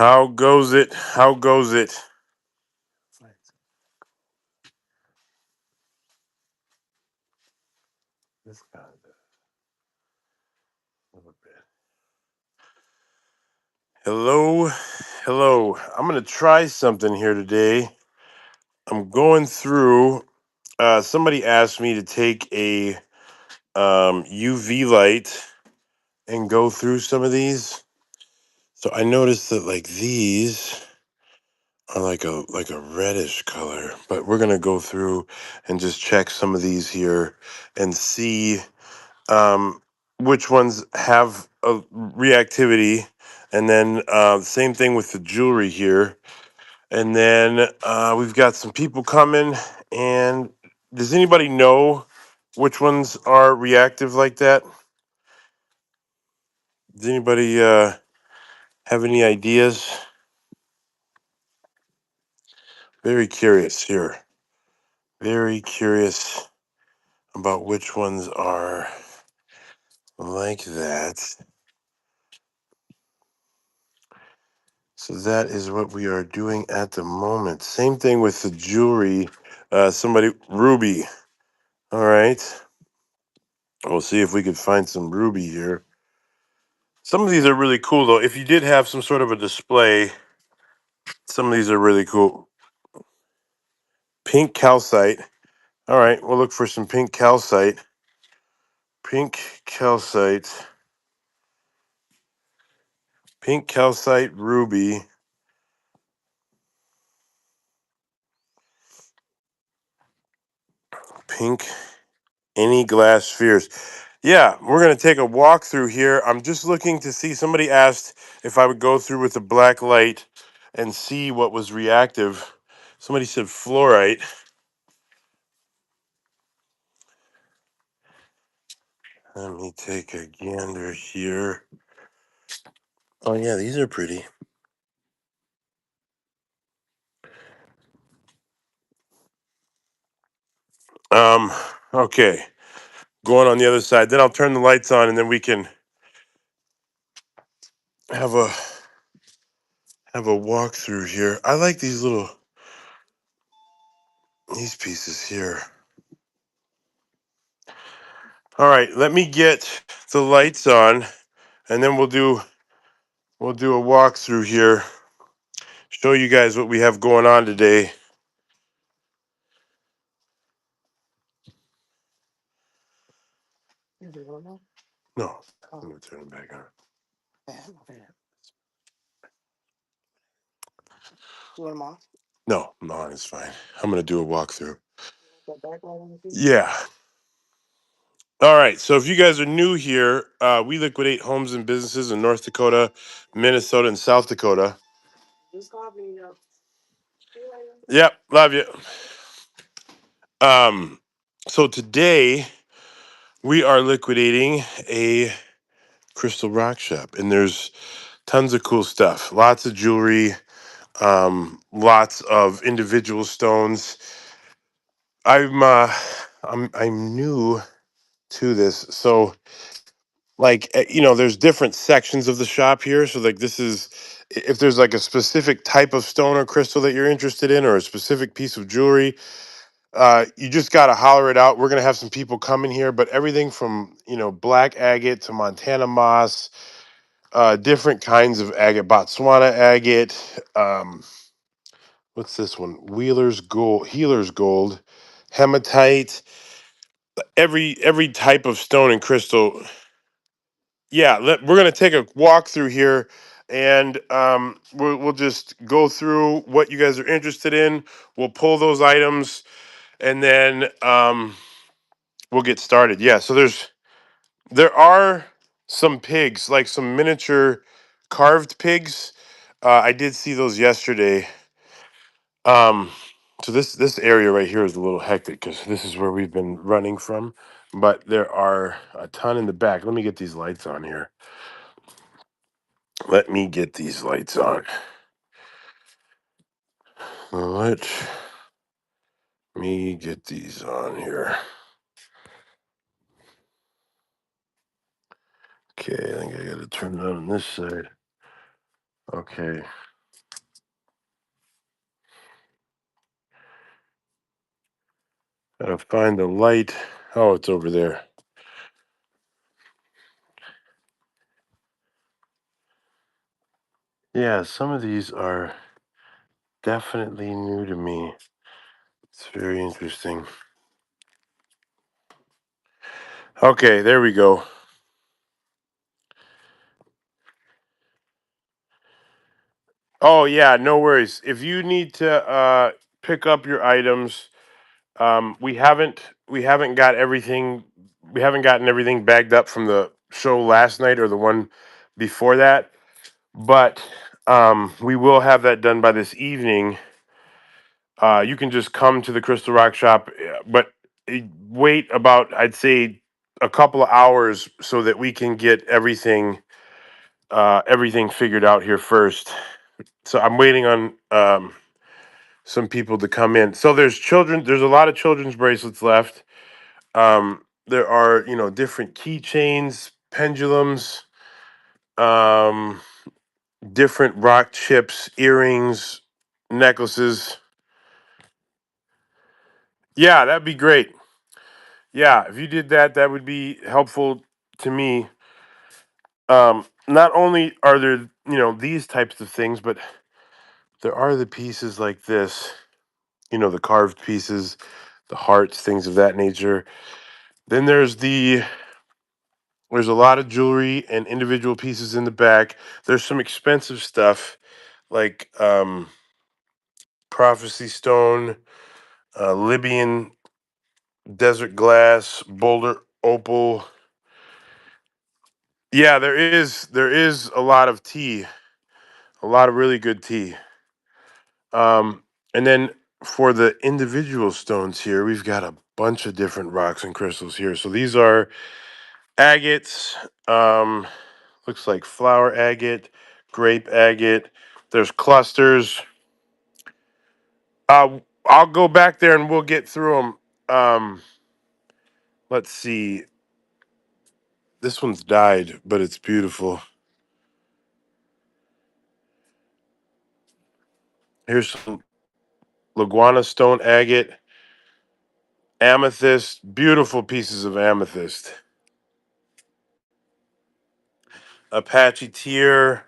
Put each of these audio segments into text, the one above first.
How goes it? How goes it? This guy, a little bit. Hello, hello. I'm gonna try something here today. I'm going through. Somebody asked me to take a UV light and go through some of these. So I noticed that like these are like a reddish color, but we're gonna go through and just check some of these here and see um, which ones have a reactivity, and then same thing with the jewelry here. And then we've got some people coming. And does anybody know which ones are reactive like that? Does anybody have any ideas? Very curious here. Very curious about which ones are like that. So that is what we are doing at the moment. Same thing with the jewelry. Somebody, ruby. All right. We'll see if we could find some ruby here. Some of these are really cool, though. If you did have some sort of a display, some of these are really cool. Pink calcite. All right. We'll look for some pink calcite. Pink calcite. Pink calcite ruby. Pink any glass spheres. Yeah, we're going to take a walk through here. I'm just looking to see. Somebody asked if I would go through with a black light and see what was reactive. Somebody said fluorite. Let me take a gander here. Oh, yeah, these are pretty. Um, okay, going on the other side. Then I'll turn the lights on and then we can have a walk through here. I like these pieces here. All right, let me get the lights on and then we'll do a walk through here. Show you guys what we have going on today. No, I'm gonna turn it back on. No, no, it's fine. I'm gonna do a walkthrough. Yeah. All right. So if you guys are new here, we liquidate homes and businesses in North Dakota, Minnesota, and South Dakota. Yep, love you. Um, so today we are liquidating a crystal rock shop, and there's tons of cool stuff. Lots of jewelry, lots of individual stones. I'm new to this, so like there's different sections of the shop here. So like this is if there's like a specific type of stone or crystal that you're interested in, or a specific piece of jewelry, you just gotta holler it out. We're gonna have some people coming here, but everything from black agate to Montana moss, different kinds of agate, Botswana agate. What's this one? Healer's gold, hematite. Every type of stone and crystal. Yeah, we're gonna take a walk through here, and we'll just go through what you guys are interested in. We'll pull those items, and then we'll get started. Yeah, so there are some pigs, like some miniature carved pigs. I did see those yesterday. Um, so this area right here is a little hectic because this is where we've been running from, but there are a ton in the back. Let me get these lights on here. Let me get these lights on. Let me get these on here. Okay, I think I gotta turn it on this side. Okay. Gotta find the light. Oh, it's over there. Yeah, some of these are definitely new to me. It's very interesting. Okay, there we go. Oh yeah, no worries. If you need to pick up your items, we haven't got everything we haven't gotten everything bagged up from the show last night or the one before that, but we will have that done by this evening. You can just come to the Crystal Rock shop, but wait about, I'd say, a couple of hours so that we can get everything figured out here first. So I'm waiting on some people to come in. So there's a lot of children's bracelets left. There are, different keychains, pendulums, um, different rock chips, earrings, necklaces. Yeah, that'd be great. Yeah, if you did that, that would be helpful to me. Not only are there, these types of things, but there are the pieces like this, the carved pieces, the hearts, things of that nature. Then there's a lot of jewelry and individual pieces in the back. There's some expensive stuff like Prophecy Stone, Libyan Desert Glass, Boulder Opal. Yeah, there is a lot of tea, a lot of really good tea. And then for the individual stones here, we've got a bunch of different rocks and crystals here. So these are agates. Looks like flower agate, grape agate. There's clusters. I'll go back there and we'll get through them. Let's see. This one's died, but it's beautiful. Here's some Laguana stone agate, amethyst, beautiful pieces of amethyst. Apache tear,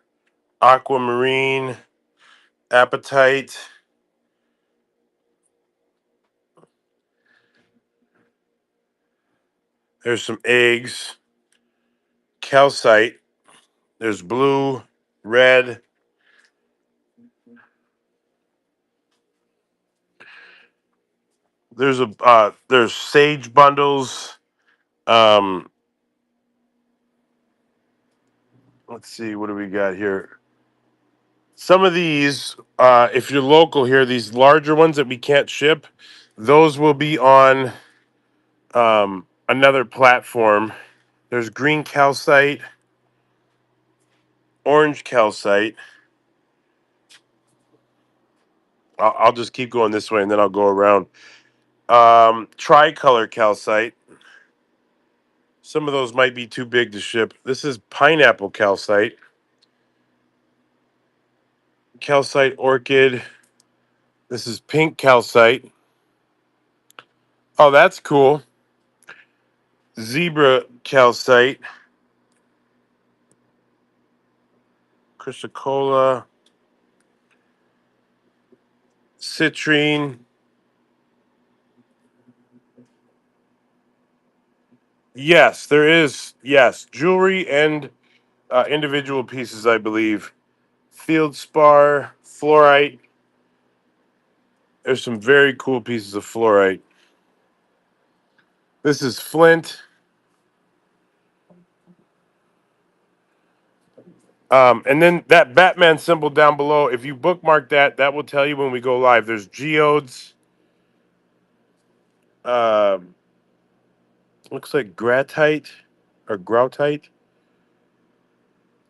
aquamarine, apatite. There's some eggs, calcite. There's blue, red. There's sage bundles. Um, let's see, what do we got here? Some of these, if you're local here, these larger ones that we can't ship, those will be on another platform. There's green calcite, orange calcite. I'll just keep going this way and then I'll go around. Tricolor calcite. Some of those might be too big to ship. This is pineapple calcite, calcite orchid. This is pink calcite. Oh, that's cool. Zebra calcite, chrysocolla, citrine. Yes, there is. Yes, jewelry and individual pieces, I believe. Field spar, fluorite. There's some very cool pieces of fluorite. This is flint. And then that Batman symbol down below, if you bookmark that, that will tell you when we go live. There's geodes. Um Looks like gratite or groutite.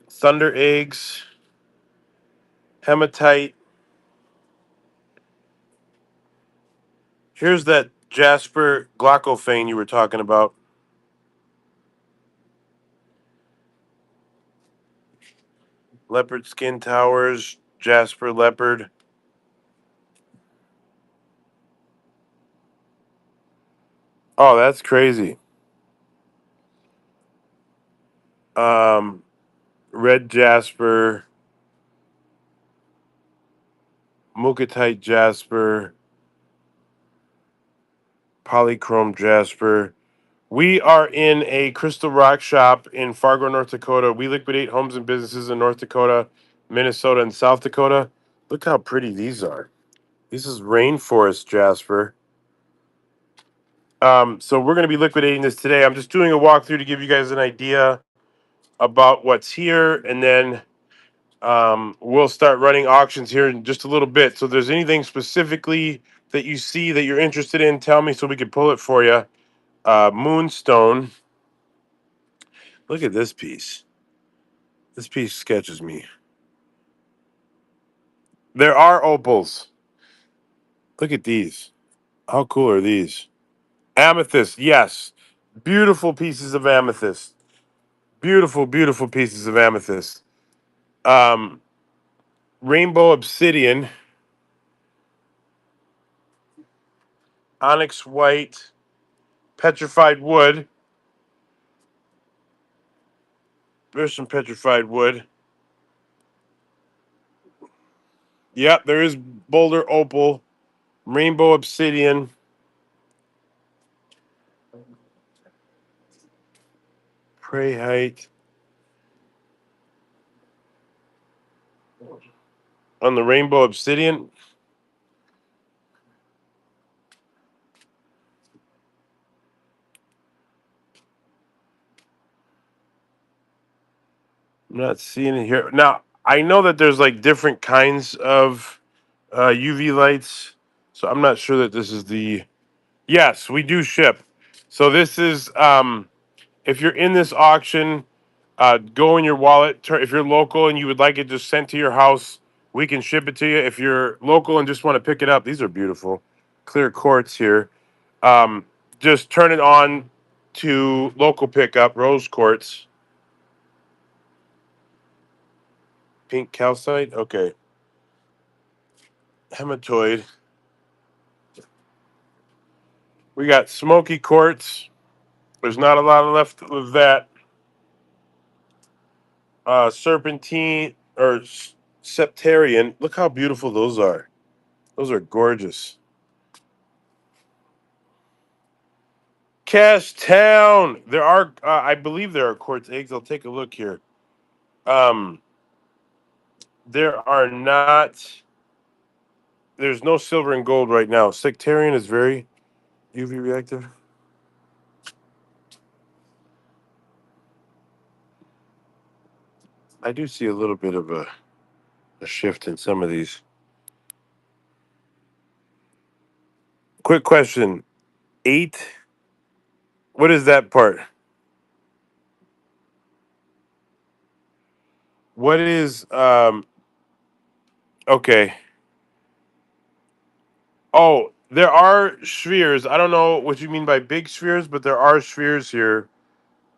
Thunder eggs. Hematite. Here's that Jasper glaucophane you were talking about. Leopard skin towers. Jasper leopard. Oh, that's crazy. Um, red jasper, Mukatite jasper, polychrome jasper. We are in a crystal rock shop in Fargo, North Dakota. We liquidate homes and businesses in North Dakota, Minnesota, and South Dakota. Look how pretty these are. This is rainforest jasper. So we're going to be liquidating this today. I'm just doing a walkthrough to give you guys an idea about what's here, and then we'll start running auctions here in just a little bit. So if there's anything specifically that you see that you're interested in, tell me so we can pull it for you. Moonstone. Look at this piece. This piece sketches me. There are opals. Look at these. How cool are these? Amethyst, yes. Beautiful pieces of amethyst. Beautiful, beautiful pieces of amethyst. Um, Rainbow obsidian, onyx white, petrified wood. There's some petrified wood. Yep, there is boulder opal, rainbow obsidian, prey height. On the rainbow obsidian, I'm not seeing it here. Now, I know that there's like different kinds of UV lights, so I'm not sure that this is the. Yes, we do ship. So this is if you're in this auction, go in your wallet. If you're local and you would like it just sent to your house, we can ship it to you. If you're local and just want to pick it up, these are beautiful, clear quartz here. Um, just turn it on to local pickup, rose quartz, pink calcite. Okay, hematoid. We got smoky quartz. There's not a lot left of that. Serpentine or septarian. Look how beautiful those are. Those are gorgeous. Cash Town. There are, I believe, there are quartz eggs. I'll take a look here. Um, there are not. There's no silver and gold right now. Sectarian is very UV reactive. I do see a little bit of a shift in some of these. Quick question. 8. What is that part? What is okay. Oh, there are spheres. I don't know what you mean by big spheres, but there are spheres here.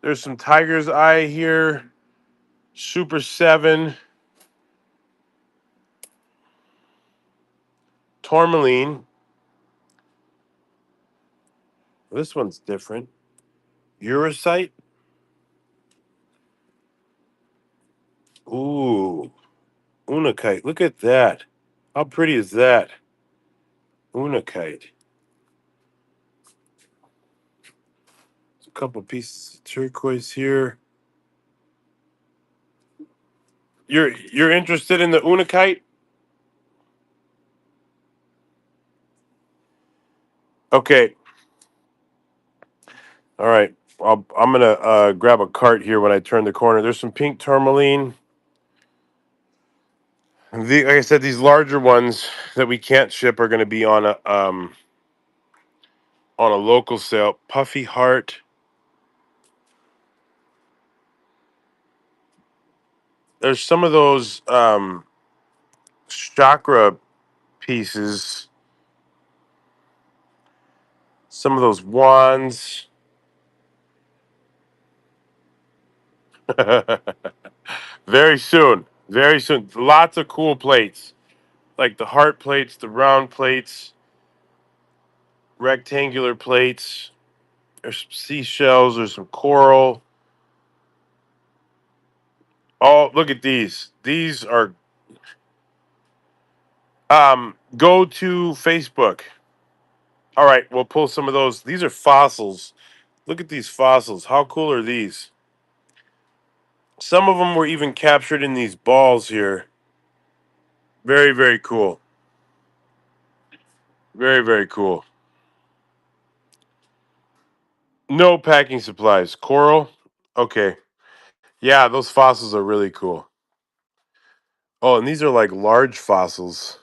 There's some tiger's eye here. Super 7. Tourmaline. This one's different. Eurosite. Ooh. Unakite. Look at that. How pretty is that? Unakite. A couple pieces of turquoise here. You're interested in the Unakite? Okay. All right. I'm gonna grab a cart here when I turn the corner. There's some pink tourmaline. Like I said, these larger ones that we can't ship are going to be on a local sale. Puffy heart. There's some of those chakra pieces. Some of those wands. Very soon. Very soon. Lots of cool plates. Like the heart plates, the round plates, rectangular plates. There's some seashells. There's some coral. Oh, look at these. These are go to Facebook. All right, we'll pull some of those. These are fossils. Look at these fossils. How cool are these? Some of them were even captured in these balls here. Very, very cool. Very, very cool. No packing supplies. Coral? Okay. Yeah, those fossils are really cool. Oh, and these are like large fossils.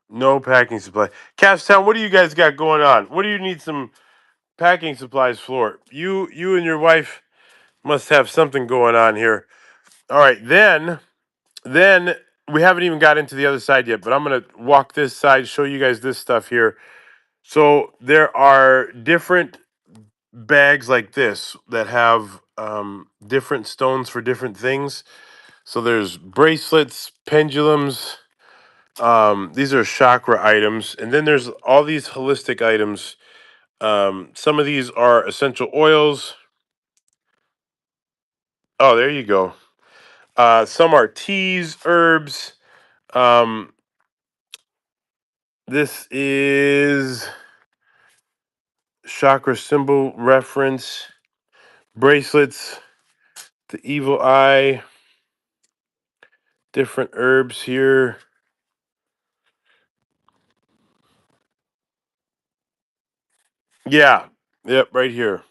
No packing supply. Cashtown, what do you guys got going on? What do you need some packing supplies for? You and your wife must have something going on here. All right, then we haven't even got into the other side yet, but I'm gonna walk this side, show you guys this stuff here. So there are different bags like this that have different stones for different things. So there's bracelets, pendulums. These are chakra items, and then there's all these holistic items. Some of these are essential oils. Oh, there you go. Some are teas, herbs. Um, this is chakra symbol reference bracelets. The evil eye. Different herbs here. Yeah. Yep. Right here.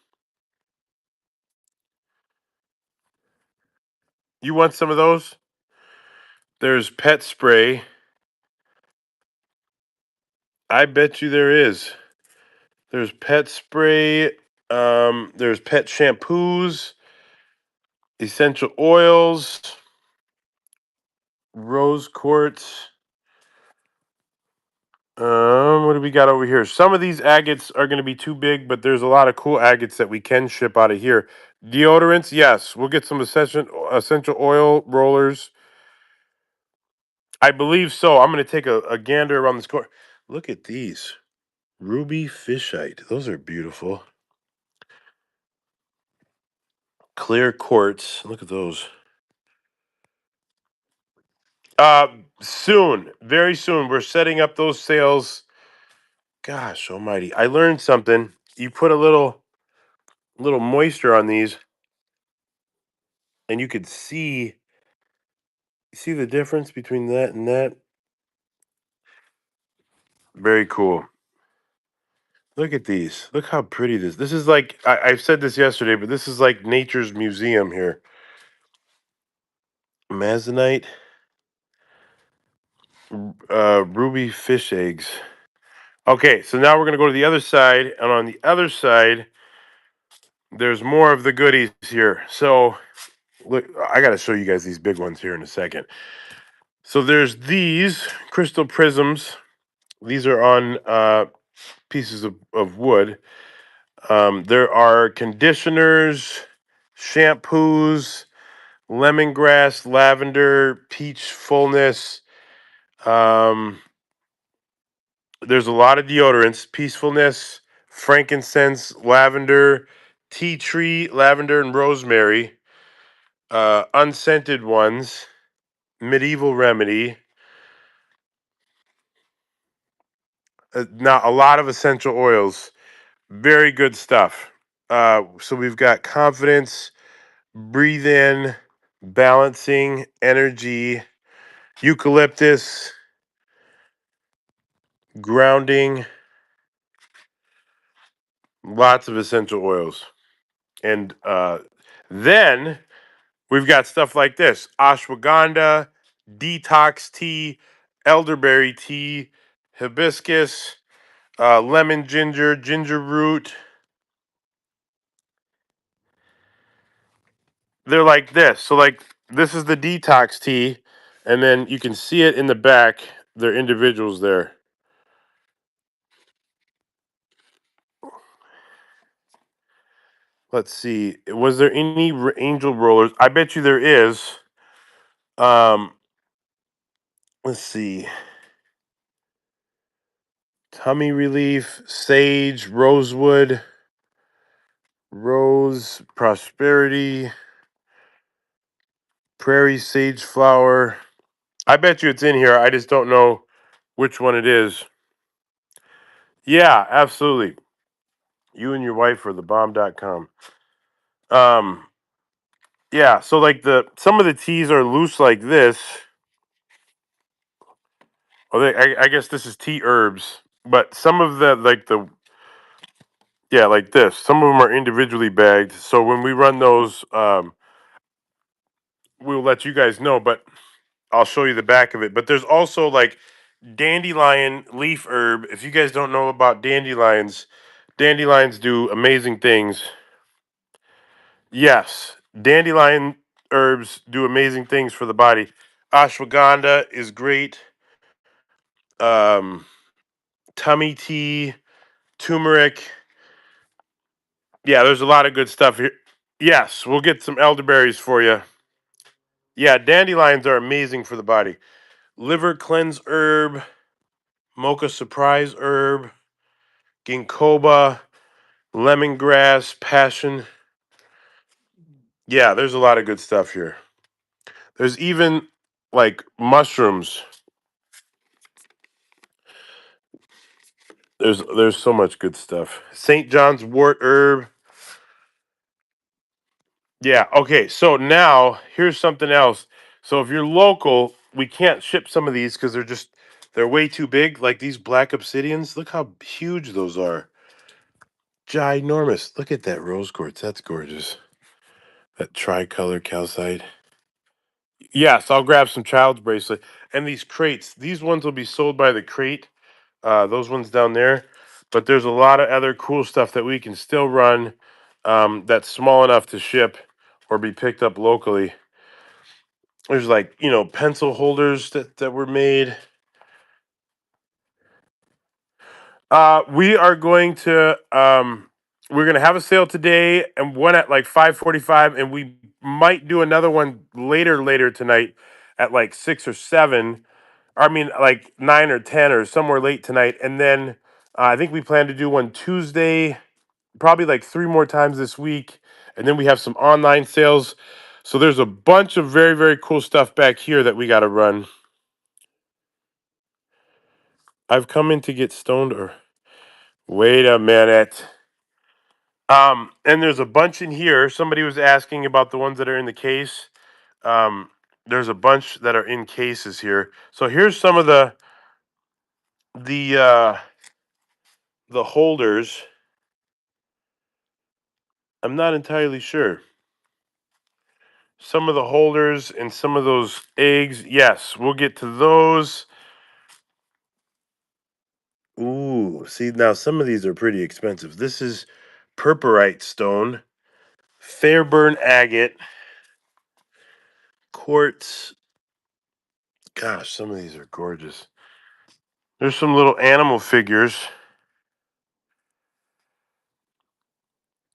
You want some of those? There's pet spray. I bet you there is. There's pet spray. There's pet shampoos, essential oils, rose quartz. What do we got over here? Some of these agates are going to be too big, but there's a lot of cool agates that we can ship out of here. Deodorants, yes, we'll get some essential oil rollers. I believe so. I'm going to take a gander around this corner. Look at these ruby fishite. Those are beautiful. Clear quartz. Look at those. Soon, very soon, we're setting up those sales. Gosh almighty. I learned something. You put a little moisture on these and you could see the difference between that and that. Very cool. Look at these. Look how pretty this is like I've said this yesterday, but this is like nature's museum here. Mazonite, ruby fish eggs. Okay, so now we're gonna go to the other side, and on the other side, there's more of the goodies here. So look, I got to show you guys these big ones here in a second. So there's these crystal prisms. These are on pieces of wood. There are conditioners, shampoos, lemongrass, lavender, peach fullness. Um, there's a lot of deodorants, peacefulness, frankincense, lavender, tea tree, lavender, and rosemary. Unscented ones, medieval remedy. Now a lot of essential oils, very good stuff. So we've got confidence, breathe in, balancing, energy, eucalyptus, grounding, lots of essential oils. And then we've got stuff like this: ashwagandha, detox tea, elderberry tea, hibiscus, lemon ginger, ginger root. They're like this. So like this is the detox tea, and then you can see it in the back. They're individuals there. Let's see. Was there any angel rollers? I bet you there is. Um, let's see. tummy relief, sage, rosewood, rose, prosperity, prairie sage flower. I bet you it's in here. I just don't know which one it is. Yeah, absolutely. You and your wife are the bomb.com. Um, yeah, so like some of the teas are loose like this. Oh, I guess this is tea herbs, but some of the yeah, like this. Some of them are individually bagged. So when we run those, we'll let you guys know. But I'll show you the back of it. But there's also like dandelion leaf herb. If you guys don't know about dandelions, dandelions do amazing things. Yes, dandelion herbs do amazing things for the body. Ashwagandha is great. Um, tummy tea, turmeric. Yeah, there's a lot of good stuff here. Yes, we'll get some elderberries for you. Yeah, dandelions are amazing for the body. Liver cleanse herb, mocha surprise herb, ginkgoba, lemongrass, passion. Yeah, there's a lot of good stuff here. There's even like mushrooms. There's so much good stuff. St. John's wort herb. Yeah, okay. So now here's something else. So if you're local, we can't ship some of these because they're way too big. Like these black obsidians. Look how huge those are. Ginormous. Look at that rose quartz. That's gorgeous. That tricolor calcite. Yes, I'll grab some child's bracelet. And these crates, these ones will be sold by the crate. Those ones down there. But there's a lot of other cool stuff that we can still run that's small enough to ship or be picked up locally. There's like, pencil holders that were made. We are going to we're gonna have a sale today and one at like 5:45, and we might do another one later tonight at like 6 or 7. I mean like 9 or 10 or somewhere late tonight. And then I think we plan to do one Tuesday, probably like 3 more times this week, and then we have some online sales. So there's a bunch of very, very cool stuff back here that we gotta run. I've come in to get stoned or wait a minute. And there's a bunch in here. Somebody was asking about the ones that are in the case. Um, there's a bunch that are in cases here. So here's some of the the holders. I'm not entirely sure. Some of the holders and some of those eggs. Yes, we'll get to those. Ooh, see now some of these are pretty expensive. This is purpurite stone, Fairburn agate, quartz. Gosh, some of these are gorgeous. There's some little animal figures.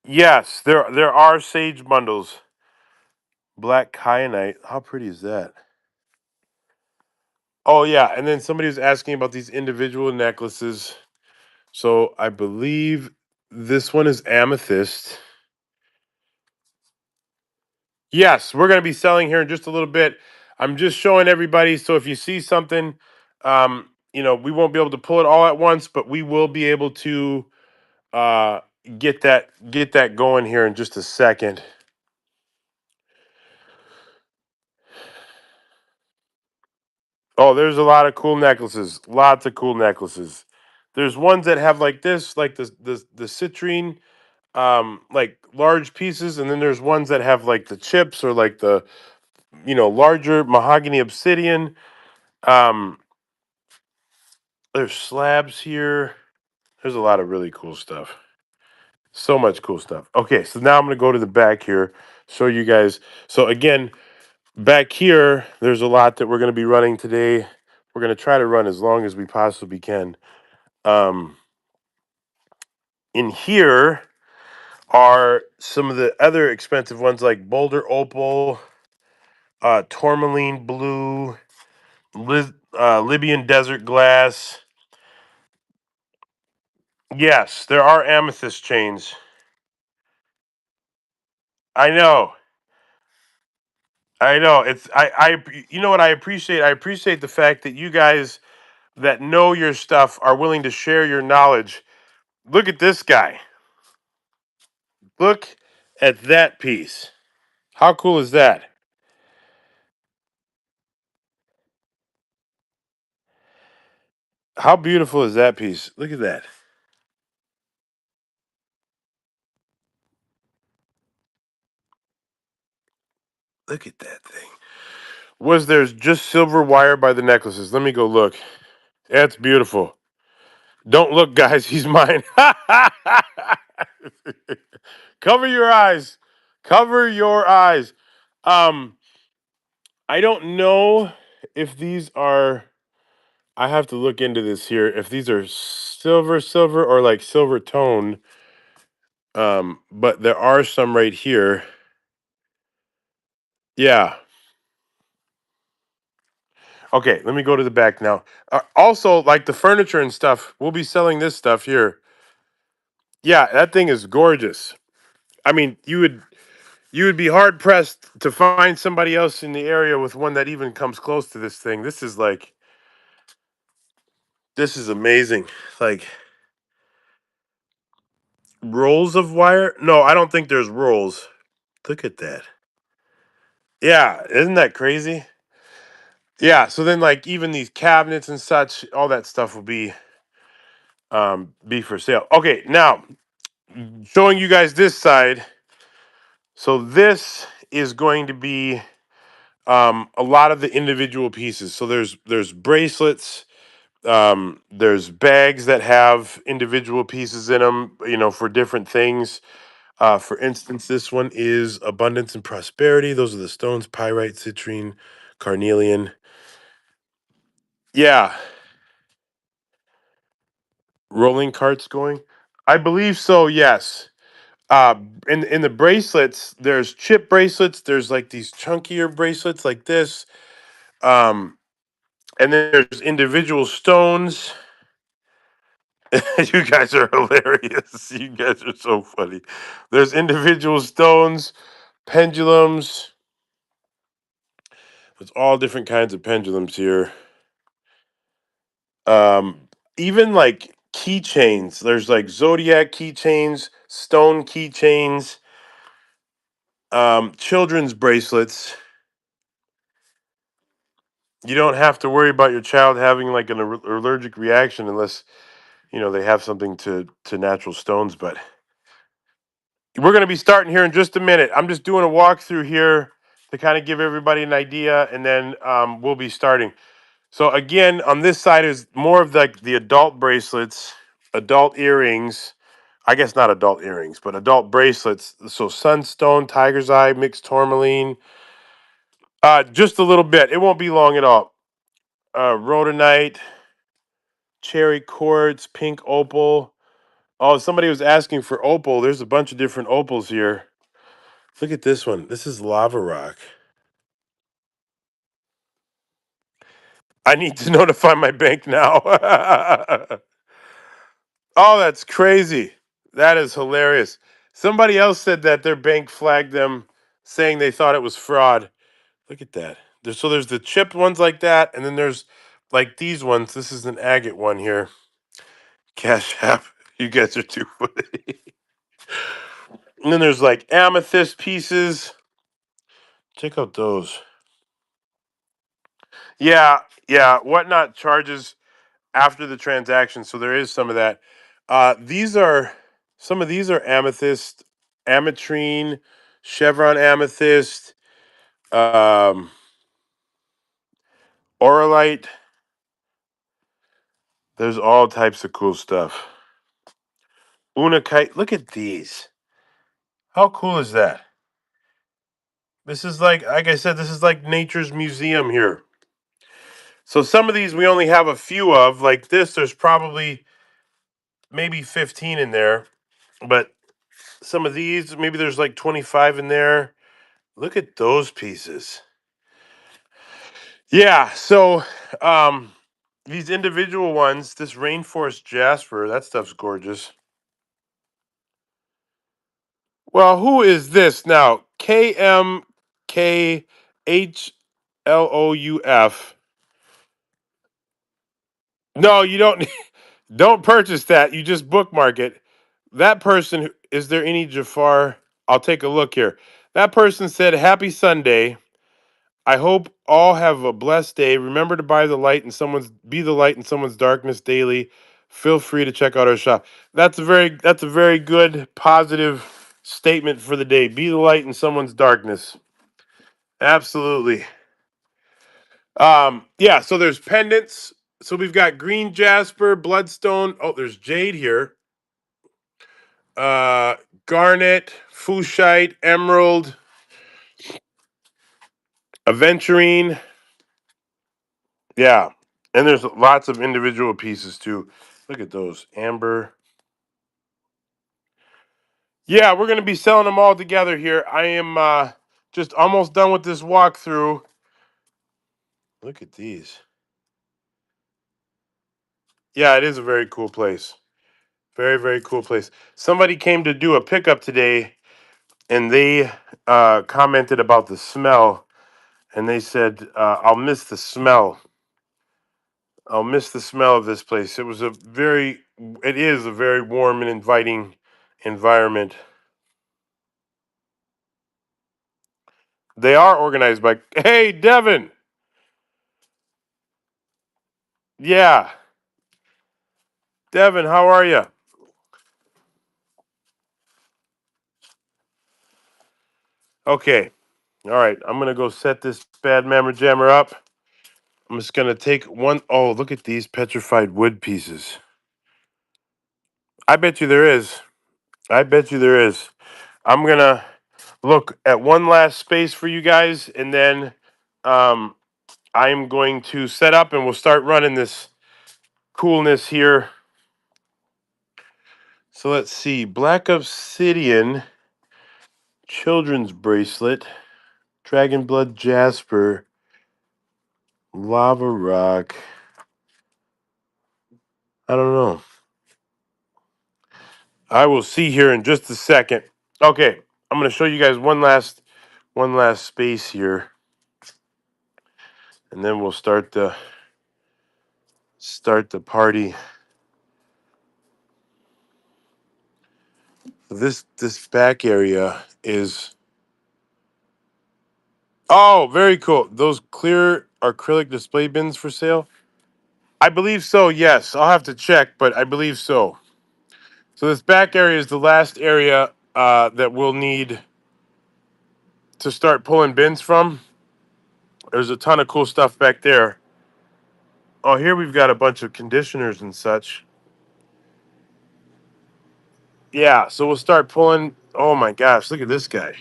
Yes, there are sage bundles. Black kyanite. How pretty is that? Oh yeah, and then somebody was asking about these individual necklaces. So I believe this one is amethyst. Yes, we're going to be selling here in just a little bit. I'm just showing everybody. So if you see something, we won't be able to pull it all at once, but we will be able to uh, get that going here in just a second. Oh, there's a lot of cool necklaces. Lots of cool necklaces. There's ones that have like this, like the citrine, like large pieces, and then there's ones that have like the chips or like the larger mahogany obsidian. Um, there's slabs here. There's a lot of really cool stuff. So much cool stuff. Okay, so now I'm gonna go to the back here, show you guys. So again, back here, there's a lot that we're gonna be running today. We're gonna try to run as long as we possibly can. Um, in here are some of the other expensive ones like Boulder Opal, Tourmaline Blue, Libyan Desert Glass. Yes, there are amethyst chains. I know. I know. You know what I appreciate? I appreciate the fact that you guys that know your stuff are willing to share your knowledge. Look at this guy. Look at that piece. How cool is that? How beautiful is that piece? Look at that. Look at that thing. Was there's just silver wire by the necklaces? Let me go look. That's beautiful. Don't look, guys. He's mine. Cover your eyes. Cover your eyes. Um, I don't know if these are. I have to look into this here. If these are silver, or like silver tone. But there are some right here. Yeah. Okay. Let me go to the back now. Also, like the furniture and stuff, we'll be selling this stuff here. Yeah, that thing is gorgeous. I mean, you would be hard pressed to find somebody else in the area with one that even comes close to this thing. This is amazing. Like rolls of wire? No, I don't think there's rolls. Look at that. Yeah, isn't that crazy? Yeah, so then like even these cabinets and such, all that stuff will be for sale. Okay, now showing you guys this side. So this is going to be a lot of the individual pieces. So there's bracelets, there's bags that have individual pieces in them, for different things. For instance, this one is abundance and prosperity. Those are the stones: pyrite, citrine, carnelian. Yeah, rolling carts going. I believe so. Yes. Uh, in the bracelets, there's chip bracelets. There's like these chunkier bracelets like this. Um, and then there's individual stones. You guys are hilarious. You guys are so funny. There's individual stones, pendulums. There's all different kinds of pendulums here. Um, Even like keychains. There's like zodiac keychains, stone keychains, children's bracelets. You don't have to worry about your child having like an allergic reaction unless they have something to natural stones. But we're going to be starting here in just a minute. I'm just doing a walkthrough here to kind of give everybody an idea, and then we'll be starting. So again, on this side is more of like the adult bracelets, adult earrings. I guess not adult earrings, but adult bracelets. So sunstone, tiger's eye, mixed tourmaline. Just a little bit. It won't be long at all. Rhodonite, cherry quartz, pink opal. Oh, somebody was asking for opal. There's a bunch of different opals here. Look at this one. This is lava rock. I need to notify my bank now. Oh, that's crazy. That is hilarious. Somebody else said that their bank flagged them saying they thought it was fraud. Look at that. So there's the chipped ones like that, and then there's like these ones. This is an agate one here. Cash App. You guys are too funny. And then there's like amethyst pieces. Check out those. Yeah, yeah. Whatnot charges after the transaction, so there is some of that. These are some of these are amethyst, ametrine, chevron amethyst, um, orolite. There's all types of cool stuff. Unakite. Look at these. How cool is that? This is like I said, this is like nature's museum here. So some of these we only have a few of. Like this, there's probably maybe 15 in there, but some of these, maybe there's like 25 in there. Look at those pieces. Yeah, so um these individual ones, this rainforest jasper, that stuff's gorgeous. Well, who is this now? KMKHLOUF. No, you don't. Don't purchase that. You just bookmark it. That person, is there any Jafar? I'll take a look here. That person said, "Happy Sunday. I hope all have a blessed day. Remember to be the light in someone's darkness daily. Feel free to check out our shop." That's a very good positive statement for the day. Be the light in someone's darkness. Absolutely. Yeah, so there's pendants. So we've got green jasper, bloodstone. Oh, there's jade here. Uh Garnet, Fuchsite, Emerald, Aventurine. Yeah. And there's lots of individual pieces too. Look at those. Amber. Yeah, we're gonna be selling them all together here. I am just almost done with this walkthrough. Look at these. Yeah, it is a very cool place. Very, very cool place. Somebody came to do a pickup today and they commented about the smell and they said, I'll miss the smell. I'll miss the smell of this place. It is a very warm and inviting environment. They are organized by, hey, Devin. Yeah. Devin, how are you? Okay. All right. I'm going to go set this bad mammer jammer up. I'm just going to take one. Oh, look at these petrified wood pieces. I bet you there is. I bet you there is. I'm going to look at one last space for you guys, and then um, I'm going to set up and we'll start running this coolness here. So let's see. Black Obsidian, Children's Bracelet, Dragon Blood Jasper, Lava Rock. I don't know. I will see here in just a second. Okay, I'm going to show you guys one last space here, and then we'll start the party. This back area is, oh, very cool. Those clear acrylic display bins for sale. I believe so. Yes, I'll have to check, but I believe so. So this back area is the last area that we'll need to start pulling bins from. There's a ton of cool stuff back there. Oh, here we've got a bunch of conditioners and such. Yeah, so we'll start pulling. Oh my gosh, look at this guy.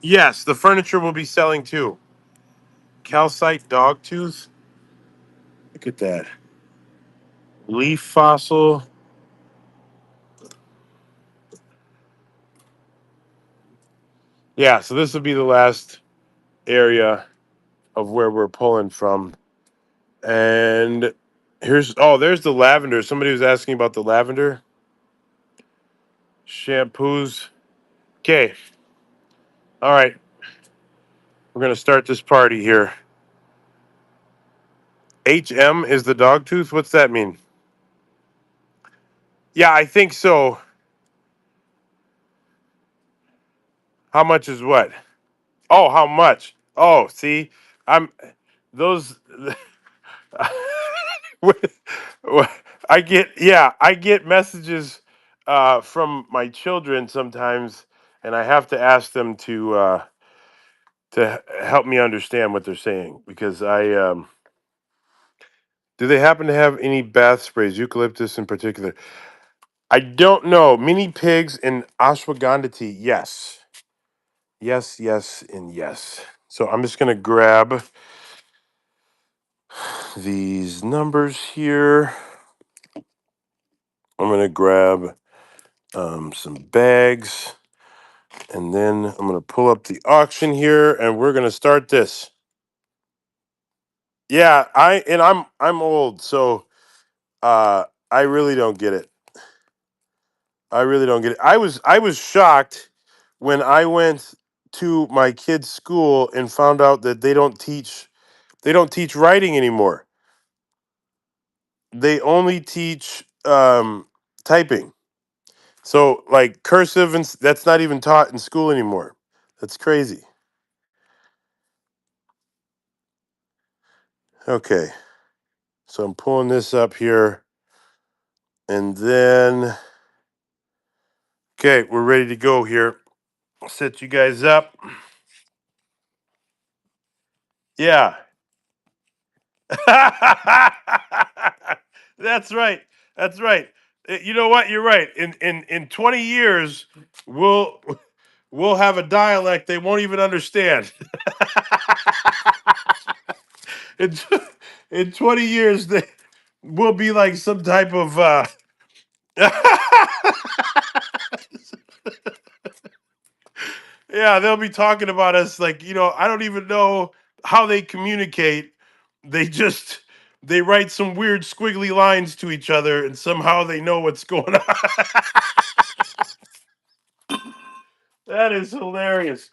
Yes, the furniture will be selling too. Calcite dog tooth. Look at that. Leaf fossil. Yeah, so this will be the last area of where we're pulling from. And there's the lavender. Somebody was asking about the lavender shampoos. Okay. All right. We're going to start this party here. HM is the dog tooth? What's that mean? Yeah, I think so. How much is what? Oh, how much? Oh, see, I'm those. I get messages from my children sometimes, and I have to ask them to help me understand what they're saying because do they happen to have any bath sprays, eucalyptus in particular? I don't know. Mini pigs and ashwagandha tea. Yes. Yes, yes, and yes. So I'm just going to grab these numbers here. I'm going to grab some bags. And then I'm going to pull up the auction here and we're going to start this. Yeah, I'm old, so I really don't get it. I really don't get it. I was shocked when I went to my kid's school and found out that they don't teach writing anymore. They only teach typing. So like cursive that's not even taught in school anymore. That's crazy. Okay. So I'm pulling this up here and then okay, we're ready to go here. I'll set you guys up. Yeah. That's right. That's right. You know what? You're right. In 20 years, we'll we'll have a dialect they won't even understand. in, in 20 years, they will be like some type of yeah, they'll be talking about us like, I don't even know how they communicate. They just they write some weird squiggly lines to each other and somehow they know what's going on. That is hilarious.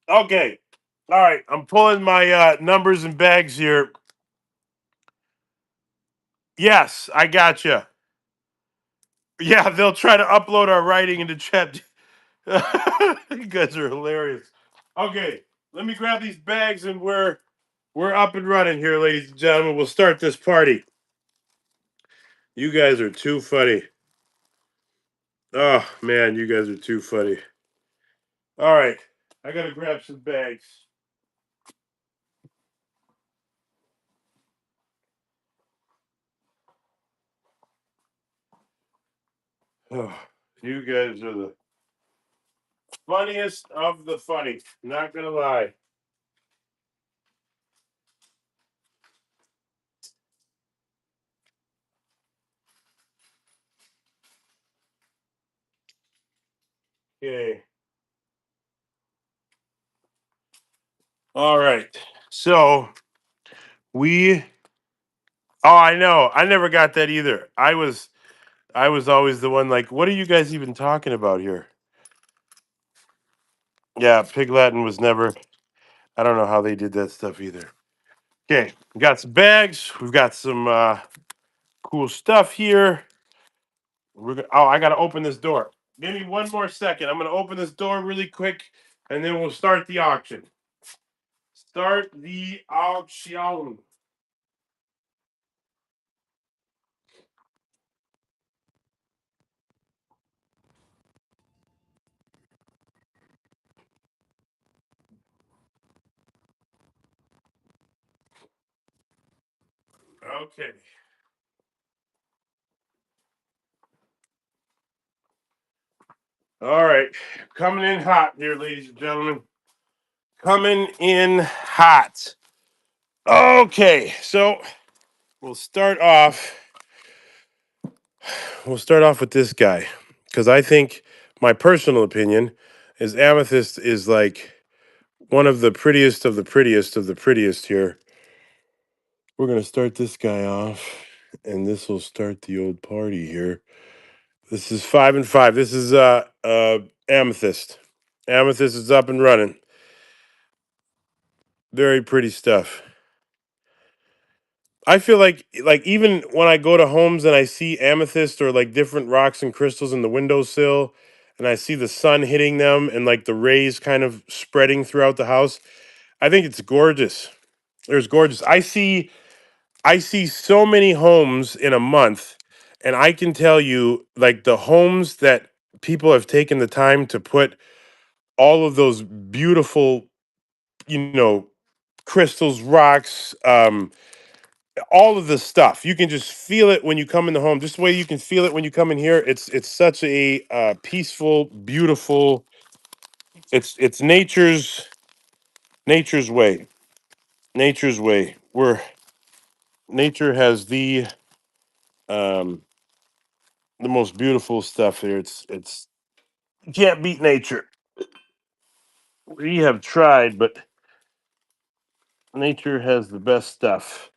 Okay. All right, I'm pulling my numbers and bags here. Yes, I gotcha. Yeah, they'll try to upload our writing into chat. You guys are hilarious. Okay, let me grab these bags and we're up and running here, ladies and gentlemen. We'll start this party. You guys are too funny. Oh man, you guys are too funny. All right, I gotta grab some bags. Oh, you guys are the funniest of the funny. Not gonna lie. Okay. All right. So we. Oh, I know. I never got that either. I was always the one like, what are you guys even talking about here? Yeah, Pig Latin was never. I don't know how they did that stuff either. Okay, we got some bags. We've got some cool stuff here. Oh, I gotta open this door. Give me one more second. I'm gonna open this door really quick, and then we'll start the auction. Start the auction. Okay. All right. Coming in hot here, ladies and gentlemen. Coming in hot. Okay, so we'll start off. We'll start off with this guy because I think my personal opinion is amethyst is like one of the prettiest of the prettiest of the prettiest here. We're gonna start this guy off, and this will start the old party here. This is 5 and 5. This is amethyst. Amethyst is up and running. Very pretty stuff. I feel like even when I go to homes and I see amethyst or like different rocks and crystals in the windowsill and I see the sun hitting them and like the rays kind of spreading throughout the house, I think it's gorgeous. There's gorgeous. I see so many homes in a month and I can tell you like the homes that people have taken the time to put all of those beautiful, you know, crystals, rocks, all of the stuff. You can just feel it when you come in the home. Just the way you can feel it when you come in here. It's such a peaceful, beautiful. It's nature's way. Nature's way. Where nature has um the most beautiful stuff here. It's you can't beat nature. We have tried, but Nature has the best stuff.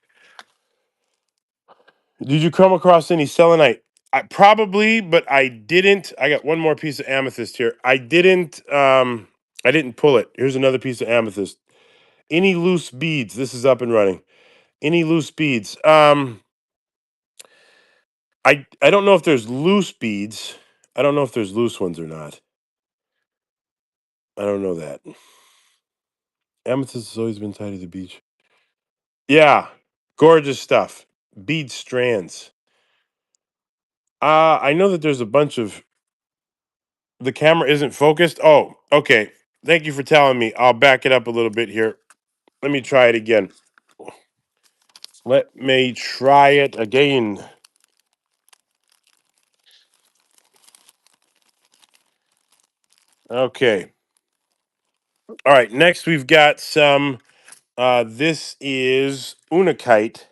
Did you come across any selenite? I probably, but I didn't. I got one more piece of amethyst here. I didn't. I didn't pull it. Here's another piece of amethyst. Any loose beads? This is up and running. Any loose beads? I don't know if there's loose beads. I don't know if there's loose ones or not. I don't know that. Amethyst has always been tied to the beach. Yeah, gorgeous stuff. Bead strands. I know that there's a bunch of the camera isn't focused. Oh, okay. Thank you for telling me. I'll back it up a little bit here. Let me try it again. Let me try it again. Okay. All right. Next, we've got some. This is Unakite.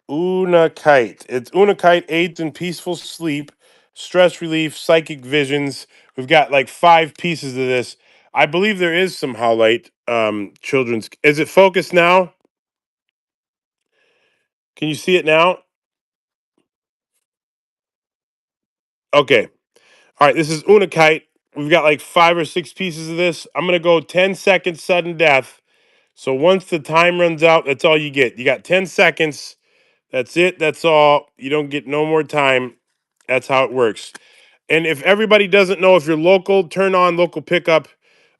Unakite. It's Unakite aids in peaceful sleep, stress relief, psychic visions. We've got like 5 pieces of this. I believe there is some Howlite children's. Is it focused now? Can you see it now? Okay. All right. This is Unakite. We've got like 5 or 6 pieces of this. I'm gonna go 10 seconds sudden death. So once the time runs out, that's all you get. You got 10 seconds. That's it. That's all. You don't get no more time. That's how it works. And if everybody doesn't know, if you're local, turn on local pickup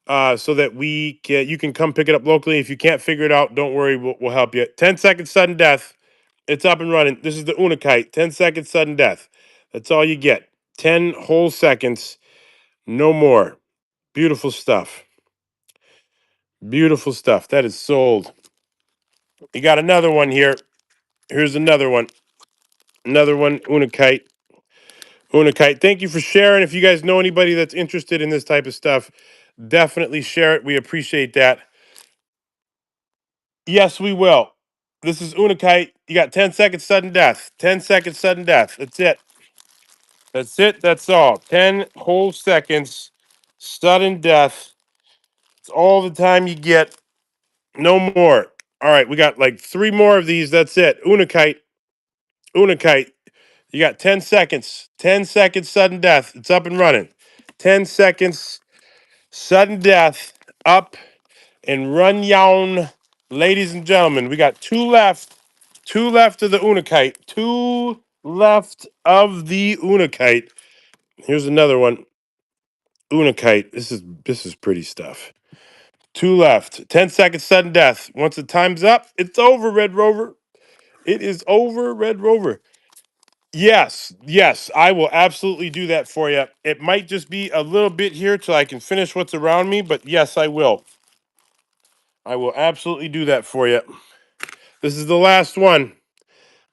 so that you can come pick it up locally. If you can't figure it out, don't worry, we'll help you. 10 seconds sudden death. It's up and running. This is the Unakite. 10 seconds sudden death. That's all you get. 10 whole seconds, no more. Beautiful stuff. Beautiful stuff. That is sold. You got another one here. Here's another one. Another one, Unakite. Unakite. Thank you for sharing. If you guys know anybody that's interested in this type of stuff, definitely share it. We appreciate that. Yes, we will. This is Unakite. You got 10 seconds sudden death. 10 seconds sudden death. That's it. That's it. That's all. 10 whole seconds sudden death. It's all the time you get. No more. All right, we got like 3 more of these. That's it. Unakite. Unakite. You got 10 seconds. 10 seconds sudden death. It's up and running. 10 seconds sudden death. Up and run yawn. Ladies and gentlemen, we got 2 left. 2 left of the Unakite. 2 left of the Unakite. Here's another one. Unakite. This is pretty stuff. 2 left. 10 seconds sudden death. Once the time's up, it's over, Red Rover. It is over, Red Rover. Yes, yes, I will absolutely do that for you. It might just be a little bit here till I can finish what's around me, but yes, I will. I will absolutely do that for you. This is the last one.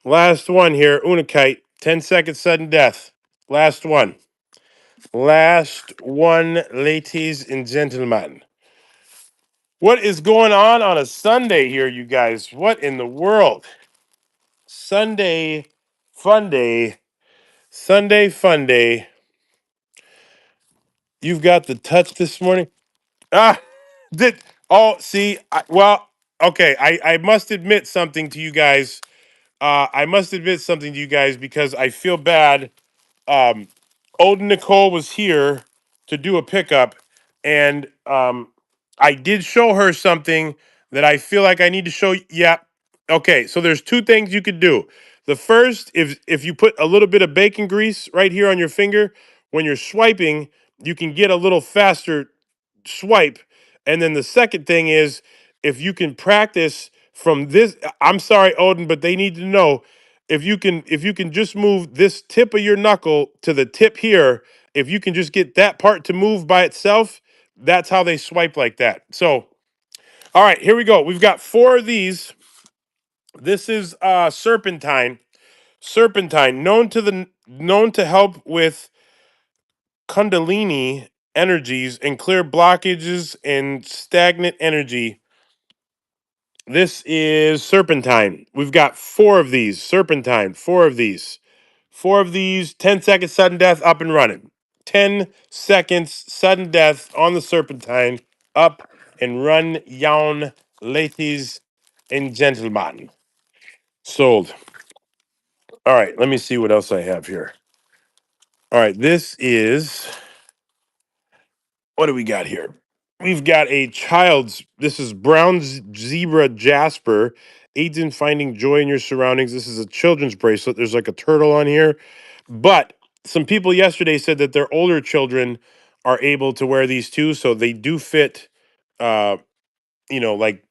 Last one here, Unakite. 10 seconds sudden death. Last one. Last one, ladies and gentlemen. What is going on a Sunday here, you guys? What in the world? Sunday, fun day. Sunday, fun day. You've got the touch this morning. Ah, did see? Well, okay. I must admit something to you guys. I must admit something to you guys because I feel bad. Olden Nicole was here to do a pickup, and I did show her something that I feel like I need to show. Yeah, okay. So there's 2 things you could do. The first, if you put a little bit of bacon grease right here on your finger, when you're swiping, you can get a little faster swipe. And then the second thing is if you can practice from this, I'm sorry, Odin, but they need to know if you can just move this tip of your knuckle to the tip here, if you can just get that part to move by itself, that's how they swipe like that. So, all right, here we go. We've got 4 of these. This is serpentine. Serpentine, known to help with Kundalini energies and clear blockages and stagnant energy. This is serpentine. We've got 4 of these. Serpentine, 4 of these. 4 of these, 10 seconds sudden death up and running. 10 seconds sudden death on the serpentine. Up and run, yawn, ladies and gentlemen. Sold. All right, let me see what else I have here. All right, this is what do we got here? We've got a child's. This is brown zebra jasper. Aids in finding joy in your surroundings. This is a children's bracelet. There's like a turtle on here, but some people yesterday said that their older children are able to wear these too, so they do fit. Uh, like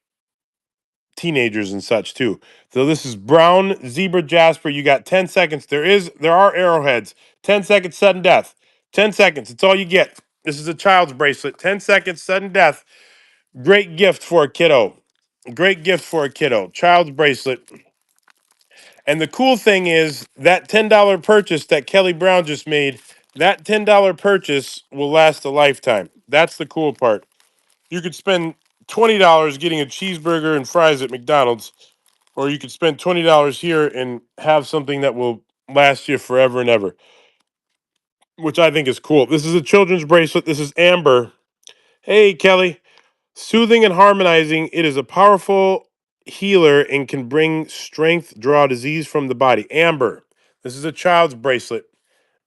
teenagers and such too. So this is brown zebra jasper. You got 10 seconds. There are arrowheads. 10 seconds, sudden death. 10 seconds. It's all you get. This is a child's bracelet. 10 seconds, sudden death. Great gift for a kiddo. Great gift for a kiddo. Child's bracelet. And the cool thing is that $10 purchase that Kelly Brown just made, that $10 purchase will last a lifetime. That's the cool part. You could spend $20 getting a cheeseburger and fries at McDonald's, or you could spend $20 here and have something that will last you forever and ever, which I think is cool. This is a children's bracelet. This is Amber. Hey, Kelly. Soothing and harmonizing. It is a powerful healer and can bring strength, draw disease from the body. Amber. This is a child's bracelet.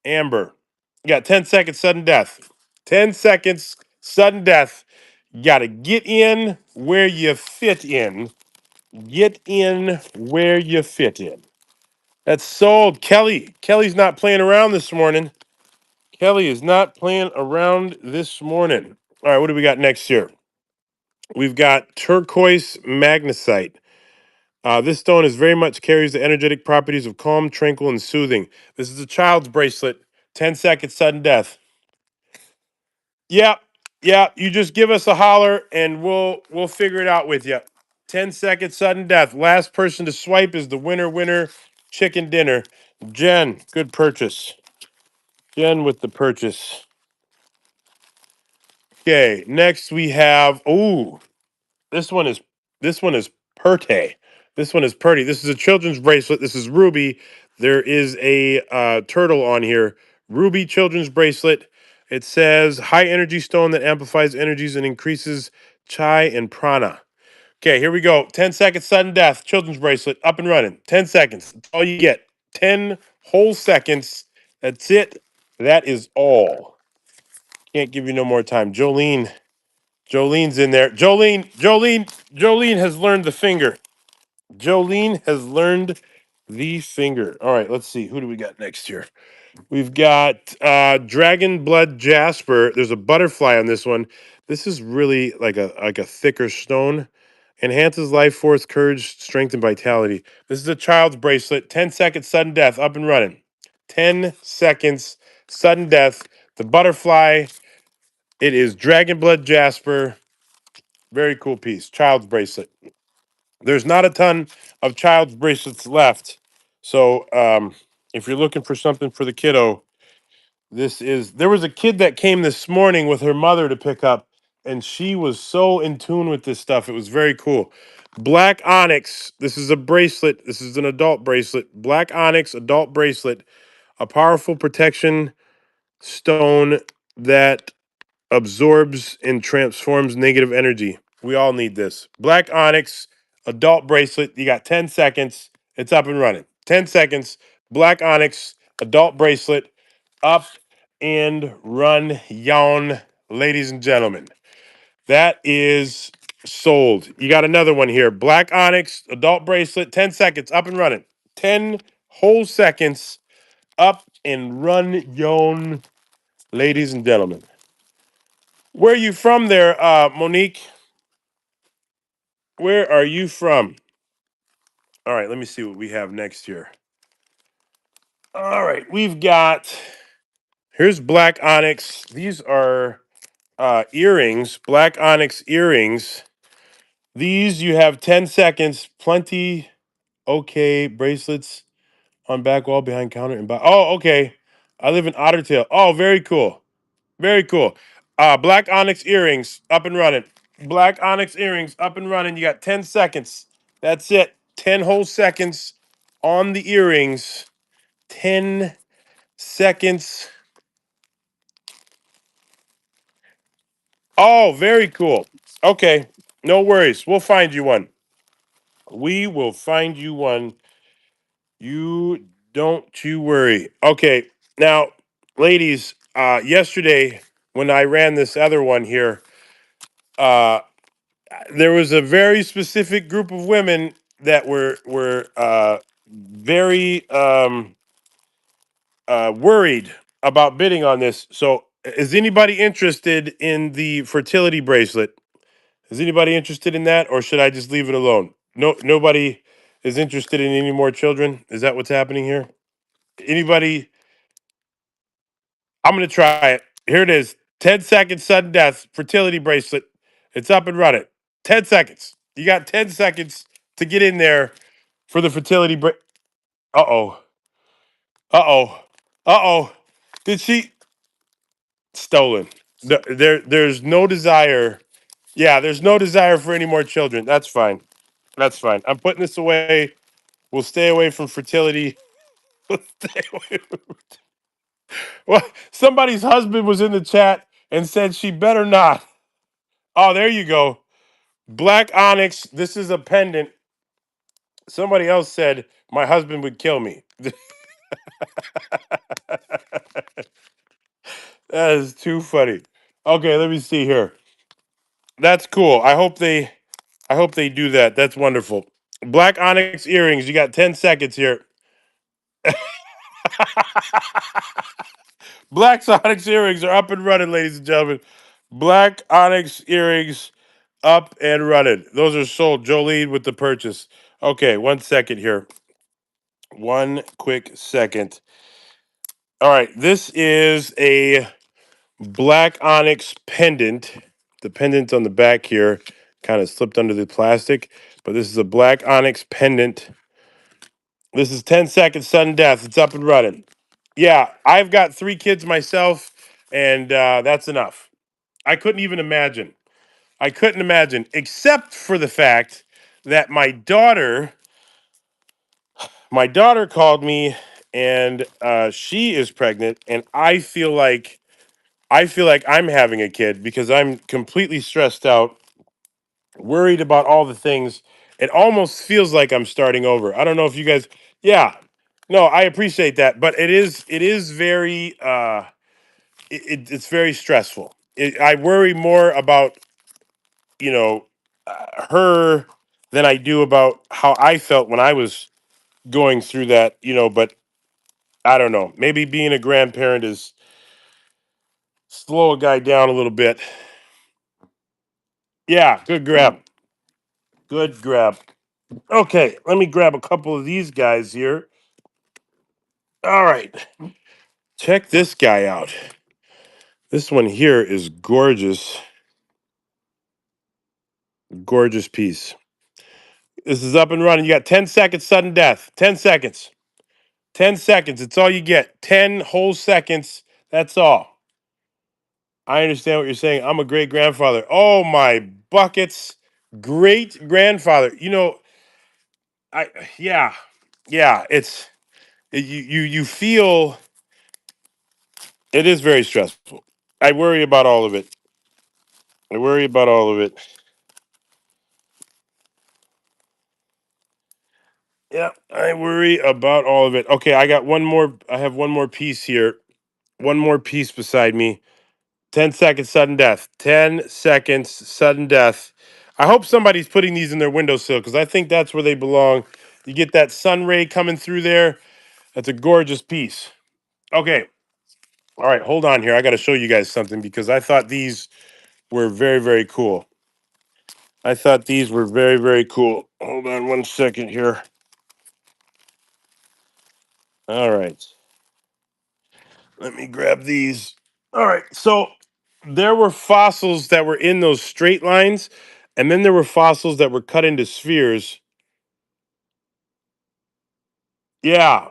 Amber. You got 10 seconds, sudden death. 10 seconds, sudden death. You got to get in where you fit in. Get in where you fit in. That's sold. Kelly. Kelly's not playing around this morning. Kelly is not playing around this morning. All right, what do we got next here? We've got turquoise magnesite. This stone is very much carries the energetic properties of calm, tranquil, and soothing. This is a child's bracelet. 10 seconds, sudden death. Yep, yep. You just give us a holler and we'll figure it out with you. 10 seconds, sudden death. Last person to swipe is the winner chicken dinner. Jen, good purchase. Jen with the purchase. Okay, next we have this one is this one is Perte. This one is Purdy. This is a children's bracelet. This is Ruby. There is a turtle on here. Ruby children's bracelet. It says high energy stone that amplifies energies and increases chai and prana. Okay, here we go. 10 seconds, sudden death. Children's bracelet up and running. 10 seconds. That's all you get. 10 whole seconds. That's it. That is all. Can't give you no more time. Jolene's in there. Jolene has learned the finger. Jolene has learned the finger. All right, let's see. Who do we got next here? We've got Dragon Blood Jasper. There's a butterfly on this one. This is really like a thicker stone. Enhances life force, courage, strength, and vitality. This is a child's bracelet. 10 seconds, sudden death, up and running. 10 seconds, sudden death. The butterfly. It is Dragon Blood Jasper. Very cool piece. Child's bracelet. There's not a ton of child's bracelets left. So if you're looking for something for the kiddo, there was a kid that came this morning with her mother to pick up, and she was so in tune with this stuff. It was very cool. Black onyx. This is a bracelet. This is an adult bracelet. Black onyx adult bracelet. A powerful protection stone that absorbs and transforms negative energy. We all need this. Black onyx adult bracelet. You got 10 seconds. It's up and running. 10 seconds. Black onyx adult bracelet up and run yon, ladies and gentlemen. That is sold. You got another one here. Black onyx adult bracelet. 10 seconds. Up and running. 10 whole seconds. Up and run yon, ladies and gentlemen. Where are you from there, Monique? Where are you from? All right, let me see what we have next here. All right, here's black onyx. These are earrings, black onyx earrings. These you have 10 seconds, plenty okay bracelets on back wall behind counter and oh, okay. I live in Ottertail. Oh, very cool. Very cool. Black onyx earrings up and running. Black onyx earrings up and running. You got 10 seconds. That's it. 10 whole seconds on the earrings. 10 seconds. Oh, very cool. Okay. No worries. We'll find you one. We will find you one. You don't you worry. Okay, now, ladies, yesterday when I ran this other one here, uh, there was a very specific group of women that were very worried about bidding on this. So, is anybody interested in the fertility bracelet? Is anybody interested in that, or should I just leave it alone? No, nobody is interested in any more children. Is that what's happening here? Anybody? I'm gonna try it. Here it is. 10 seconds sudden death fertility bracelet. It's up and running. 10 seconds. You got 10 seconds to get in there for the fertility break. Uh oh. Uh oh. Uh oh. Did she stolen? There's no desire. Yeah, there's no desire for any more children. That's fine. That's fine. I'm putting this away. We'll stay away from fertility. Stay away well, somebody's husband was in the chat and said she better not. Oh, there you go. Black onyx. This is a pendant. Somebody else said my husband would kill me. That is too funny. Okay, let me see here. That's cool. I hope they do that. That's wonderful. Black onyx earrings. You got 10 seconds here. Black onyx earrings are up and running, ladies and gentlemen. Black onyx earrings up and running. Those are sold. Jolene with the purchase. Okay, 1 second here. One quick second. All right, this is a black onyx pendant. The pendant on the back here kind of slipped under the plastic, but this is a black onyx pendant. This is 10 seconds sudden death. It's up and running. Yeah, I've got 3 kids myself, and that's enough. I couldn't even imagine. I couldn't imagine, except for the fact that my daughter called me, and she is pregnant, and I feel like I'm having a kid because I'm completely stressed out, worried about all the things. It almost feels like I'm starting over. I don't know if you guys, yeah, no, I appreciate that, but it is very it's very stressful. I worry more about you know her than I do about how I felt when I was going through that. But I don't know. Maybe being a grandparent is slow a guy down a little bit. Yeah, good grab. Good grab. Okay, let me grab a couple of these guys here. All right, check this guy out. This one here is gorgeous. Gorgeous piece. This is up and running. You got 10 seconds sudden death. 10 seconds. 10 seconds. It's all you get. 10 whole seconds. That's all. I understand what you're saying. I'm a great grandfather. Oh my buckets. Great grandfather. I yeah. Yeah, you feel it is very stressful. I worry about all of it. I worry about all of it. Yeah, I worry about all of it. Okay, I have one more piece here. One more piece beside me. 10 seconds sudden death. 10 seconds sudden death. I hope somebody's putting these in their windowsill because I think that's where they belong. You get that sun ray coming through there. That's a gorgeous piece. Okay. All right, hold on here. I got to show you guys something because I thought these were very, very cool. I thought these were very, very cool. Hold on 1 second here. All right. Let me grab these. All right. So there were fossils that were in those straight lines, and then there were fossils that were cut into spheres. Yeah,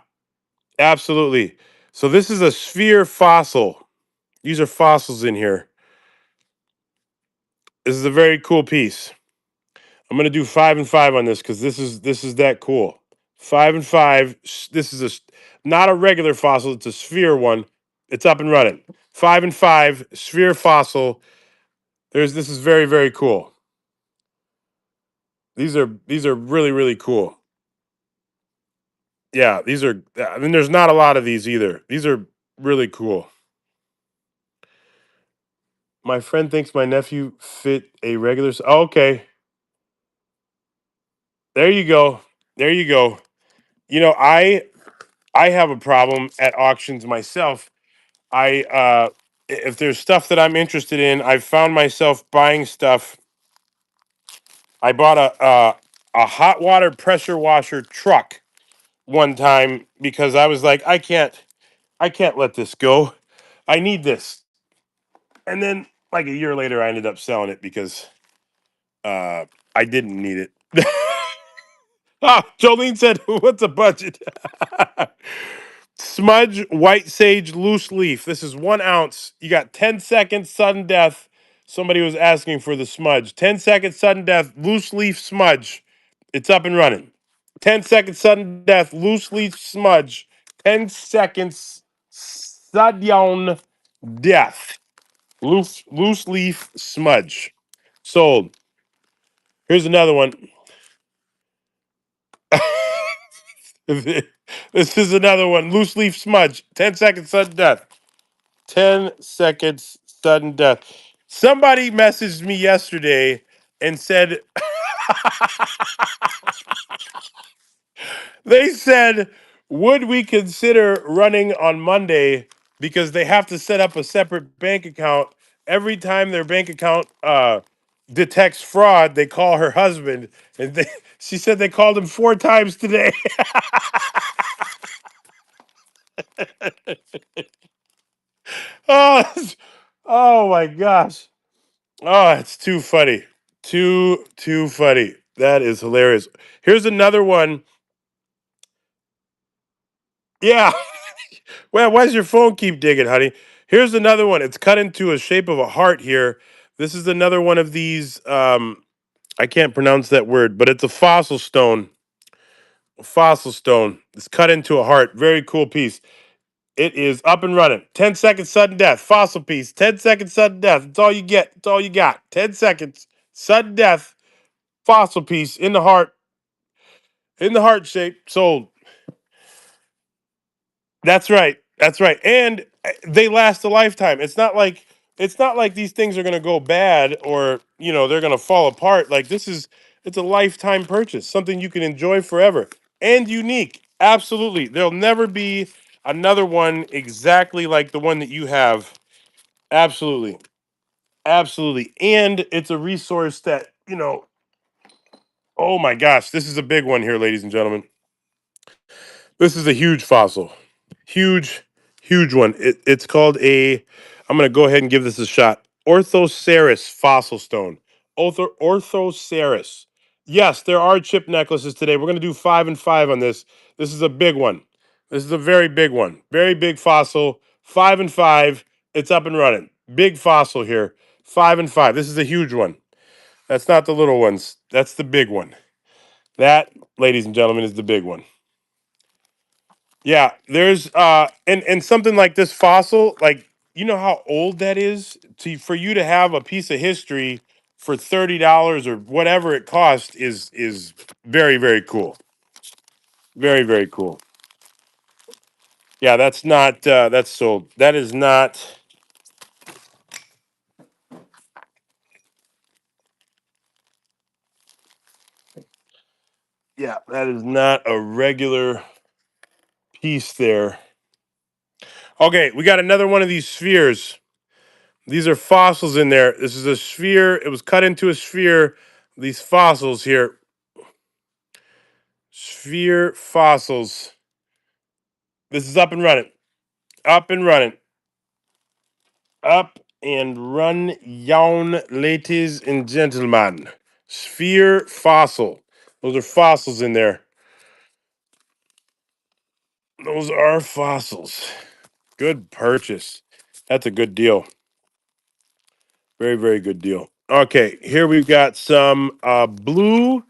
absolutely. So this is a sphere fossil. These are fossils in here. This is a very cool piece. I'm gonna do 5 and 5 on this because this is that cool. 5 and 5. This is not a regular fossil. It's a sphere one. It's up and running. 5 and 5 sphere fossil. This is very, very cool. These are really really cool. Yeah, these are. I mean, there's not a lot of these either. These are really cool. My friend thinks my nephew fit a regular. Oh, okay, there you go. There you go. You know, I have a problem at auctions myself. If there's stuff that I'm interested in, I've found myself buying stuff. I bought a hot water pressure washer truck one time because I was like, I can't let this go. I need this. And then like a year later, I ended up selling it because I didn't need it. Jolene said, "What's a budget?" Smudge white sage loose leaf. This is 1 ounce. You got 10 seconds sudden death. Somebody was asking for the smudge. 10 seconds sudden death loose leaf smudge. It's up and running. 10 seconds sudden death loose leaf smudge. 10 seconds sudden death loose leaf smudge. Sold. Here's another one. This is another one. Loose leaf smudge. 10 seconds sudden death. 10 seconds sudden death. Somebody messaged me yesterday and said, they said, would we consider running on Monday because they have to set up a separate bank account every time their bank account detects fraud? They call her husband, and she said they called him 4 times today. Oh, oh my gosh. Oh, it's too funny. Too funny. That is hilarious. Here's another one. Yeah. Well, why does your phone keep digging, honey? Here's another one. It's cut into a shape of a heart here. This is another one of these. I can't pronounce that word, but it's a fossil stone. A fossil stone. It's cut into a heart. Very cool piece. It is up and running. 10 seconds sudden death. Fossil piece. 10 seconds sudden death. That's all you get. That's all you got. 10 seconds. Sudden death. Fossil piece in the heart. In the heart shape. Sold. That's right. That's right. And they last a lifetime. It's not like these things are going to go bad or, they're going to fall apart. Like it's a lifetime purchase, something you can enjoy forever and unique. Absolutely. There'll never be another one exactly like the one that you have. Absolutely. Absolutely. And it's a resource that, oh my gosh, this is a big one here, ladies and gentlemen. This is a huge fossil. Huge, huge one. It's called I'm going to go ahead and give this a shot. Orthoceras fossil stone. Orthoceras. Yes, there are chip necklaces today. We're going to do 5 and 5 on this. This is a big one. This is a very big one. Very big fossil. 5 and 5. It's up and running. Big fossil here. 5 and 5. This is a huge one. That's not the little ones. That's the big one. That, ladies and gentlemen, is the big one. Yeah, there's and something like this fossil, like you know how old that is for you to have a piece of history for $30 or whatever it cost is very very cool. Very very cool. Yeah, that's sold. That is not. Yeah, that is not a regular piece there. Okay, we got another one of these spheres. These are fossils in there. This is a sphere. It was cut into a sphere. These fossils here. Sphere fossils. This is up and running. Up and running. Up and run, young ladies and gentlemen. Sphere fossil. Those are fossils in there. Those are fossils. Good purchase. That's a good deal. Very, very good deal. Okay, here we've got some blue.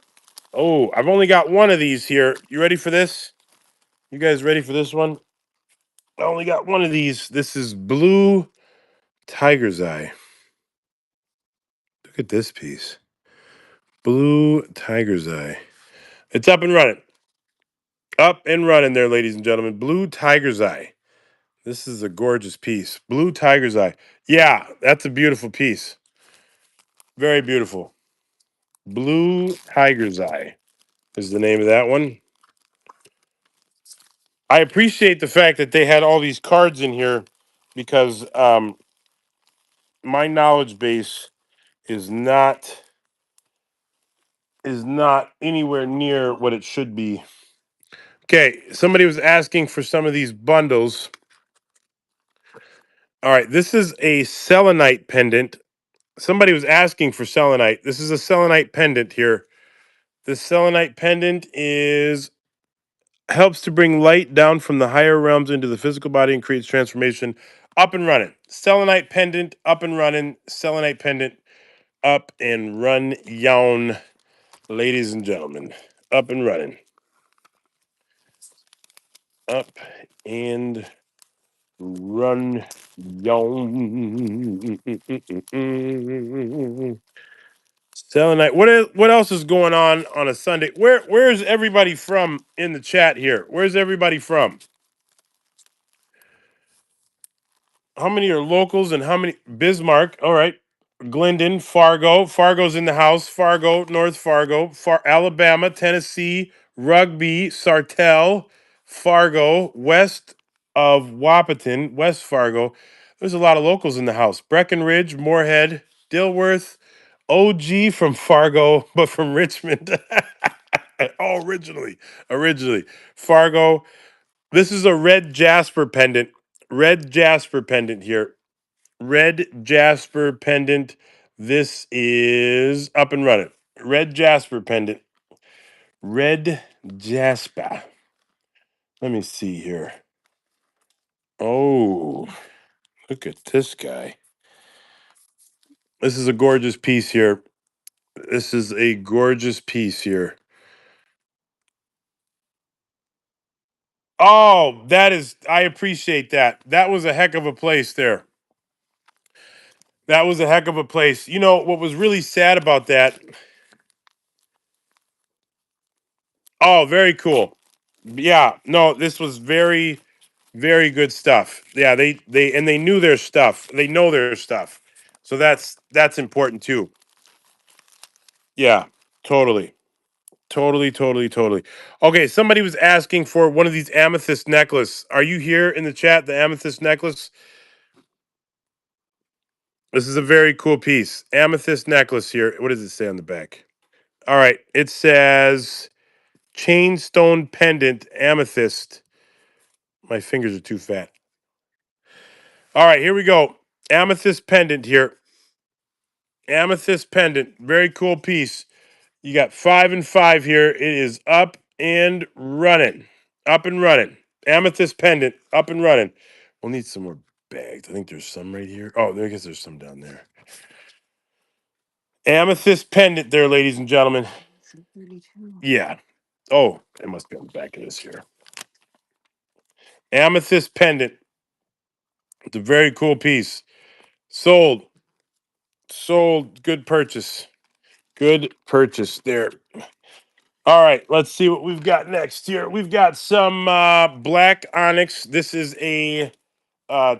Oh, I've only got one of these here. You ready for this? You guys ready for this one? I only got one of these. This is blue tiger's eye. Look at this piece. Blue Tiger's Eye. It's up and running. Up and running there, ladies and gentlemen. Blue Tiger's Eye. This is a gorgeous piece. Blue Tiger's Eye. Yeah, that's a beautiful piece. Very beautiful. Blue Tiger's Eye is the name of that one. I appreciate the fact that they had all these cards in here because my knowledge base is not anywhere near what it should be. Okay, somebody was asking for some of these bundles. All right, this is a selenite pendant. Somebody was asking for selenite. This is a selenite pendant here. This selenite pendant is helps to bring light down from the higher realms into the physical body and creates transformation. Up and running. Selenite pendant up and running. Selenite pendant up and run yown, ladies and gentlemen. Up and running. Up and run yown. Selenite. What else is going on a Sunday? Where's everybody from in the chat here? Where's everybody from? How many are locals and how many Bismarck? All right. Glendon, Fargo. Fargo's in the house. Fargo, North Fargo, Alabama, Tennessee, Rugby, Sartell, Fargo, west of Wapaton, West Fargo. There's a lot of locals in the house. Breckenridge, Moorhead, Dilworth, OG from Fargo, but from Richmond. Oh, originally. Fargo. This is a red jasper pendant. Red jasper pendant here. Red jasper pendant. This is up and running. Red jasper pendant. Red jasper. Let me see here. Oh, look at this guy. This is a gorgeous piece here. This is a gorgeous piece here. Oh, I appreciate that. That was a heck of a place there. That was a heck of a place. You know, what was really sad about that? Oh, very cool. Yeah, no, this was very, very good stuff. Yeah, they knew their stuff. They know their stuff. So that's important too. Yeah, totally. Totally. Okay, somebody was asking for one of these amethyst necklace. Are you here in the chat? The amethyst necklace. This is a very cool piece. Amethyst necklace here. What does it say on the back? All right, it says chain stone pendant amethyst. My fingers are too fat. All right, here we go. Amethyst pendant here. Amethyst pendant. Very cool piece. You got 5 and 5 here. It is up and running. Up and running. Amethyst pendant. Up and running. We'll need some more bags. I think there's some right here. Oh, I guess there's some down there. Amethyst pendant there, ladies and gentlemen. Yeah. Oh, it must be on the back of this here. Amethyst pendant. It's a very cool piece. Sold. Sold. Good purchase. Good purchase there. All right, let's see what we've got next here. We've got some black onyx. This is a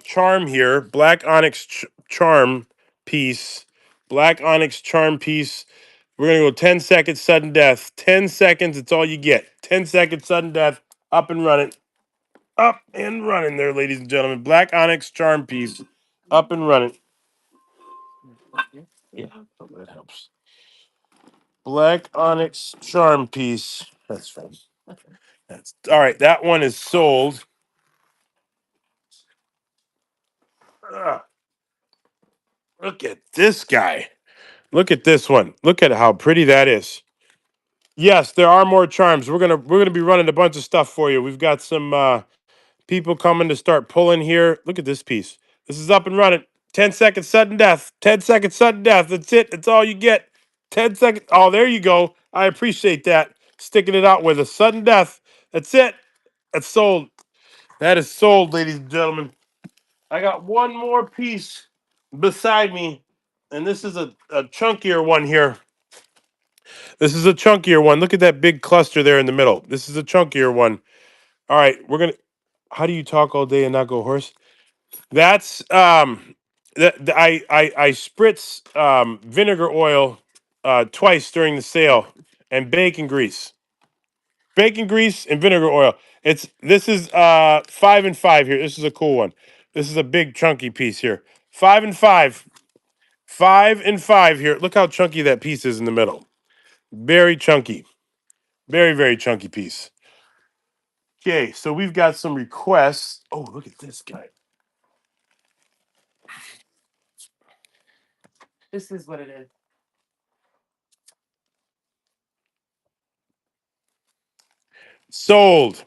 charm here. Black onyx charm piece. Black onyx charm piece. We're going to go 10 seconds sudden death. 10 seconds, it's all you get. 10 seconds sudden death. Up and running. Up and running there, ladies and gentlemen. Black onyx charm piece. Up and running. Yeah, that helps. Black onyx charm piece. That's fine. That's all right. That one is sold. Ugh, look at this guy. Look at this one. Look at how pretty that is. Yes, there are more charms. We're gonna be running a bunch of stuff for you. We've got some people coming to start pulling here. Look at this piece. This is up and running. 10 seconds sudden death. 10 seconds sudden death. That's it. That's all you get. 10 seconds. Oh, there you go. I appreciate that. Sticking it out with a sudden death. That's it. That's sold. That is sold, ladies and gentlemen. I got one more piece beside me, and this is a chunkier one here. This is a chunkier one. Look at that big cluster there in the middle. This is a chunkier one. All right, we're gonna. How do you talk all day and not go horse? That's I spritz vinegar oil twice during the sale and bacon grease and vinegar oil. This is 5 and 5 here. This is a cool one. This is a big chunky piece here. 5 and 5, 5 and 5 here. Look how chunky that piece is in the middle. Very chunky, very chunky piece. Okay, so we've got some requests. Oh, look at this guy. This is what it is. Sold.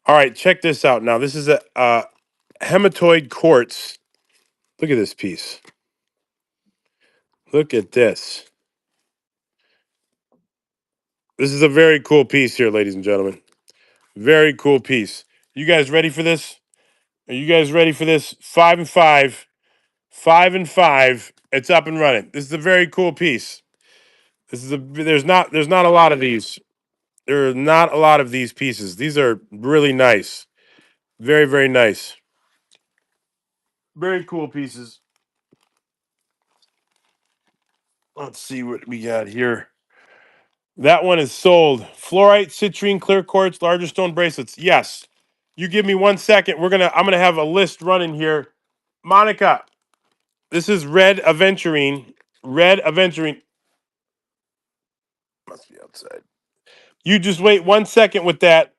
All right, check this out. Now, this is a hematoid quartz. Look at this piece. Look at this. This is a very cool piece here, ladies and gentlemen. Very cool piece. You guys ready for this? Are you guys ready for this? 5 and 5, 5 and 5. It's up and running. This is a very cool piece. This is a there's not a lot of these. There are not a lot of these pieces. These are really nice. Very nice. Very cool pieces. Let's see what we got here. That one is sold. Fluorite, citrine, clear quartz, larger stone bracelets. Yes. You give me 1 second. I'm gonna have a list running here. Monica, this is red aventurine. Red aventurine. Must be outside. You just wait 1 second with that.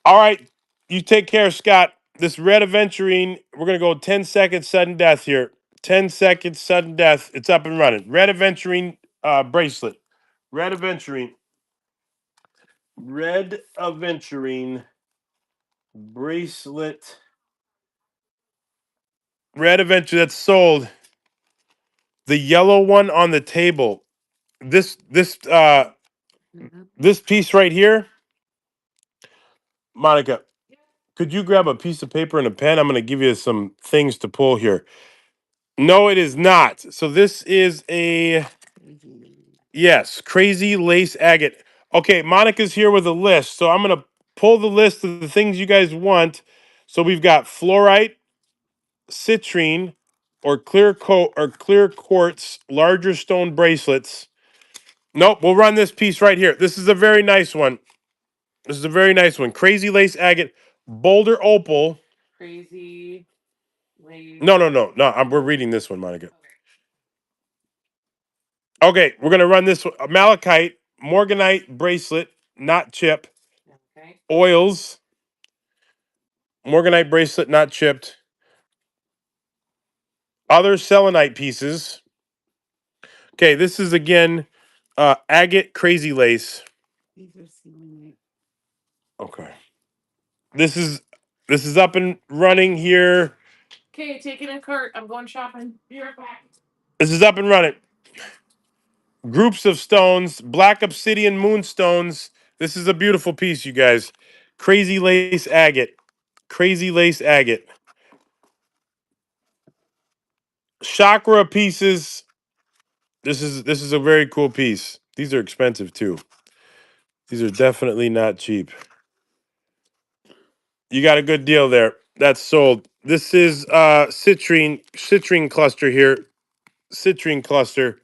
All right. You take care, Scott. This red aventurine, we're gonna go 10 seconds sudden death here. 10 seconds sudden death. It's up and running. Red aventurine bracelet. Red aventurine. Red aventurine bracelet. Red aventurine that's sold. The yellow one on the table. This piece right here, Monica. Could you grab a piece of paper and a pen? I'm going to give you some things to pull here. No, it is not. So this is a yes, crazy lace agate. Okay, Monica's here with a list. So I'm going to pull the list of the things you guys want. So we've got fluorite, citrine, or clear quartz larger stone bracelets. Nope, we'll run this piece right here. This is a very nice one. This is a very nice one. Crazy lace agate, boulder opal. Crazy lace. No. We're reading this one, Monica. Okay, we're gonna run this one. Malachite, morganite bracelet, not chip. Okay. Oils, morganite bracelet, not chipped. Other selenite pieces. Okay, this is again agate crazy lace. These are selenite. Okay. This is up and running here. Okay, taking a cart. I'm going shopping. Be right back. This is up and running. Groups of stones, black obsidian moonstones. This is a beautiful piece, you guys. Crazy lace agate. Crazy lace agate. Chakra pieces. This is a very cool piece. These are expensive too. These are definitely not cheap. You got a good deal there. That's sold. This is citrine cluster here. Citrine cluster.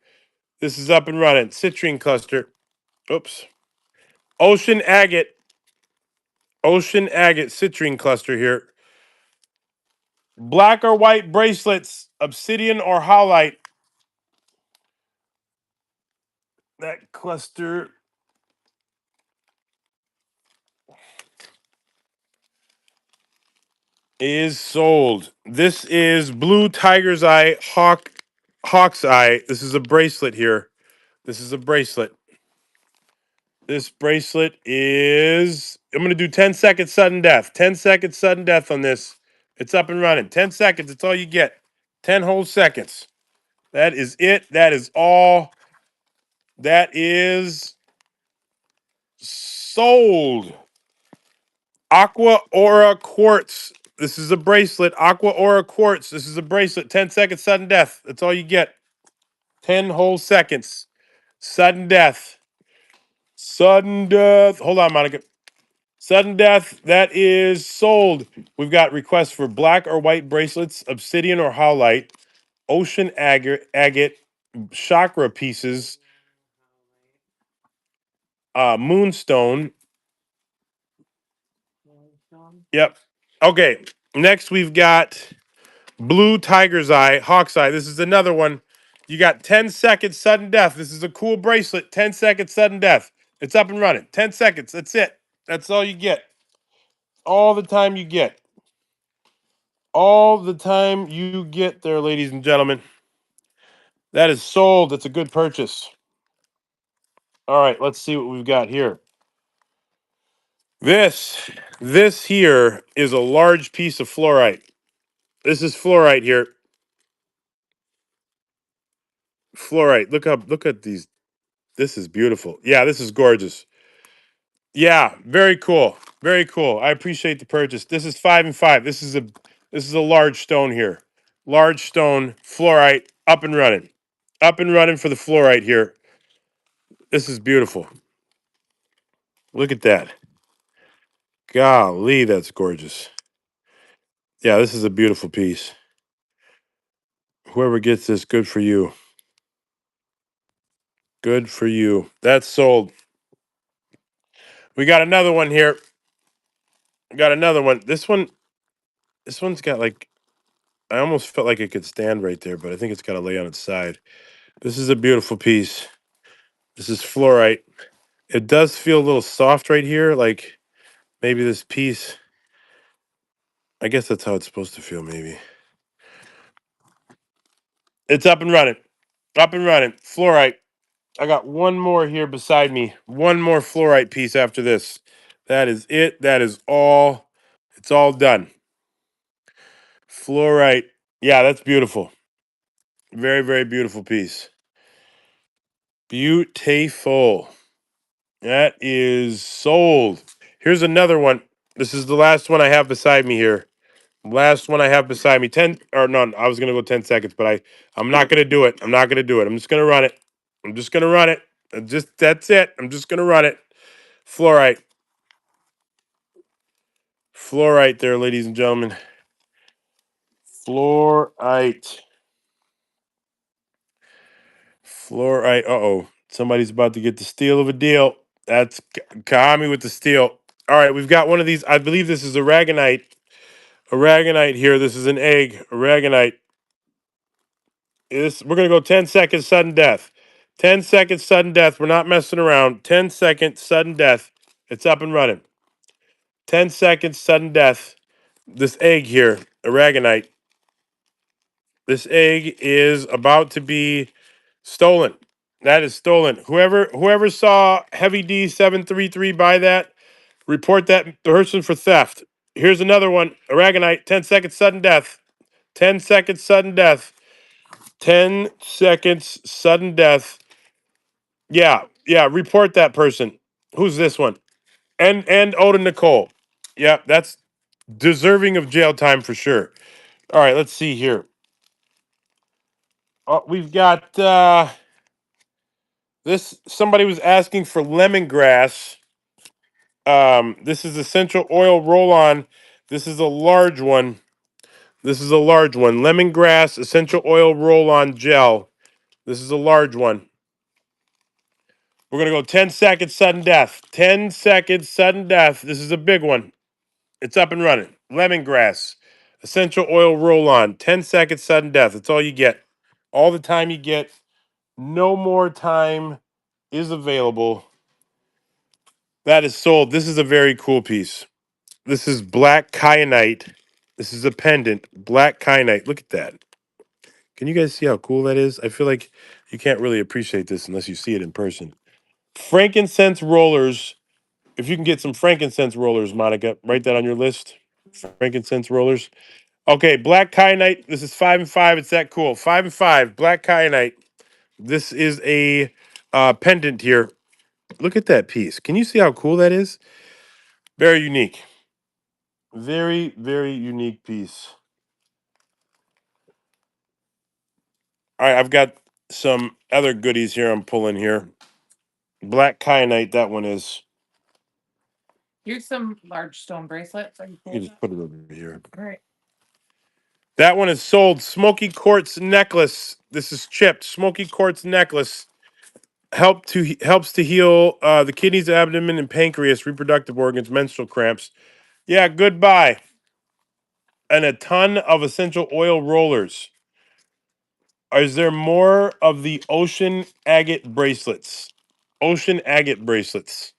This is up and running. Citrine cluster. Oops. Ocean agate. Ocean agate citrine cluster here. Black or white bracelets, obsidian or howlite. That cluster is sold. This is blue tiger's eye, hawk's eye. This is a bracelet here. This is a bracelet. This bracelet is. I'm going to do 10 seconds sudden death. 10 seconds sudden death on this. It's up and running. 10 seconds. That's all you get. 10 whole seconds. That is it. That is all. That is sold. Aqua Aura Quartz. This is a bracelet. Aqua Aura Quartz. This is a bracelet. 10 seconds sudden death. That's all you get. 10 whole seconds. Sudden death. Sudden death. Hold on, Monica. Sudden death. That is sold. We've got requests for black or white bracelets, obsidian or howlite, ocean agate, chakra pieces, moonstone. Yep. Okay. Next, we've got blue tiger's eye, hawk's eye. This is another one. You got 10 seconds sudden death. This is a cool bracelet. 10 seconds sudden death. It's up and running. 10 seconds. That's it. That's all you get. All the time you get. All the time you get there, ladies and gentlemen. That is sold. That's a good purchase. All right, let's see what we've got here. This here is a large piece of fluorite. This is fluorite here. Fluorite. Look at these. This is beautiful. Yeah, this is gorgeous. Yeah, very cool. Very cool. I appreciate the purchase. This is 5 and 5. This is a large stone here. Large stone, fluorite, up and running. Up and running for the fluorite here. This is beautiful. Look at that. Golly, that's gorgeous. Yeah, this is a beautiful piece. Whoever gets this, good for you. Good for you. That's sold. We got another one here. We got another one. This one's got like I almost felt like it could stand right there, but I think it's got to lay on its side. This is a beautiful piece. This is fluorite. It does feel a little soft right here, like maybe this piece. I guess that's how it's supposed to feel, maybe. It's up and running. Up and running. Fluorite. I got one more here beside me. One more fluorite piece after this. That is it. That is all. It's all done. Fluorite. Yeah, that's beautiful. Very, very beautiful piece. Beautiful. That is sold. Here's another one. This is the last one I have beside me here. Last one I have beside me. 10 or no, I was gonna go 10 seconds, but I'm not gonna do it. I'm not gonna do it. I'm just gonna run it. I'm just gonna run it. That's it. I'm just gonna run it. Fluorite. Fluorite there, ladies and gentlemen. Fluorite. Fluorite. Uh-oh. Somebody's about to get the steal of a deal. That's Kahami with the steal. All right, we've got one of these. I believe this is aragonite. Aragonite here. This is an egg. Aragonite. We're gonna go 10 seconds sudden death. 10 seconds sudden death. We're not messing around. 10 seconds sudden death. It's up and running. 10 seconds sudden death. This egg here, aragonite. This egg is about to be stolen. That is stolen. Whoever saw Heavy D 733 buy that, report that person for theft. Here's another one. Aragonite, 10 seconds sudden death. 10 seconds sudden death. 10 seconds sudden death. Yeah, yeah, report that person. Who's this one? And Oda Nicole. Yeah, that's deserving of jail time for sure. All right, let's see here. We've got this. Somebody was asking for lemongrass. This is essential oil roll on. This is a large one. This is a large one. Lemongrass essential oil roll on gel. This is a large one. We're going to go 10 seconds sudden death. 10 seconds sudden death. This is a big one. It's up and running. Lemongrass essential oil roll on. 10 seconds sudden death. That's all you get. All the time you get. No more time is available. That is sold. This is a very cool piece. This is black kyanite. This is a pendant, black kyanite. Look at that. Can you guys see how cool that is? I feel like you can't really appreciate this unless you see it in person. Frankincense rollers. If you can get some frankincense rollers, Monica, write that on your list. Frankincense rollers. Okay, black kyanite. This is 5 and 5. It's that cool. 5 and 5. Black kyanite. This is a pendant here. Look at that piece. Can you see how cool that is? Very unique. Very, very unique piece. All right, I've got some other goodies here I'm pulling here. Black kyanite, that one is. Here's some large stone bracelets. You just put it over here. All right. That one is sold. Smoky quartz necklace. This is chipped. Smoky quartz necklace helps to heal the kidneys, abdomen, and pancreas, reproductive organs, menstrual cramps. Yeah, goodbye. And a ton of essential oil rollers. Is there more of the ocean agate bracelets? Ocean agate bracelets.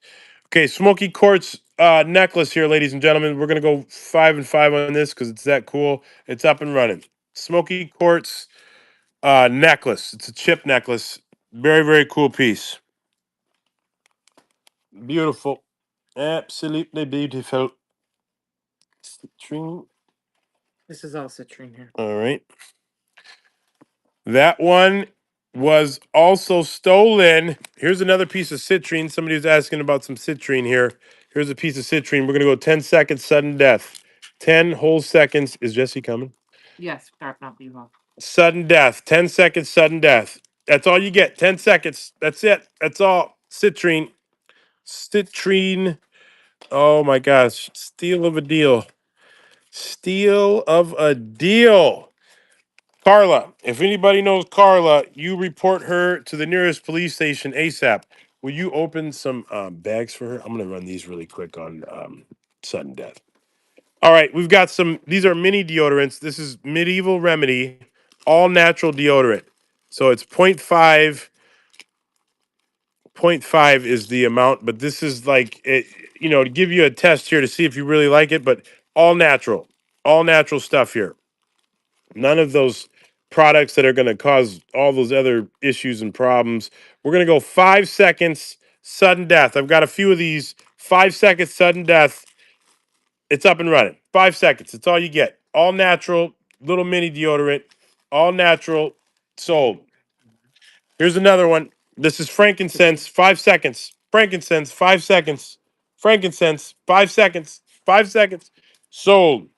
Okay, smoky quartz necklace here, ladies and gentlemen. We're gonna go 5 and 5 on this because it's that cool. It's up and running. Smoky quartz necklace. It's a chip necklace. Very, very cool piece. Beautiful. Absolutely beautiful. Citrine. This is all citrine here. All right. That one was also stolen. Here's another piece of citrine. Somebody was asking about some citrine here. Here's a piece of citrine. We're going to go 10 seconds, sudden death. 10 whole seconds. Is Jesse coming? Yes, start not be long. Sudden death. 10 seconds, sudden death. That's all you get. 10 seconds. That's it. That's all. Citrine. Citrine. Oh my gosh. Steal of a deal. Steal of a deal. Carla, if anybody knows Carla, you report her to the nearest police station ASAP. Will you open some bags for her? I'm going to run these really quick on sudden death. All right, we've got some. These are mini deodorants. This is Medieval Remedy, all natural deodorant. So it's point five. 0.5 is the amount, but this is like it, to give you a test here to see if you really like it, but all natural stuff here. None of those products that are going to cause all those other issues and problems. We're going to go 5 seconds, sudden death. I've got a few of these. 5 seconds, sudden death. It's up and running. 5 seconds. It's all you get. All natural, little mini deodorant, all natural, sold. Here's another one. This is frankincense, 5 seconds. Frankincense, 5 seconds. Frankincense, 5 seconds. 5 seconds. Sold.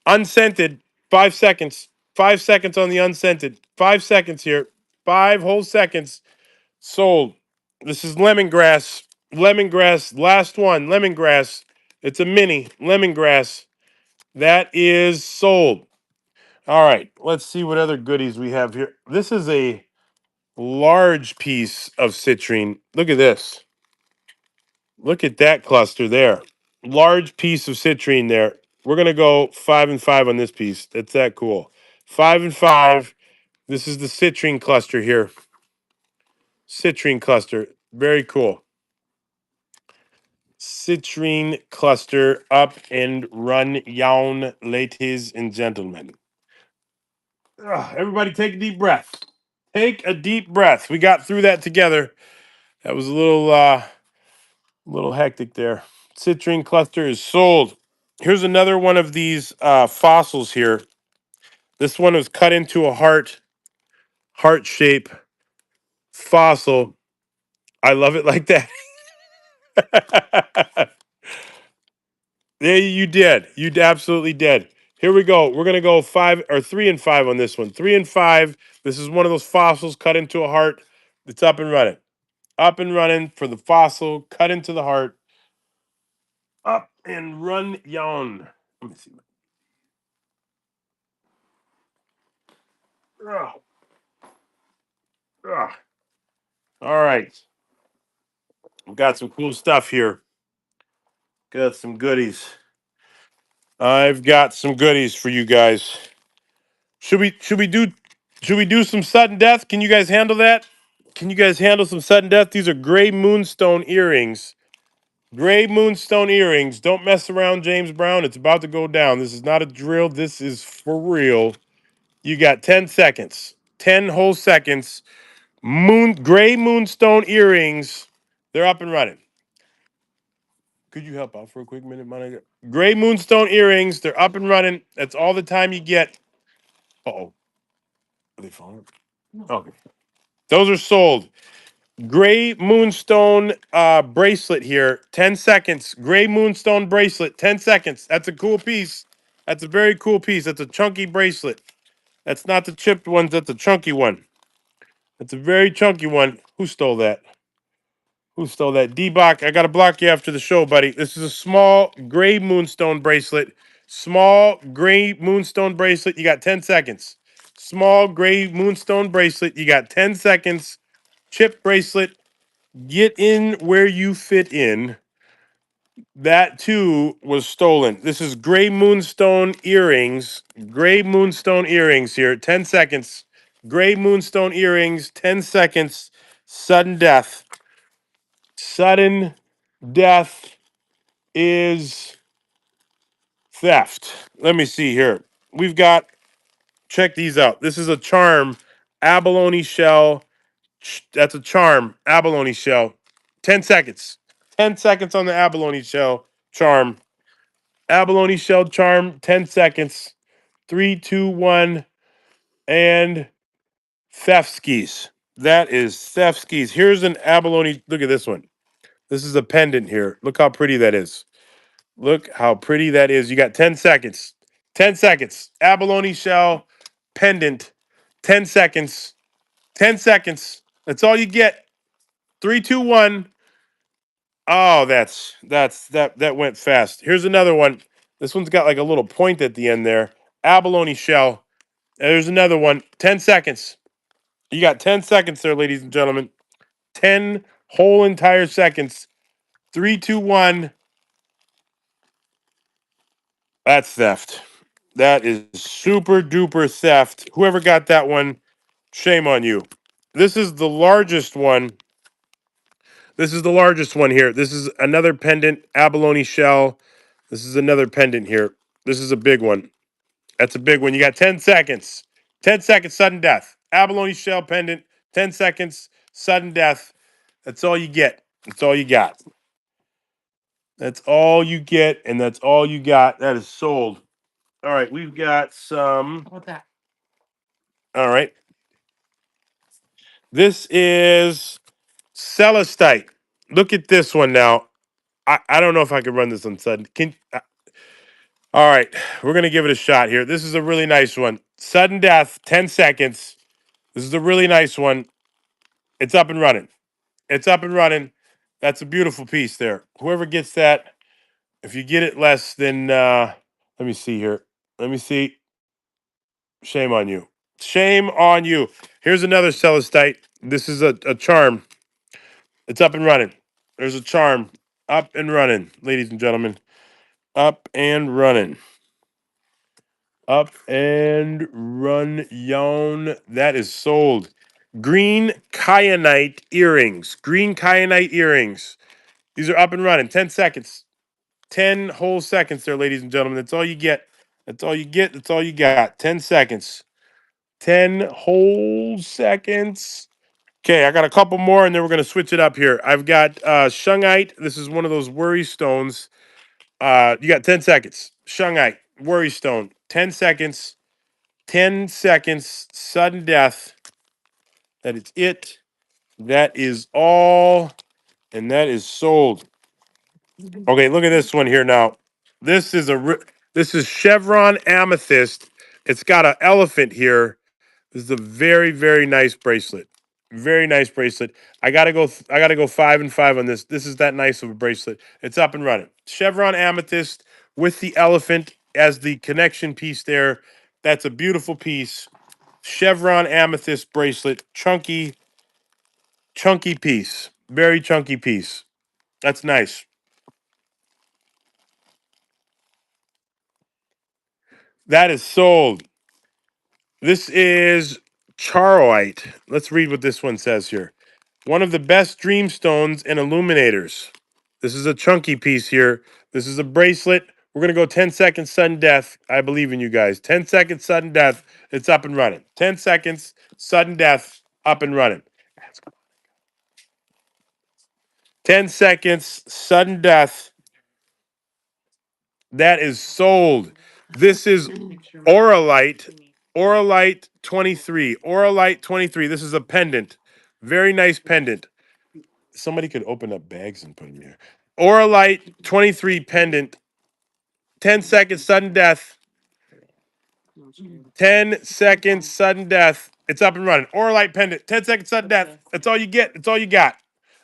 Unscented, 5 seconds. 5 seconds on the unscented. 5 seconds here. 5 whole seconds. Sold. This is lemongrass. Lemongrass, last one. Lemongrass. It's a mini lemongrass. That is sold. All right. Let's see what other goodies we have here. This is a large piece of citrine. Look at this. Look at that cluster there. Large piece of citrine there. We're gonna go 5 and 5 on this piece. That's that cool. 5 and 5. This is the citrine cluster here. Citrine cluster. Very cool. Citrine cluster up and run yown, ladies and gentlemen. Everybody take a deep breath. Take a deep breath. We got through that together. That was a little hectic there. Citrine cluster is sold. Here's another one of these fossils here. This one was cut into a heart shape fossil. I love it like that. Yeah, you did. You absolutely did. Here we go. We're gonna go 3 and 5 on this one. 3 and 5. This is one of those fossils cut into a heart. It's up and running. Up and running for the fossil cut into the heart. Up and run yon. Let me see. Ugh. Ugh. All right. We've got some cool stuff here. Got some goodies. I've got some goodies for you guys. Should we do some sudden death? Can you guys handle that? Can you guys handle some sudden death? These are gray moonstone earrings. Gray moonstone earrings. Don't mess around, James Brown. It's about to go down. This is not a drill. This is for real. You got 10 seconds. 10 whole seconds. Gray moonstone earrings. They're up and running. Could you help out for a quick minute, Monica? Gray moonstone earrings. They're up and running. That's all the time you get. Uh-oh. Are they falling? No. Okay. Those are sold. Gray moonstone bracelet here. 10 seconds. Gray moonstone bracelet. 10 seconds. That's a cool piece. That's a very cool piece. That's a chunky bracelet. That's not the chipped ones. That's a chunky one. That's a very chunky one. Who stole that? Who stole that? D-Bach, I got to block you after the show, buddy. This is a small gray moonstone bracelet. Small gray moonstone bracelet. You got 10 seconds. Small gray moonstone bracelet. You got 10 seconds. Chip bracelet. Get in where you fit in. That too was stolen. This is gray moonstone earrings. Gray moonstone earrings here. 10 seconds. Gray moonstone earrings. 10 seconds. Sudden death. Sudden death is theft. Let me see here. We've got, check these out. This is a charm abalone shell. That's a charm abalone shell. 10 seconds. 10 seconds on the abalone shell charm. Abalone shell charm, 10 seconds. Three, two, one, and theft skis. That is theft skis. Here's an abalone. Look at this one. This is a pendant here. Look how pretty that is. Look how pretty that is. You got 10 seconds. 10 seconds. Abalone shell pendant. 10 seconds. 10 seconds. That's all you get. Three, two, one. Oh, that went fast. Here's another one. This one's got like a little point at the end there. Abalone shell. There's another one. 10 seconds. You got 10 seconds there, ladies and gentlemen. 10 whole entire seconds. Three, two, one. That's theft. That is super duper theft. Whoever got that one, shame on you. This is the largest one. This is the largest one here. This is another pendant, abalone shell. This is another pendant here. This is a big one. That's a big one. You got 10 seconds. 10 seconds, sudden death. Abalone shell pendant, 10 seconds, sudden death. That's all you get. That's all you got. That's all you get, and that's all you got. That is sold. All right, we've got some. How about that? All right. This is Celestite. Look at this one now. I don't know if I can run this on sudden. All right, we're gonna give it a shot here. This is a really nice one. Sudden death, 10 seconds. This is a really nice one. It's up and running. It's up and running. That's a beautiful piece there. Whoever gets that, if you get it less than let me see here. Let me see. Shame on you. Shame on you. Here's another Celestite. This is a charm. It's up and running. There's a charm. Up and running, ladies and gentlemen. Up and running. Up and run yon. That is sold. Green kyanite earrings. Green kyanite earrings. These are up and running. 10 seconds. 10 whole seconds there, ladies and gentlemen. That's all you get. That's all you get. That's all you got. 10 seconds. 10 whole seconds. Okay, I got a couple more and then we're going to switch it up here. I've got shungite. This is one of those worry stones. You got 10 seconds. Shungite, worry stone. 10 seconds. 10 seconds. Sudden death. That is it. That is all. And that is sold. Okay, look at this one here now. This is this is Chevron amethyst. It's got an elephant here. This is a very very nice bracelet. Very nice bracelet. I gotta go 5 and 5 on this. This is that nice of a bracelet. It's up and running. Chevron amethyst with the elephant as the connection piece there. That's a beautiful piece. Chevron amethyst bracelet. Chunky piece. Very chunky piece. That's nice. That is sold. This is charoite. Let's read what this one says here. One of the best dreamstones and illuminators. This is a chunky piece here. This is a bracelet. We're going to go 10 seconds sudden death. I believe in you guys. 10 seconds sudden death. It's up and running. 10 seconds sudden death. Up and running. 10 seconds sudden death. That is sold. This is Oralite. Oralite 23. Oralite 23. This is a pendant. Very nice pendant. Somebody could open up bags and put them here. Oralite 23 pendant. 10 seconds sudden death. 10 seconds sudden death. It's up and running. Oralite pendant, 10 seconds sudden death. That's all you get. That's all you got.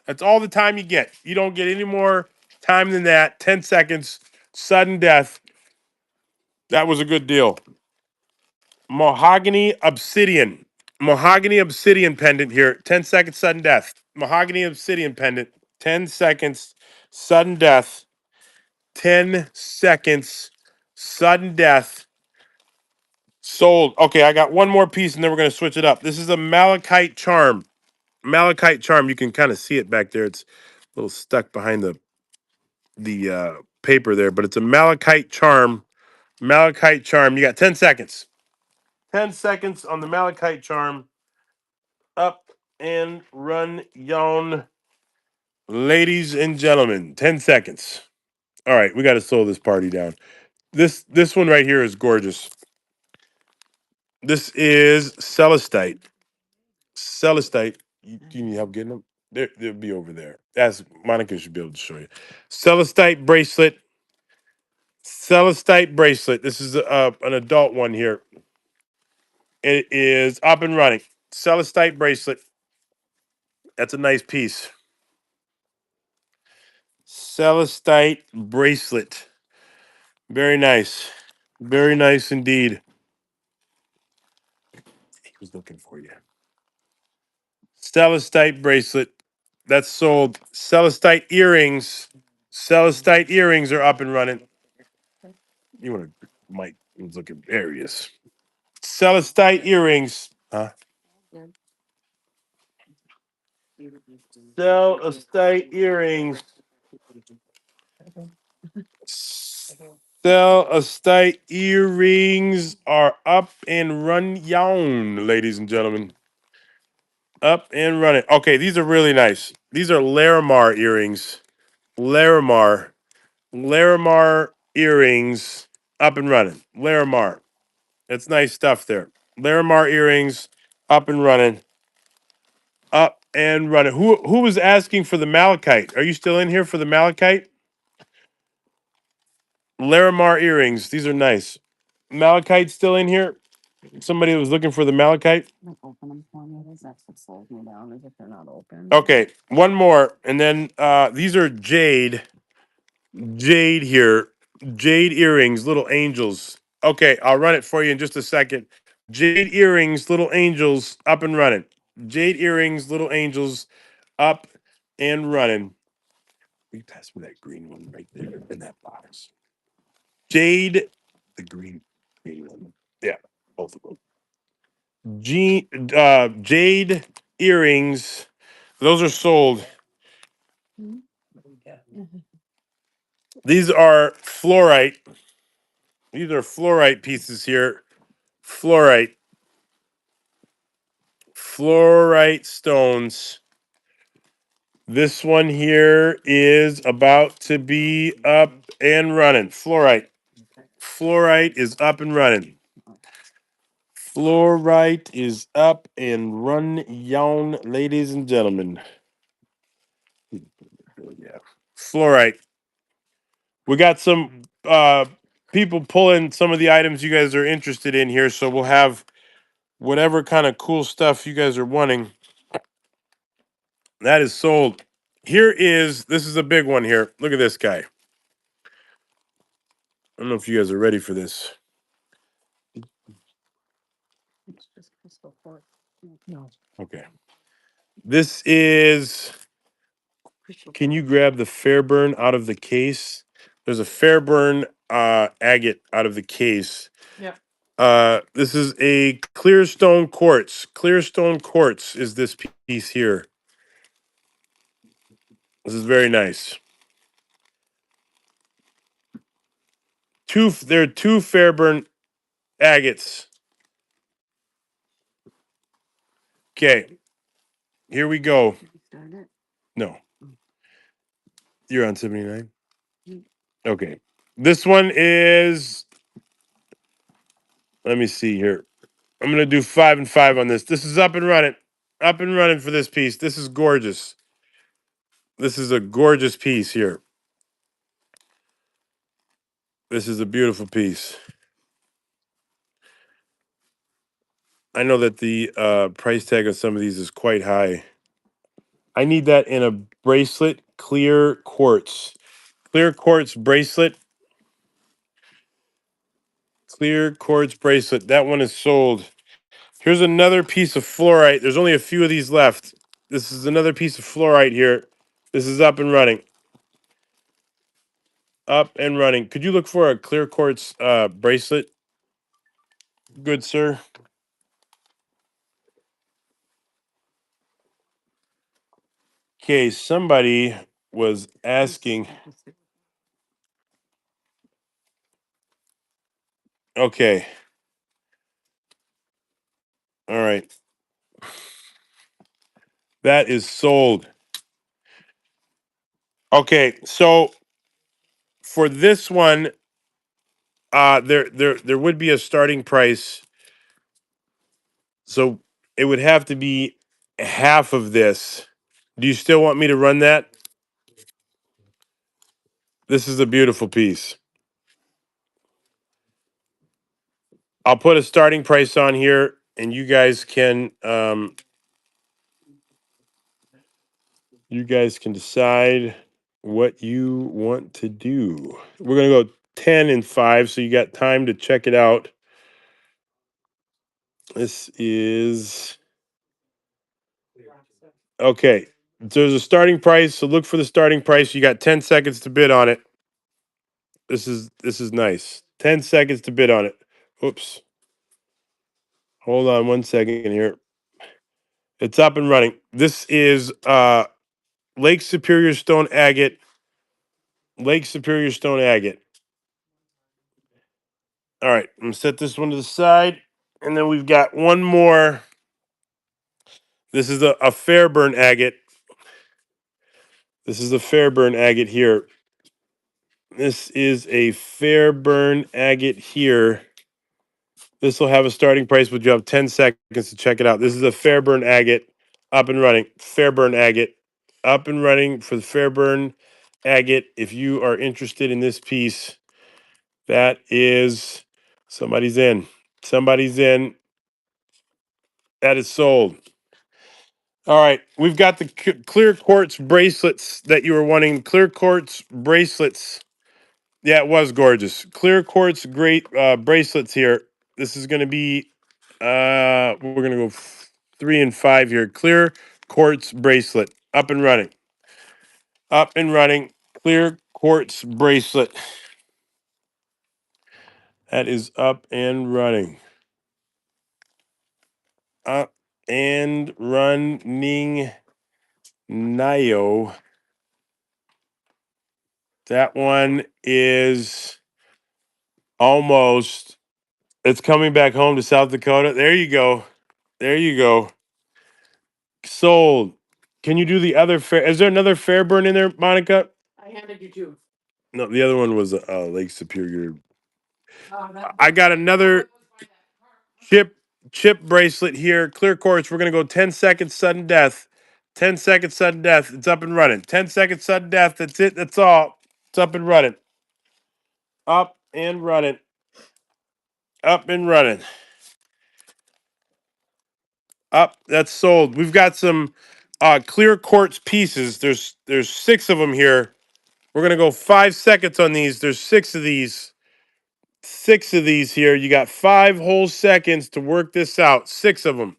That's all the time you get. You don't get any more time than that. 10 seconds, sudden death. That was a good deal. Mahogany obsidian. Mahogany obsidian pendant here. 10 seconds, sudden death. Mahogany obsidian pendant. 10 seconds, sudden death. 10 seconds, sudden death. Sold. Okay, I got one more piece and then we're going to switch it up. This is a malachite charm. Malachite charm. You can kind of see it back there. It's a little stuck behind the paper there, but it's a malachite charm. Malachite charm. You got 10 seconds. 10 seconds on the malachite charm. Up and run yon, ladies and gentlemen. 10 seconds. All right, we got to slow this party down. This one right here is gorgeous. This is celestite. Celestite. Do you need help getting them? They'll be over there. As Monica should be able to show you. Celestite bracelet. Celestite bracelet. This is an adult one here. It is up and running. Celestite bracelet. That's a nice piece. Celestite bracelet. Very nice. Very nice indeed. He was looking for you. Celestite bracelet. That's sold. Celestite earrings. Celestite earrings are up and running. You want to, Mike was looking. There he is. Celestite earrings. Huh? Celestite earrings. Celestite earrings are up and run young, ladies and gentlemen. Up and running. Okay, these are really nice. These are Larimar earrings. Larimar. Larimar earrings up and running. Larimar. That's nice stuff there. Larimar earrings up and running. Up and running. Who was asking for the malachite? Are you still in here for the malachite? Larimar earrings. These are nice. Malachite still in here? Somebody was looking for the malachite? Okay, one more. And then these are jade here. Jade earrings, little angels. Okay, I'll run it for you in just a second. Jade earrings, little angels, up and running. Jade earrings, little angels, up and running. Will you pass me that green one right there in that box? Jade, the green one. Yeah, both of them. Jade earrings. Those are sold. These are fluorite. These are fluorite pieces here. Fluorite. Fluorite stones. This one here is about to be up and running. Fluorite. Fluorite is up and running. Fluorite is up and run young, ladies and gentlemen. Yeah. Fluorite. We got some people pulling some of the items you guys are interested in here, so we'll have whatever kind of cool stuff you guys are wanting. That is sold. This is a big one here. Look at this guy. I don't know if you guys are ready for this. Okay. This is, can you grab the Fairburn out of the case? There's a Fairburn agate out of the case. Yep. This is a Clearstone quartz. Clearstone quartz is this piece here. This is very nice. There are two Fairburn agates. Okay, here we go. No, you're on 79. Okay, this one is. Let me see here. I'm gonna do 5 and 5 on this. This is up and running. Up and running for this piece. This is gorgeous. This is a gorgeous piece here. This is a beautiful piece. I know that the price tag on some of these is quite high. I need that in a bracelet, clear quartz bracelet, clear quartz bracelet. That one is sold. Here's another piece of fluorite. There's only a few of these left. This is another piece of fluorite here. This is up and running. Up and running. Could you look for a clear quartz bracelet, good sir? Okay, somebody was asking. Okay, all right. That is sold. Okay, so for this one, there would be a starting price. So it would have to be half of this. Do you still want me to run that? This is a beautiful piece. I'll put a starting price on here, and you guys can decide what you want to do. We're gonna go 10 and 5, so you got time to check it out. This is okay. There's a starting price, so look for the starting price. You got 10 seconds to bid on it. This is nice. 10 seconds to bid on it. Oops. Hold on 1 second here. It's up and running. This is Lake Superior Stone Agate. Lake Superior Stone Agate. All right, I'm gonna set this one to the side, and then we've got one more. This is a Fairburn agate. This is a Fairburn agate here. This is a Fairburn agate here. This will have a starting price, but you have 10 seconds to check it out. This is a Fairburn agate, up and running. Fairburn agate, up and running for the Fairburn agate. If you are interested in this piece, that is somebody's in. Somebody's in. That is sold. All right, we've got the clear quartz bracelets that you were wanting. Clear quartz bracelets. Yeah, it was gorgeous. Clear quartz great bracelets here. This is going to be we're going to go 3 and 5 here. Clear quartz bracelet up and running. Up and running. Clear quartz bracelet. That is up and running. Up and running. Nio. That one is almost. It's coming back home to South Dakota. There you go. There you go. Sold. Can you do the other fair? Is there another Fairburn in there, Monica? I handed you two. No, the other one was Lake Superior. I got another chip chip bracelet here. Clear quartz. We're gonna go 10 seconds sudden death. 10 seconds sudden death. It's up and running. 10 seconds sudden death. That's it. That's all. It's up and running. Up and running. Up and running. Up. That's sold. We've got some clear quartz pieces. There's 6 of them here. We're gonna go 5 seconds on these. There's 6 of these. 6 of these here. You got 5 whole seconds to work this out. 6 of them.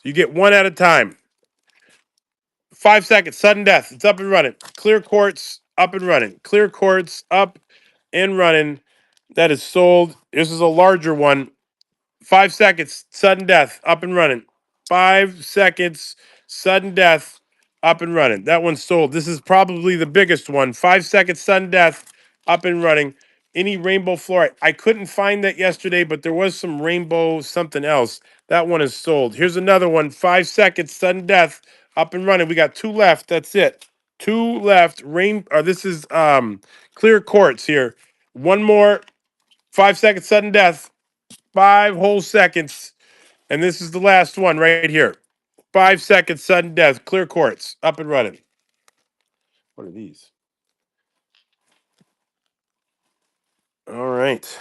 You get one at a time. 5 seconds. Sudden death. It's up and running. Clear quartz. Up and running. Clear quartz. Up and running. That is sold. This is a larger one. 5 seconds, sudden death, up and running. 5 seconds, sudden death, up and running. That one's sold. This is probably the biggest one. 5 seconds, sudden death, up and running. Any rainbow fluorite. I couldn't find that yesterday, but there was some rainbow something else. That one is sold. Here's another one. 5 seconds, sudden death, up and running. We got 2 left. That's it. 2 left. This is clear quartz here. One more. 5 seconds, sudden death. 5 whole seconds. And this is the last one right here. 5 seconds, sudden death, clear quartz, up and running. What are these? All right.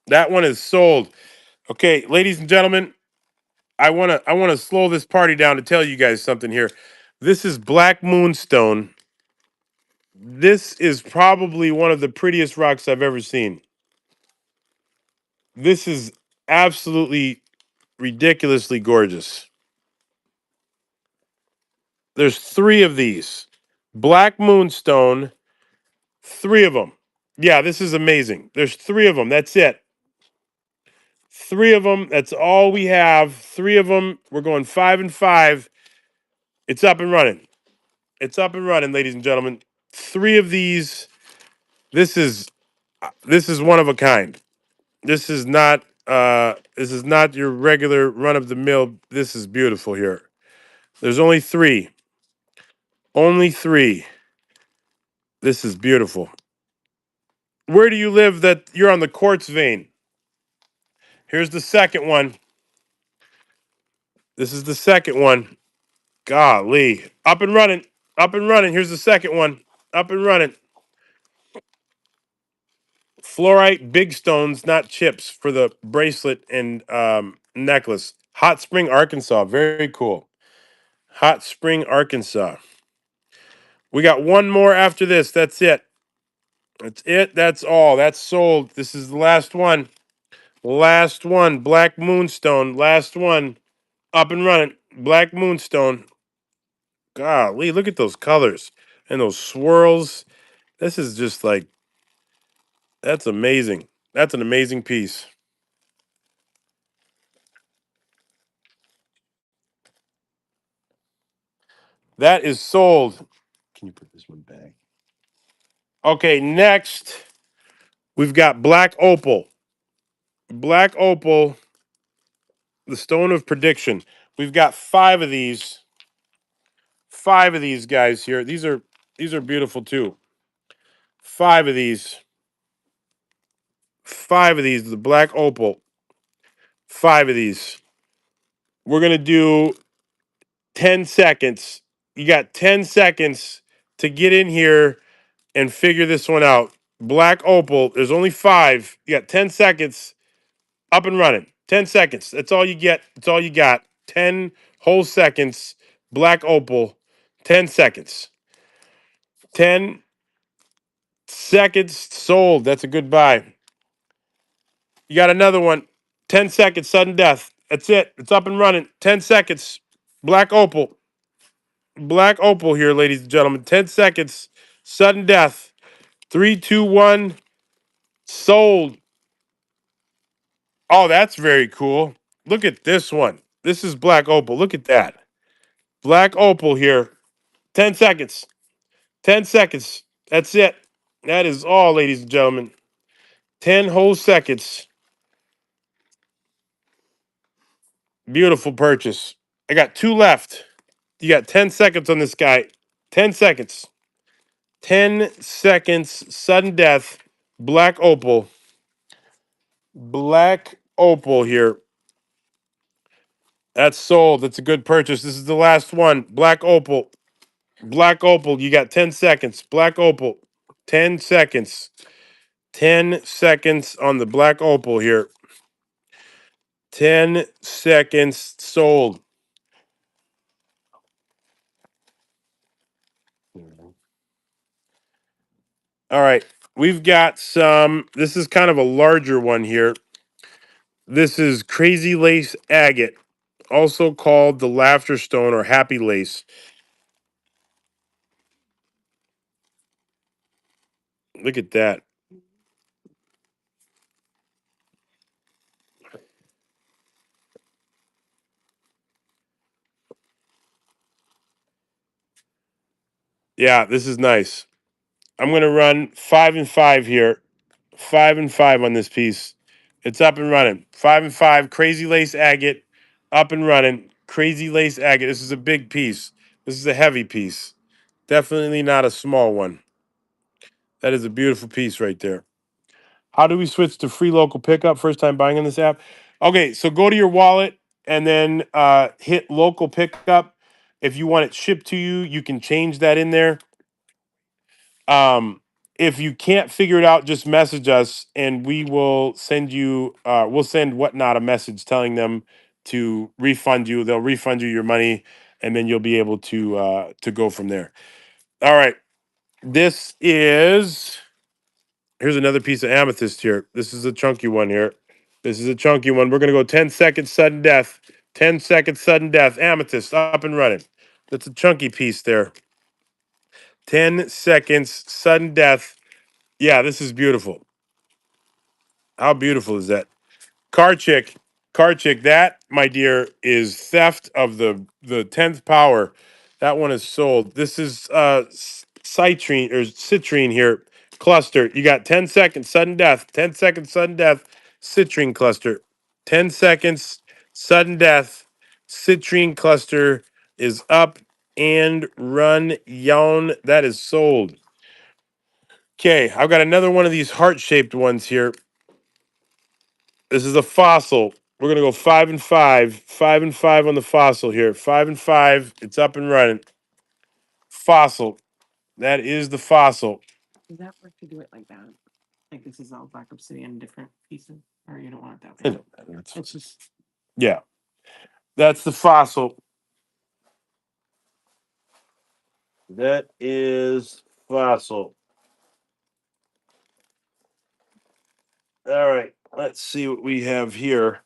That one is sold. Okay, ladies and gentlemen, I wanna slow this party down to tell you guys something here. This is Black Moonstone. This is probably one of the prettiest rocks I've ever seen. This is absolutely ridiculously gorgeous. There's three of these. Black Moonstone, three of them. Yeah, this is amazing. There's three of them. That's it. Three of them. That's all we have. Three of them. We're going 5 and 5. It's up and running. It's up and running, ladies and gentlemen. Three of these. This is this is one of a kind. This is not your regular run of the mill. This is beautiful here. There's only three. Only three. This is beautiful. Where do you live that you're on the quartz vein? Here's the second one. This is the second one. Golly. Up and running. Up and running. Here's the second one. Up and running. Fluorite big stones, not chips, for the bracelet and necklace. Hot Spring, Arkansas. Very cool. Hot Spring, Arkansas. We got one more after this. That's it. That's it. That's all. That's sold. This is the last one. Last one. Black Moonstone. Last one. Up and running. Black Moonstone. Golly, look at those colors and those swirls. This is just like, that's amazing. That's an amazing piece. That is sold. Can you put this one back? Okay, next we've got Black Opal. Black Opal, the Stone of Prediction. We've got five of these. Five of these guys here. These are beautiful too. Five of these. Five of these. The Black Opal. Five of these. We're gonna do 10 seconds. You got 10 seconds to get in here and figure this one out. Black Opal, there's only five. You got 10 seconds. Up and running. 10 seconds. That's all you get. That's all you got. 10 whole seconds. Black Opal. 10 seconds. 10 seconds sold. That's a good buy. You got another one. 10 seconds. Sudden death. That's it. It's up and running. 10 seconds. Black Opal. Black Opal here, ladies and gentlemen. 10 seconds. Sudden death. Three, two, one. Sold. Oh, that's very cool. Look at this one. This is Black Opal. Look at that. Black Opal here. 10 seconds. 10 seconds. That's it. That is all, ladies and gentlemen. 10 whole seconds. Beautiful purchase. I got two left. You got 10 seconds on this guy. 10 seconds. 10 seconds. Sudden death. Black Opal. Black Opal here. That's sold. That's a good purchase. This is the last one. Black Opal. Black Opal. You got 10 seconds. Black Opal. 10 seconds. 10 seconds on the Black Opal here. 10 seconds sold. All right. We've got some. This is kind of a larger one here. This is Crazy Lace Agate, also called the Laughter Stone or Happy Lace. Look at that. Yeah, this is nice. I'm going to run 5 and 5 here. 5 and 5 on this piece. It's up and running. 5 and 5. Crazy Lace Agate, up and running. Crazy Lace Agate. This is a big piece. This is a heavy piece. Definitely not a small one. That is a beautiful piece right there. How do we switch to free local pickup? First time buying on this app. Okay, so go to your wallet and then hit local pickup. If you want it shipped to you, you can change that in there. Um, if you can't figure it out, just message us and we will send you. We'll send Whatnot a message telling them to refund you. They'll refund you your money, and then you'll be able to go from there. All right. This is Here's another piece of amethyst here. This is a chunky one here. This is a chunky one. We're gonna go 10 seconds sudden death. 10 seconds sudden death. Amethyst up and running. That's a chunky piece there. 10 seconds sudden death. Yeah, this is beautiful. How beautiful is that? Car chick, car chick. That, my dear, is theft of the 10th power. That one is sold. This is citrine or citrine here. Cluster. You got 10 seconds sudden death. 10 seconds sudden death. Citrine cluster. 10 seconds sudden death. Citrine cluster is up and run. Yawn. That is sold. Okay, I've got another one of these heart-shaped ones here. This is a fossil. We're gonna go 5 and 5. 5 and 5 on the fossil here. 5 and 5. It's up and running. Fossil. That is the fossil. Does that work to do it like that? Like this is all black obsidian, different pieces, or you don't want it that It way? don't matter. It's just Yeah, that's the fossil. That is fossil. All right. Let's see what we have here.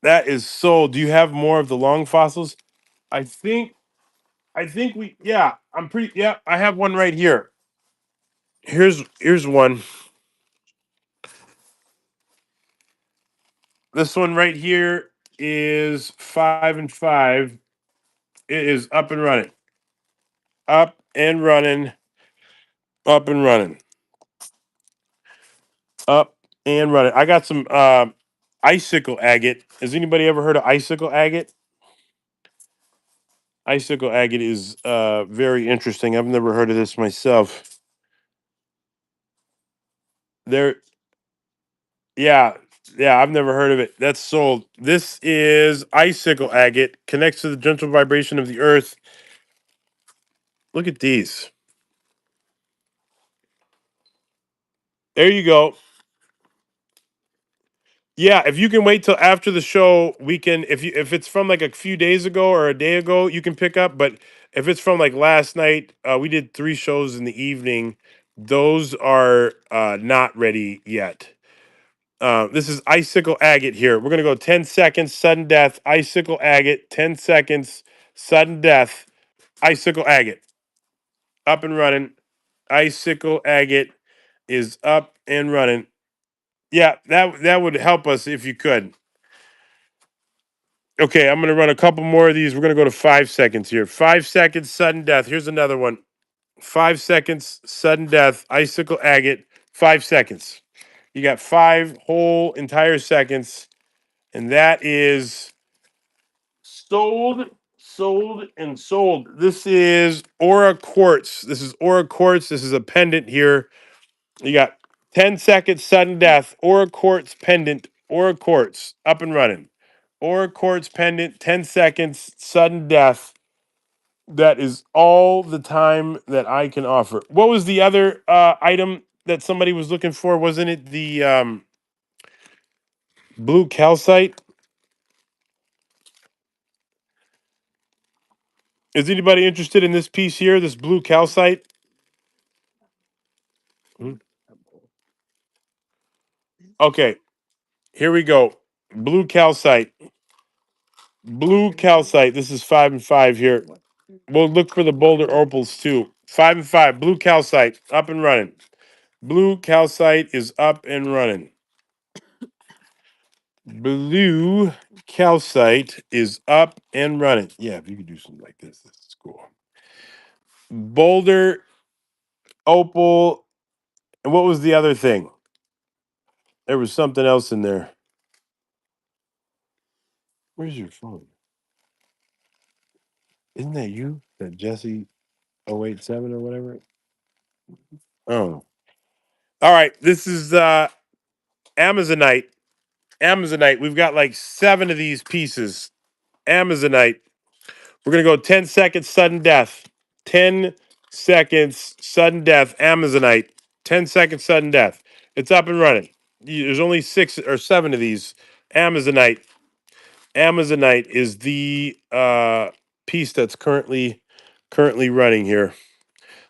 That is sold. Do you have more of the long fossils? I think. I think we. Yeah, I'm pretty. Yeah, I have one right here. Here's one. This one right here is 5 and 5. It is up and running. Up and running. Up and running. Up and running. I got some icicle agate. Has anybody ever heard of icicle agate? Icicle agate is very interesting. I've never heard of this myself. There, yeah, yeah, I've never heard of it. That's sold. This is icicle agate. Connects to the gentle vibration of the earth. Look at these. There you go. Yeah, if you can wait till after the show, we can. If it's from like a few days ago or a day ago, you can pick up. But if it's from like last night, we did 3 shows in the evening. Those are not ready yet. This is icicle agate here. We're gonna go 10 seconds, sudden death. Icicle agate, 10 seconds, sudden death. Icicle agate, up and running. Icicle agate is up and running. Yeah, that would help us if you could. Okay, I'm gonna run a couple more of these. We're gonna go to 5 seconds here. 5 seconds, sudden death. Here's another one. 5 seconds, sudden death. Icicle agate. 5 seconds. You got 5 whole entire seconds, and that is sold, sold, and sold. This is Aura Quartz. This is Aura Quartz. This is a pendant here. You got 10 seconds, sudden death. Aura Quartz pendant. Aura Quartz up and running. Aura Quartz pendant, 10 seconds, sudden death. That is all the time that I can offer. What was the other item that somebody was looking for? Wasn't it the blue calcite? Is anybody interested in this piece here, this blue calcite? Hmm. Okay, here we go. Blue calcite. Blue calcite. This is 5 and 5 here. We'll look for the boulder opals too. 5 and 5. Blue calcite up and running. Blue calcite is up and running. Blue calcite is up and running. Yeah, if you could do something like this is cool. Boulder opal. And what was the other thing? There was something else in there. Where's your phone? Isn't that you? That Jesse 087 or whatever? Oh. All right. This is Amazonite. Amazonite. We've got like 7 of these pieces. Amazonite. We're going to go 10 seconds, sudden death. 10 seconds, sudden death. Amazonite. 10 seconds, sudden death. It's up and running. There's only 6 or 7 of these. Amazonite. Amazonite is the piece that's currently running here.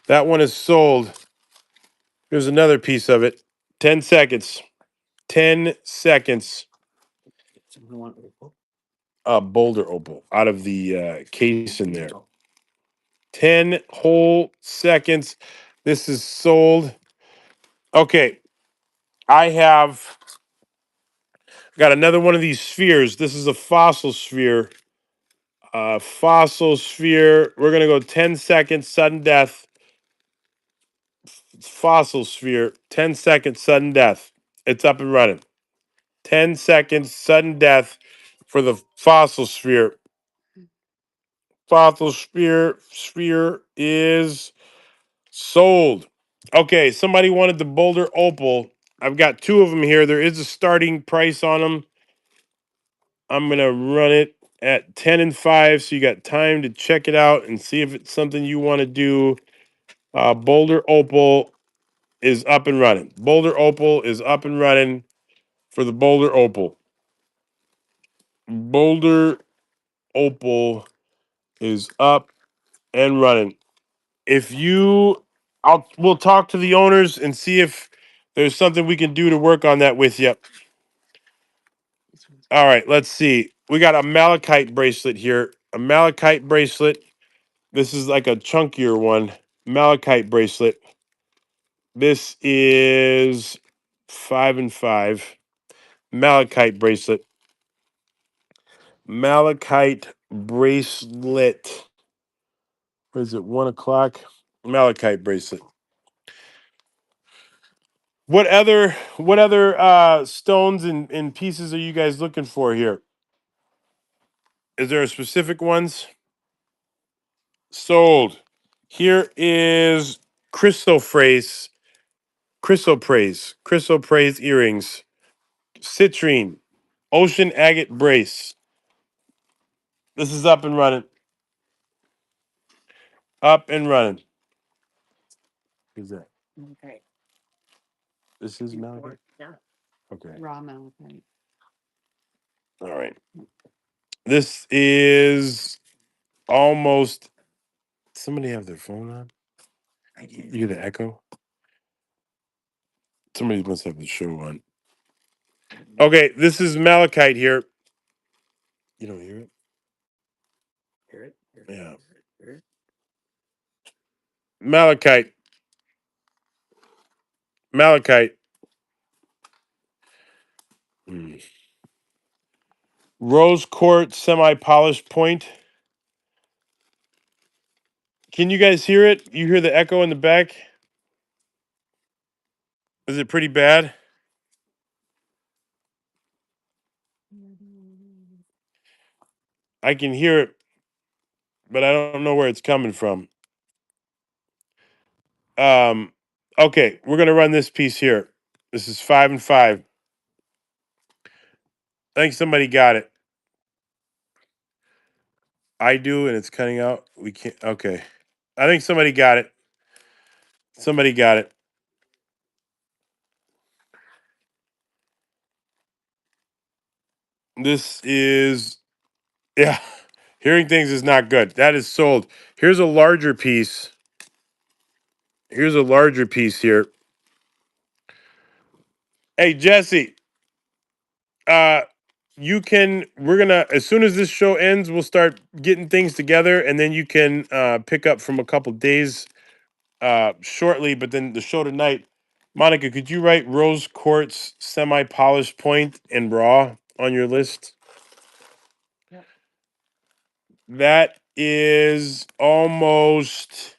That one is sold. Here's another piece of it. 10 seconds. 10 seconds. Boulder opal out of the case in there. 10 whole seconds. This is sold. Okay. I have got another one of these spheres. This is a fossil sphere. Fossil sphere. We're going to go 10 seconds, sudden death. Fossil sphere. 10 seconds, sudden death. It's up and running. 10 seconds, sudden death for the fossil sphere. Fossil sphere is sold. Okay, somebody wanted the Boulder Opal. I've got two of them here. There is a starting price on them. I'm gonna run it at 10 and 5, so you got time to check it out and see if it's something you want to do. Boulder Opal is up and running. Boulder Opal is up and running for the Boulder Opal. Boulder Opal is up and running. If you, we'll talk to the owners and see if there's something we can do to work on that with you. All right, let's see. We got a malachite bracelet here. A malachite bracelet. This is like a chunkier one. Malachite bracelet. This is 5 and 5. Malachite bracelet. Malachite bracelet. What is it? 1 o'clock. Malachite bracelet. What other stones and pieces are you guys looking for here? Is there a specific ones? Sold. Here is chrysoprase, chrysoprase earrings, citrine, ocean agate brace. This is up and running. Up and running. Who's that? Okay. This is malachite. Yeah. Okay. Raw malachite. All right. This is almost. Somebody have their phone on. You hear the echo? Somebody must have the show on. Okay, this is malachite here. You don't hear it? Hear it? Yeah. Hear it? Malachite. Malachite. Hmm. Rose quartz semi-polished point. Can you guys hear it? You hear the echo in the back? Is it pretty bad? I can hear it, but I don't know where it's coming from. Um, okay, we're gonna run this piece here. This is 5 and 5. I think somebody got it. I do, and it's cutting out. We can't. Okay, I think somebody got it. Somebody got it. This is, yeah. Hearing things is not good. That is sold. Here's a larger piece. Here's a larger piece here. Hey Jesse, uh, you can. We're gonna as soon as this show ends, we'll start getting things together, and then you can pick up from a couple days shortly. But then the show tonight, Monica, could you write rose quartz semi polished point and raw on your list? Yep. That is almost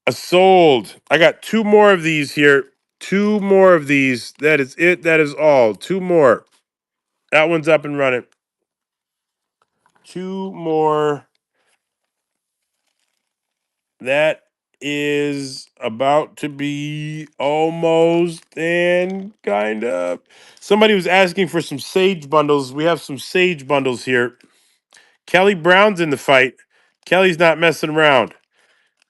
a sold. I got two more of these here. Two more of these. That is it. That is all. Two more. That one's up and running. Two more. That is about to be almost and kind of. Somebody was asking for some sage bundles. We have some sage bundles here. Kelly Brown's in the fight. Kelly's not messing around.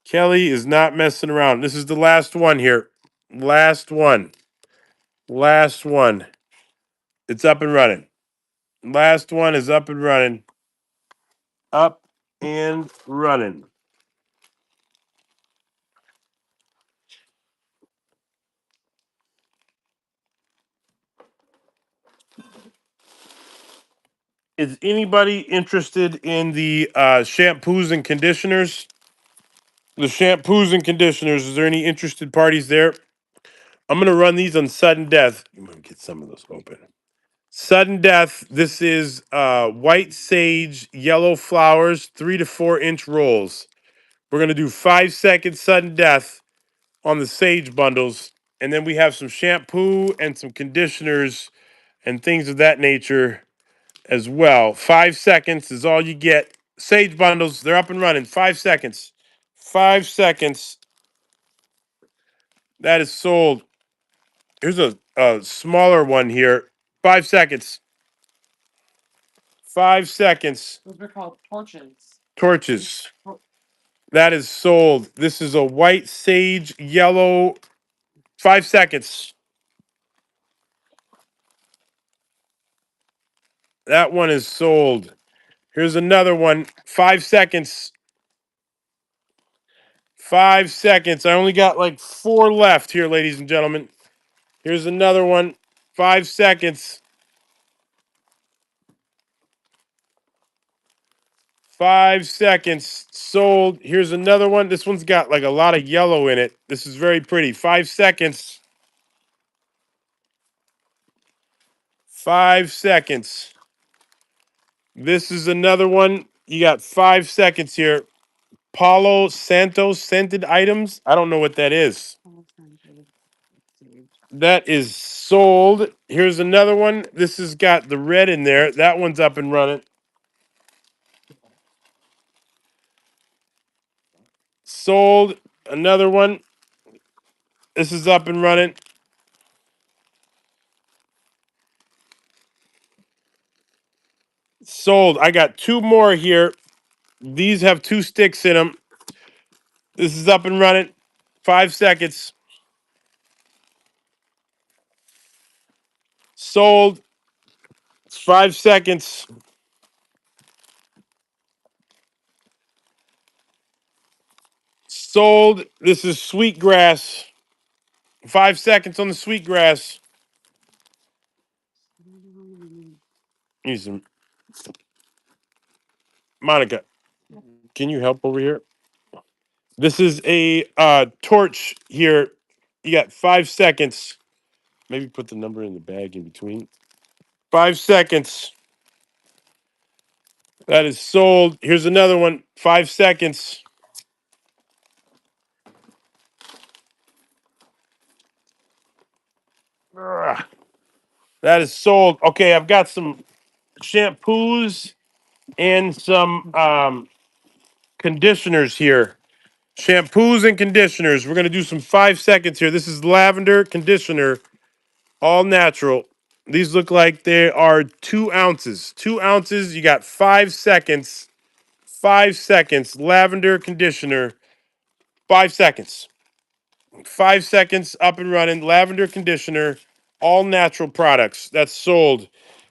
Kelly is not messing around. This is the last one here. Last one. Last one. It's up and running. Last one is up and running. Up and running. Is anybody interested in the shampoos and conditioners? The shampoos and conditioners. Is there any interested parties there? I'm gonna run these on sudden death. I'm gonna get some of those open. Sudden death. This is white sage, yellow flowers, 3 to 4 inch rolls. We're gonna do 5 second sudden death on the sage bundles, and then we have some shampoo and some conditioners and things of that nature as well. 5 seconds is all you get. Sage bundles, they're up and running. 5 seconds. 5 seconds. That is sold. Here's a smaller one here. 5 seconds. 5 seconds. Those are called torches. Torches. That is sold. This is a white sage yellow. 5 seconds. That one is sold. Here's another one. 5 seconds. 5 seconds. I only got like 4 left here, ladies and gentlemen. Here's another one. 5 seconds. 5 seconds. Sold. Here's another one. This one's got like a lot of yellow in it. This is very pretty. 5 seconds. 5 seconds. This is another one. You got 5 seconds here. Palo Santos scented items. I don't know what that is. That is sold. Here's another one. This has got the red in there. That one's up and running. Sold. Another one. This is up and running. Sold. I got 2 more here. These have 2 sticks in them. This is up and running. 5 seconds. Sold. 5 seconds. Sold. This is sweetgrass. 5 seconds on the sweetgrass. Need some. Monica, can you help over here? This is a torch here. You got 5 seconds. Maybe put the number in the bag in between. 5 seconds. That is sold. Here's another one. 5 seconds. Ugh. That is sold. Okay, I've got some shampoos and some conditioners here. Shampoos and conditioners. We're going to do some 5 seconds here. This is lavender conditioner, all natural. These look like they are 2 ounces. 2 ounces. You got 5 seconds. 5 seconds. Lavender conditioner. 5 seconds. 5 seconds up and running. Lavender conditioner. All natural products. That's sold.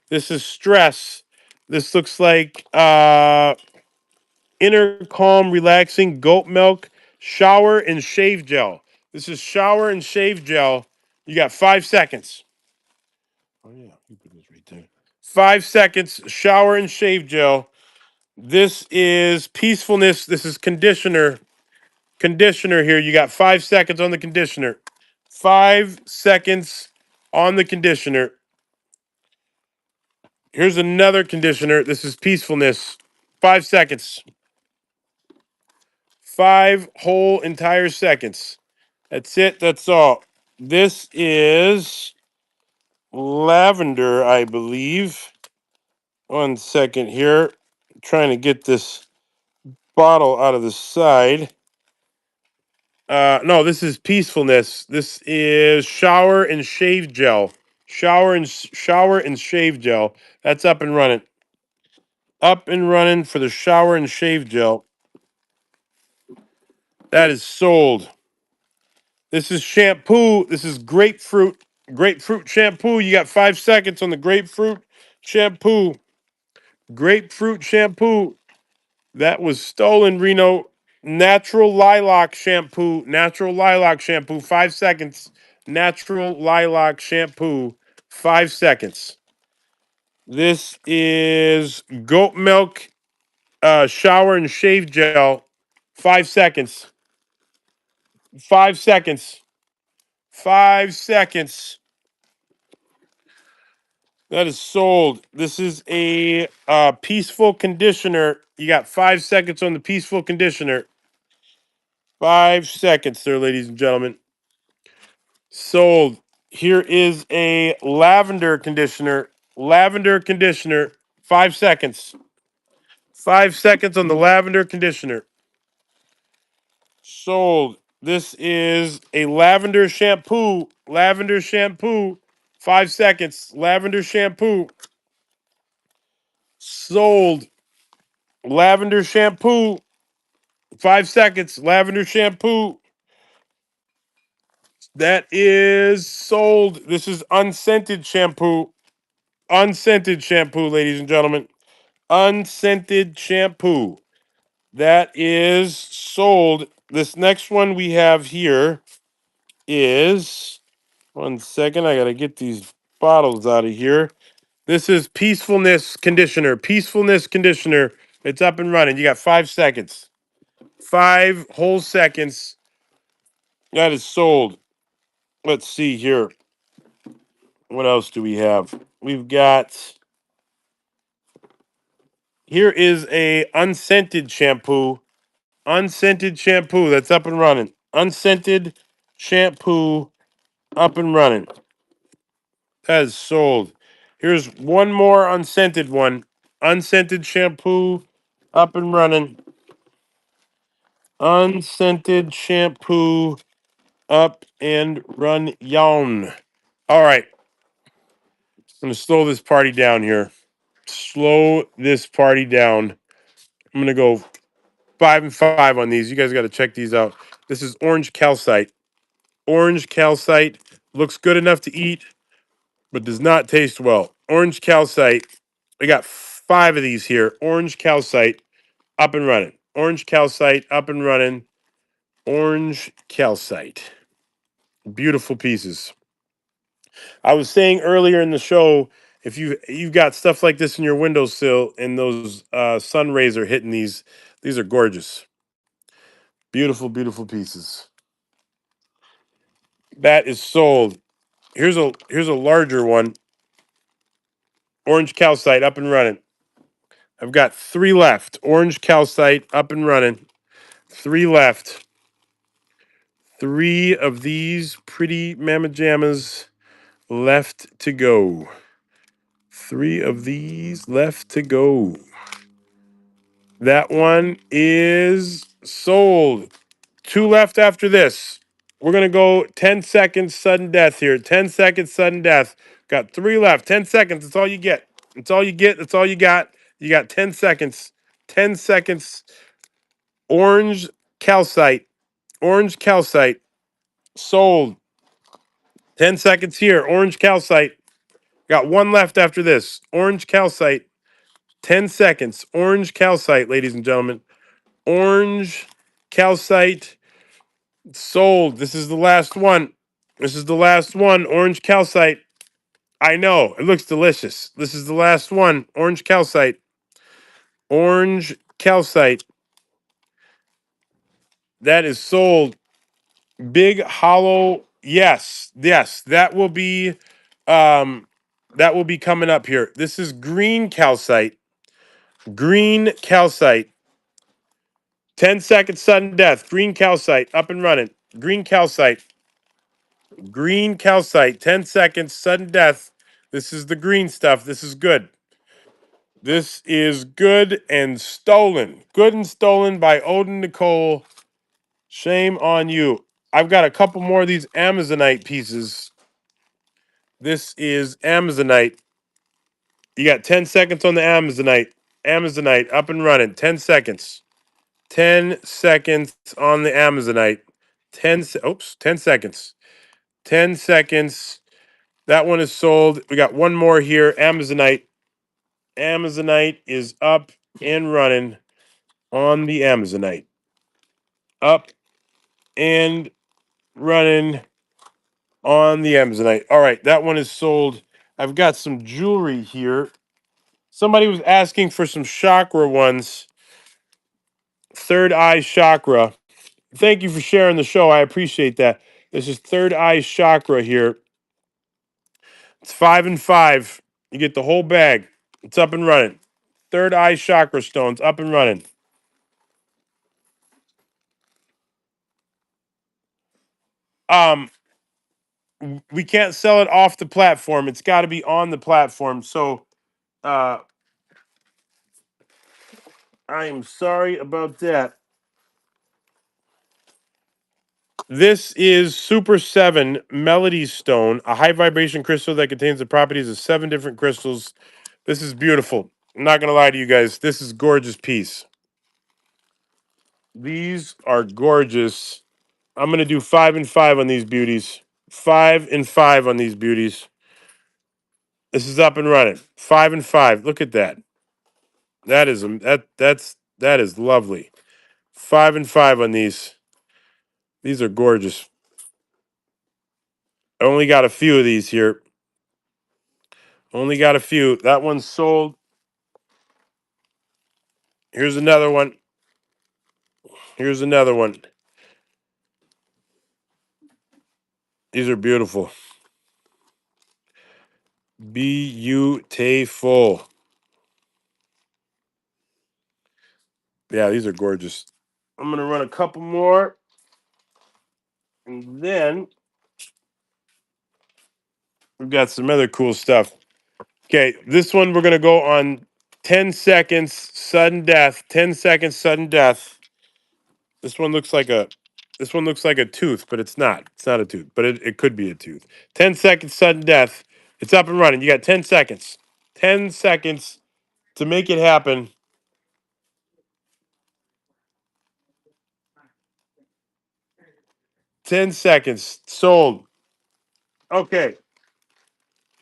This is stress. This looks like inner calm, relaxing goat milk shower and shave gel. This is shower and shave gel. You got 5 seconds. Oh yeah, you put this right there. 5 seconds. Shower and shave gel. This is peacefulness. This is conditioner. Conditioner here. You got 5 seconds on the conditioner. 5 seconds on the conditioner. Here's another conditioner. This is peacefulness. 5 seconds. 5 whole entire seconds. That's it. That's all. This is lavender, I believe. 1 second here. Trying to get this bottle out of the side. No, this is peacefulness. This is shower and shave gel. Shower and shave gel. That's up and running. Up and running for the shower and shave gel. That is sold. This is shampoo. This is grapefruit. Grapefruit shampoo. You got 5 seconds on the grapefruit shampoo. Grapefruit shampoo. That was stolen, Reno. Natural lilac shampoo. Natural lilac shampoo. 5 seconds. Natural lilac shampoo. 5 seconds. This is goat milk shower and shave gel. 5 seconds. 5 seconds. 5 seconds. That is sold. This is a peaceful conditioner. You got 5 seconds on the peaceful conditioner. 5 seconds, there, ladies and gentlemen. Sold. Here is a lavender conditioner. Lavender conditioner. 5 seconds. 5 seconds on the lavender conditioner. Sold. This is a lavender shampoo. Lavender shampoo. 5 seconds. Lavender shampoo. Sold. Lavender shampoo. 5 seconds. Lavender shampoo. That is sold. This is unscented shampoo. Unscented shampoo, ladies and gentlemen. Unscented shampoo. That is sold. This next one we have here is 1 second. I got to get these bottles out of here. This is Peacefulness Conditioner. Peacefulness Conditioner. It's up and running. You got 5 seconds. 5 whole seconds. That is sold. Let's see here. What else do we have? We've got here is a unscented shampoo. Unscented shampoo that's up and running. Unscented shampoo up and running. That is sold. Here's one more unscented one. Unscented shampoo up and running. Unscented shampoo up and run yon. All right. I'm going to slow this party down here. Slow this party down. I'm going to go 5 and 5 on these. You guys got to check these out. This is orange calcite. Orange calcite looks good enough to eat, but does not taste well. Orange calcite. We got 5 of these here. Orange calcite up and running. Orange calcite up and running. Orange calcite. Beautiful pieces. I was saying earlier in the show, if you've got stuff like this in your windowsill and those sun rays are hitting these are gorgeous. Beautiful, beautiful pieces. That is sold. Here's a larger one. Orange calcite up and running. I've got 3 left. Orange calcite up and running. 3 left. 3 of these pretty mamma jammas left to go. 3 of these left to go. That one is sold. 2 left after this. We're going to go 10 seconds sudden death here. 10 seconds sudden death. Got 3 left. 10 seconds. That's all you get. That's all you get. That's all you got. You got 10 seconds. 10 seconds. Orange calcite. Orange calcite. Sold. 10 seconds here. Orange calcite. Got 1 left after this. Orange calcite. 10 seconds. Orange calcite, ladies and gentlemen. Orange calcite. Sold. This is the last one. This is the last one. Orange calcite. I know. It looks delicious. This is the last one. Orange calcite. Orange calcite. That is sold. Big hollow. Yes. Yes. Um that will be coming up here. This is green calcite. Green calcite. 10 seconds sudden death. Green calcite up and running. Green calcite. Green calcite. 10 seconds sudden death. This is the green stuff. This is good. This is good and stolen. Good and stolen by Odin Nicole. Shame on you. I've got a couple more of these Amazonite pieces. This is Amazonite. You got 10 seconds on the Amazonite. Amazonite up and running. 10 seconds. 10 seconds on the Amazonite. 10 seconds. 10 seconds. That one is sold. We got one more here. Amazonite. Amazonite is up and running on the Amazonite. Up and running on the Amazonite. All right, that one is sold. I've got some jewelry here. Somebody was asking for some chakra ones. Third eye chakra. Thank you for sharing the show. I appreciate that. This is third eye chakra here. It's 5 and 5. You get the whole bag. It's up and running. Third eye chakra stones up and running. Um, we can't sell it off the platform. It's got to be on the platform. So, uh, I am sorry about that. This is Super 7 Melody Stone, a high vibration crystal that contains the properties of 7 different crystals. This is beautiful. I'm not going to lie to you guys. This is gorgeous piece. These are gorgeous. I'm going to do 5 and 5 on these beauties. 5 and 5 on these beauties. This is up and running. 5 and 5. Look at that. That is that is lovely. 5 and 5 on these. These are gorgeous. I only got a few of these here. Only got a few. That one's sold. Here's another one. Here's another one. These are beautiful. Beautiful. Yeah, these are gorgeous. I'm gonna run a couple more, and then we've got some other cool stuff. Okay, this one we're gonna go on 10 seconds sudden death. 10 seconds sudden death. This one looks like a tooth, but it's not. It's not a tooth, but it could be a tooth. 10 seconds sudden death. It's up and running. You got 10 seconds. 10 seconds to make it happen. 10 seconds. Sold. Okay.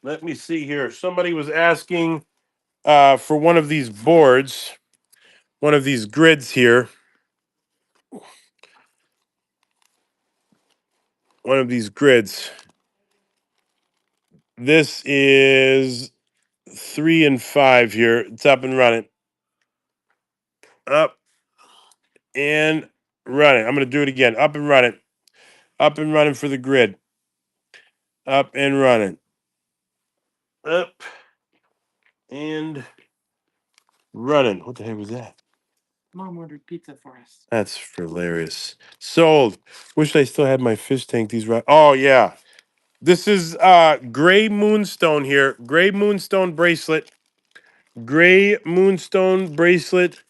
Let me see here. Somebody was asking for one of these boards, one of these grids here. One of these grids. This is 3 and 5 here. It's up and running. Up and running. I'm going to do it again. Up and running. Up and running for the grid. Up and running. Up and running. What the heck was that? Mom ordered pizza for us. That's hilarious. Sold. Wish I still had my fish tank. These right. Oh yeah. This is gray moonstone here. Gray moonstone bracelet. Gray moonstone bracelet.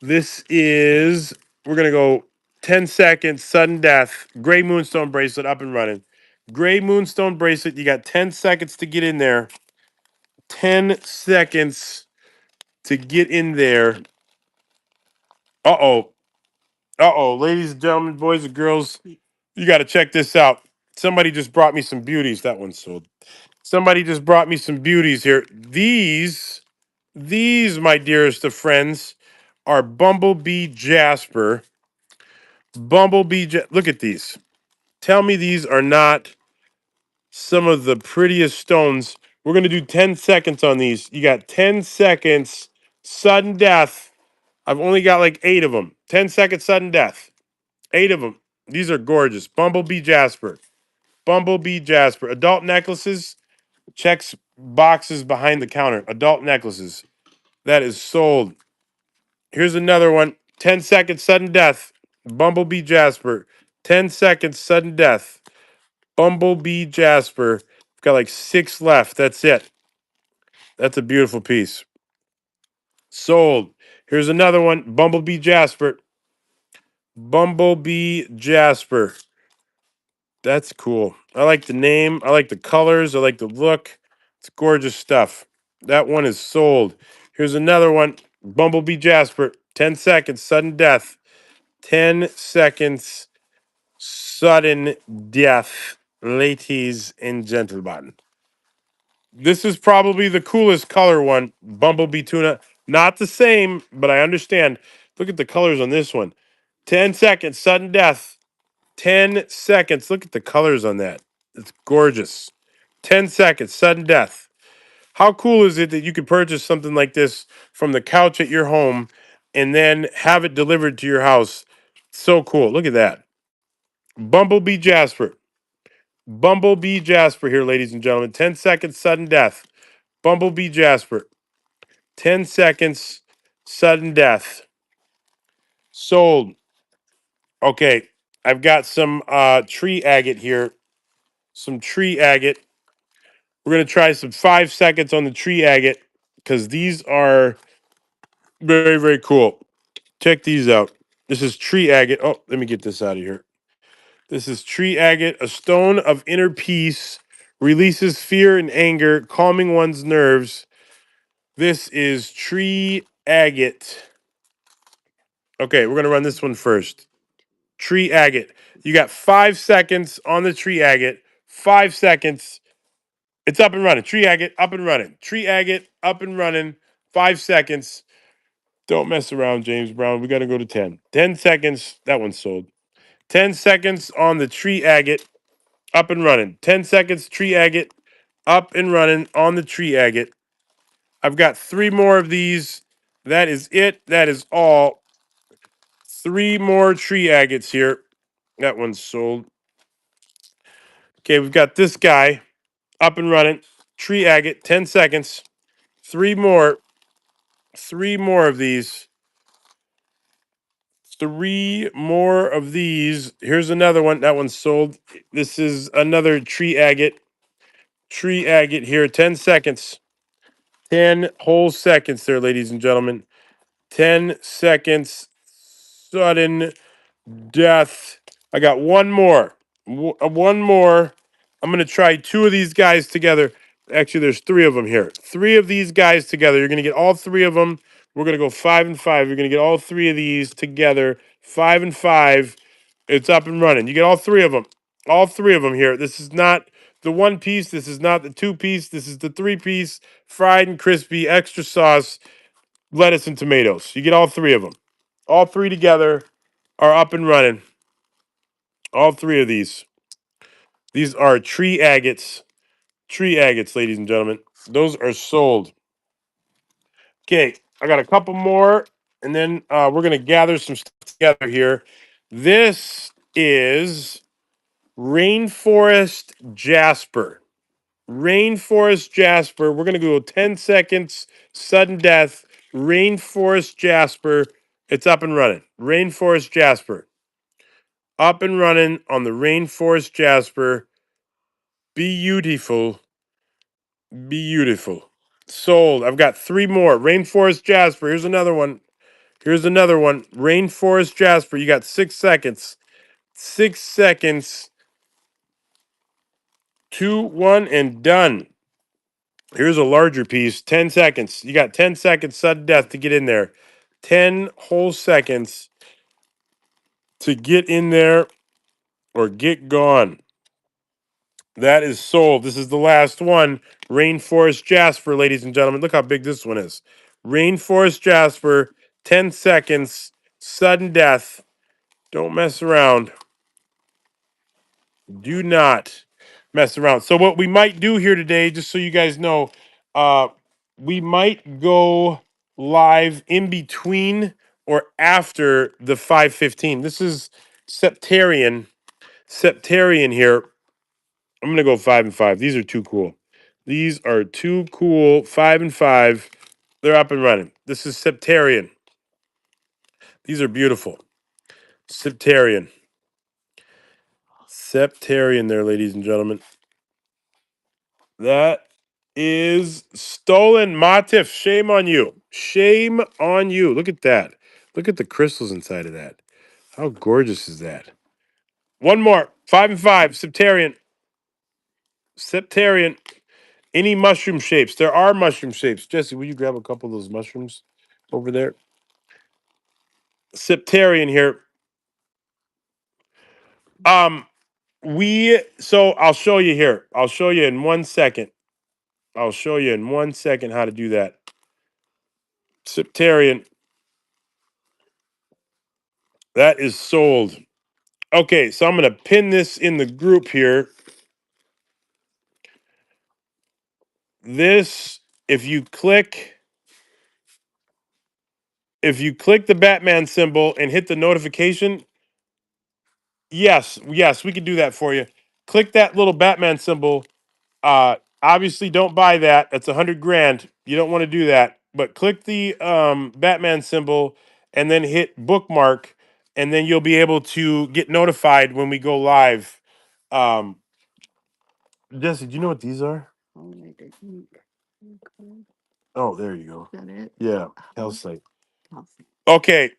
This is we're gonna go 10 seconds, sudden death. Gray moonstone bracelet up and running. Gray moonstone bracelet. You got 10 seconds to get in there. 10 seconds to get in there. Uh-oh. Uh-oh, ladies and gentlemen, boys and girls, you got to check this out. Somebody just brought me some beauties. That one's sold. Somebody just brought me some beauties here. These, my dearest of friends, are Bumblebee Jasper. Look at these. Tell me these are not some of the prettiest stones. We're going to do 10 seconds on these. You got 10 seconds, sudden death. I've only got like 8 of them. 10 seconds, sudden death. 8 of them. These are gorgeous. Bumblebee Jasper. Bumblebee Jasper. Adult necklaces. Checks boxes behind the counter. Adult necklaces. That is sold. Here's another one. 10 seconds, sudden death. Bumblebee Jasper. 10 seconds, sudden death. Bumblebee Jasper. I've got like 6 left. That's it. That's a beautiful piece. Sold. Here's another one. Bumblebee Jasper. Bumblebee Jasper. That's cool. I like the name. I like the colors. I like the look. It's gorgeous stuff. That one is sold. Here's another one. Bumblebee Jasper. 10 seconds. Sudden death. 10 seconds. Sudden death. Ladies and gentlemen. This is probably the coolest color one. Bumblebee tuna. Not the same, but I understand. Look at the colors on this one. 10 seconds, sudden death. 10 seconds. Look at the colors on that. It's gorgeous. 10 seconds, sudden death. How cool is it that you could purchase something like this from the couch at your home and then have it delivered to your house? So cool. Look at that. Bumblebee Jasper. Bumblebee Jasper here, ladies and gentlemen. 10 seconds, sudden death. Bumblebee Jasper. 10 seconds, sudden death. Sold. Okay, I've got some tree agate here. Some tree agate. We're going to try some 5 seconds on the tree agate because these are very, very cool. Check these out. This is tree agate. Oh, let me get this out of here. This is tree agate, a stone of inner peace, releases fear and anger, calming one's nerves. This is tree agate. Okay, we're going to run this one first. Tree agate. You got 5 seconds on the tree agate. 5 seconds. It's up and running. Tree agate, up and running. Tree agate, up and running. 5 seconds. Don't mess around, James Brown. We got to go to 10. 10 seconds. That one's sold. 10 seconds on the tree agate, up and running. 10 seconds, tree agate, up and running on the tree agate. I've got three more of these. That is it. That is all. Three more tree agates here. That one's sold. Okay, we've got this guy up and running. Tree agate, 10 seconds. Three more. Three more of these. Three more of these. Here's another one. That one's sold. This is another tree agate. Tree agate here. 10 seconds. 10 whole seconds there, ladies and gentlemen. 10 seconds. Sudden death. I got one more. One more. I'm going to try two of these guys together. Actually, there's three of them here. Three of these guys together. You're going to get all three of them. We're going to go 5 and 5. You're going to get all three of these together. 5 and 5. It's up and running. You get all three of them. All three of them here. This is not the one piece. This is not the two piece. This is the three piece, fried and crispy, extra sauce, lettuce, and tomatoes. You get all three of them. All three together are up and running. All three of these. These are tree agates. Tree agates, ladies and gentlemen. Those are sold. Okay, I got a couple more, and then we're gonna gather some stuff together here. This is Rainforest Jasper. Rainforest Jasper. We're gonna go 10 seconds, sudden death. Rainforest Jasper. It's up and running. Rainforest Jasper. Up and running on the Rainforest Jasper. Beautiful. Beautiful. Sold. I've got three more. Rainforest Jasper. Here's another one. Here's another one. Rainforest Jasper. You got 6 seconds. 6 seconds. Two, one, and done. Here's a larger piece. 10 seconds. You got 10 seconds sudden death to get in there. 10 whole seconds to get in there or get gone. That is sold. This is the last one. Rainforest Jasper, ladies and gentlemen. Look how big this one is. Rainforest Jasper, 10 seconds, sudden death. Don't mess around. Do not mess around. So, what we might do here today, just so you guys know, uh, we might go live in between or after the 5:15. This is Septarian. Septarian here. I'm gonna go 5 and 5. These are too cool. These are too cool. 5 and 5. They're up and running. This is Septarian. These are beautiful. Septarian. Septarian there, ladies and gentlemen. That is stolen Matif. Shame on you. Shame on you. Look at that. Look at the crystals inside of that. How gorgeous is that? One more. 5 and 5. Septarian. Septarian. Any mushroom shapes? There are mushroom shapes. Jesse, will you grab a couple of those mushrooms over there? Septarian here. Um, we so I'll show you here. I'll show you in 1 second. I'll show you in 1 second how to do that. Septarian. That is sold. Okay, so I'm going to pin this in the group here. This, if you click the Batman symbol and hit the notification, yes, we can do that for you. Click that little Batman symbol. Obviously, don't buy that. That's 100 grand. You don't want to do that. But click the Batman symbol and then hit bookmark, and then you'll be able to get notified when we go live. Um, Jesse, do you know what these are? Oh, I didn't. Okay. Oh, there you go. Is that it? Yeah, calcite. Calcite. Okay.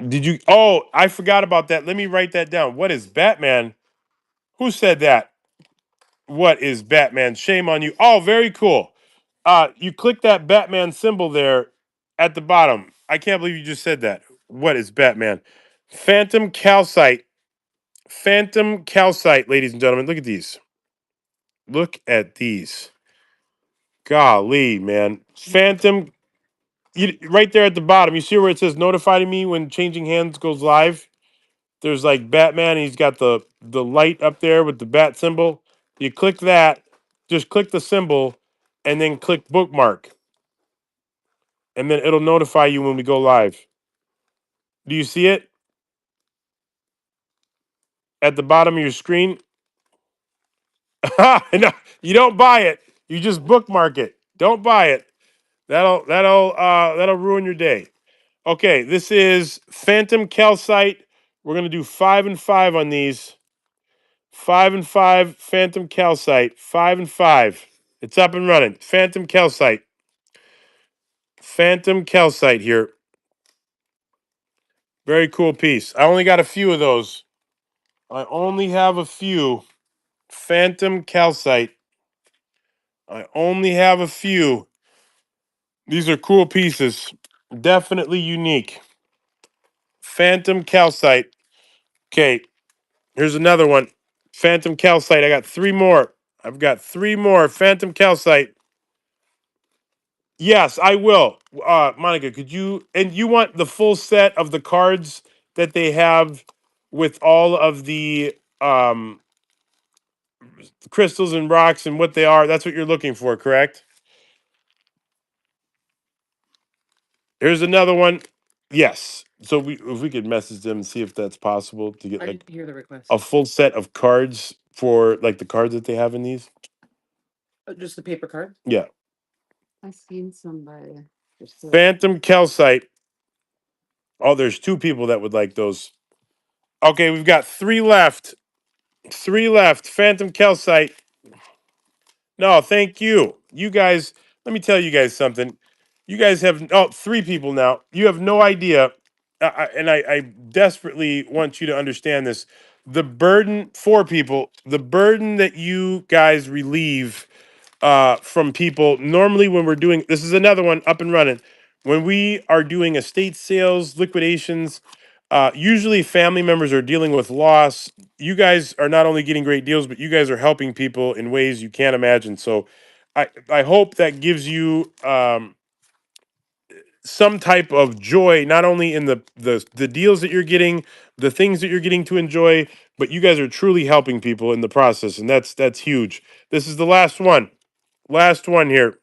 Did you? Oh, I forgot about that. Let me write that down. What is Batman? Who said that? What is Batman? Shame on you. Oh, very cool. You click that Batman symbol there at the bottom. I can't believe you just said that. What is Batman? Phantom calcite. Phantom calcite, ladies and gentlemen. Look at these. Look at these. Golly, man. Phantom. Right there at the bottom. You see where it says notifying me when changing hands goes live? There's like Batman. He's got the light up there with the bat symbol. You click that, just click the symbol, and then click bookmark, and then it'll notify you when we go live. Do you see it at the bottom of your screen? No, you don't buy it. You just bookmark it. Don't buy it. That'll ruin your day. Okay, this is Phantom Calcite. We're gonna do 5 and 5 on these. 5 and 5 Phantom Calcite. 5 and 5. It's up and running. Phantom Calcite. Phantom Calcite here. Very cool piece. I only got a few of those. I only have a few. Phantom Calcite. I only have a few. These are cool pieces. Definitely unique. Phantom Calcite. Okay, here's another one. Phantom Calcite. I got 3 more. I've got 3 more. Phantom Calcite. Yes, I will. Monica, could you and you want the full set of the cards that they have with all of the crystals and rocks and what they are? That's what you're looking for, correct? Here's another one. Yes. So if we could message them and see if that's possible to get I like didn't hear the request. a full set of cards for like the cards that they have in these. Just the paper card. Yeah. I've seen somebody. Phantom Calcite. Oh, there's 2 people that would like those. Okay, we've got 3 left. 3 left. Phantom Calcite. No, thank you. You guys, let me tell you guys something. You guys have 3 people now. You have no idea, and I desperately want you to understand this. The burden, 4 people, the burden that you guys relieve from people. Normally, when we're doing this, is another one up and running. When we are doing estate sales, liquidations, usually family members are dealing with loss. You guys are not only getting great deals, but you guys are helping people in ways you can't imagine. So, I hope that gives you some type of joy, not only in the deals that you're getting, the things that you're getting to enjoy, but you guys are truly helping people in the process, and that's huge. This is the last one. Last one here.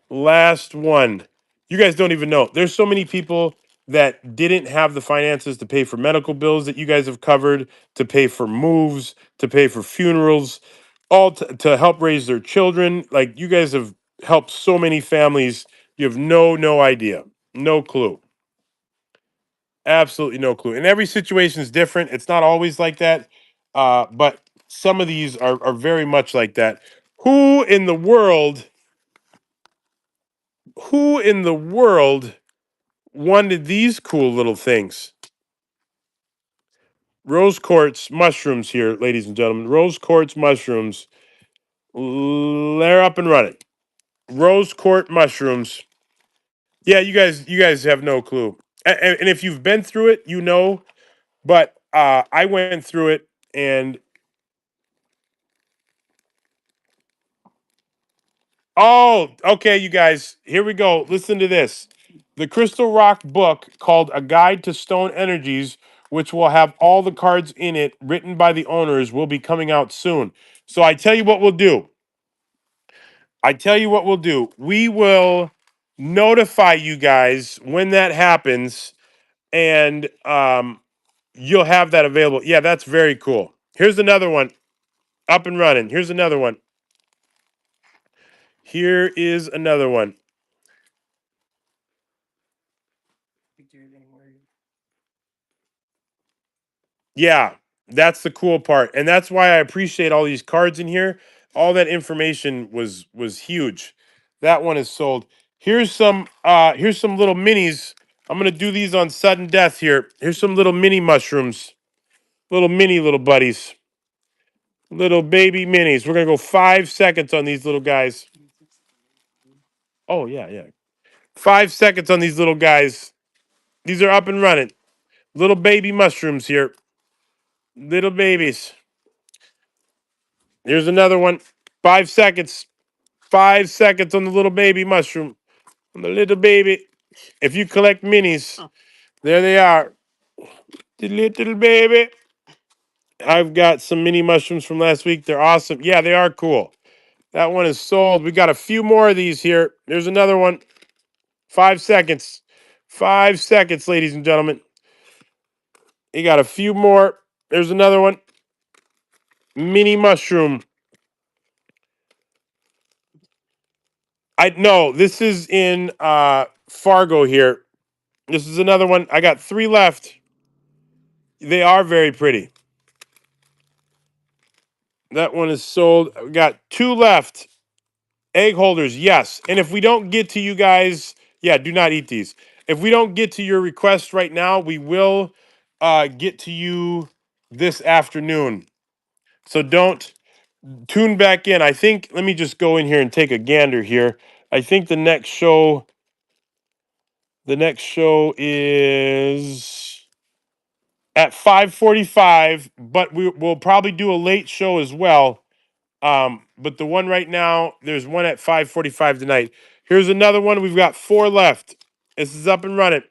Last one. You guys don't even know. There's so many people that didn't have the finances to pay for medical bills that you guys have covered, to pay for moves, to pay for funerals, all to help raise their children. Like you guys have helped so many families. You have no idea. No clue. Absolutely no clue. And every situation is different. It's not always like that. But some of these are very much like that. Who in the world who in the world wanted these cool little things? Rose quartz mushrooms here, ladies and gentlemen. Rose quartz mushrooms. They're up and running. Rose quartz mushrooms. Yeah, you guys have no clue. And if you've been through it, you know. But I went through it, and Oh, okay, you guys. Here we go. Listen to this. The Crystal Rock book called A Guide to Stone Energies, which will have all the cards in it written by the owners, will be coming out soon. So I tell you what we'll do. I tell you what we'll do. We will notify you guys when that happens, and you'll have that available. Yeah, that's very cool. Here's another one up and running. Here's another one. Here is another one. Yeah, that's the cool part. And that's why I appreciate all these cards in here. All that information was huge. That one is sold. Here's some little minis. I'm gonna do these on sudden death here. Here's some little mini mushrooms. Little mini little buddies. Little baby minis. We're gonna go 5 seconds on these little guys. Oh yeah, yeah. 5 seconds on these little guys. These are up and running. Little baby mushrooms here. Little babies. Here's another one. 5 seconds. 5 seconds on the little baby mushroom. On the little baby. If you collect minis, there they are. The little baby. I've got some mini mushrooms from last week. They're awesome. Yeah, they are cool. That one is sold. We got a few more of these here. There's another one. 5 seconds. 5 seconds, ladies and gentlemen. You got a few more. There's another one. Mini mushroom. I no, this is in Fargo here. This is another one. I got three left. They are very pretty. That one is sold. We got two left. Egg holders, yes. And if we don't get to you guys, yeah, do not eat these. If we don't get to your request right now, we will get to you this afternoon. So don't tune back in. I think, let me just go in here and take a gander here. I think the next show is at 5:45, but we'll probably do a late show as well. But the one right now, there's one at 5:45 tonight. Here's another one. We've got four left. This is up and running.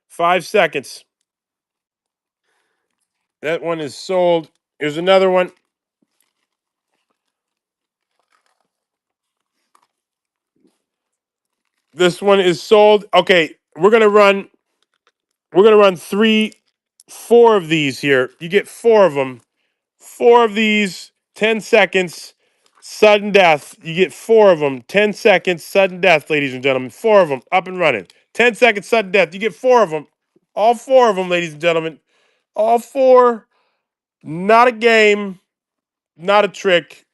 5 seconds. That one is sold. Here's another one. This one is sold. Okay, we're gonna run four of these here. You get four of them. Four of these, 10 seconds, sudden death. You get four of them, 10 seconds, sudden death, ladies and gentlemen. Four of them, up and running. 10 seconds, sudden death. You get four of them. All four of them, ladies and gentlemen. All four. Not a game, not a trick.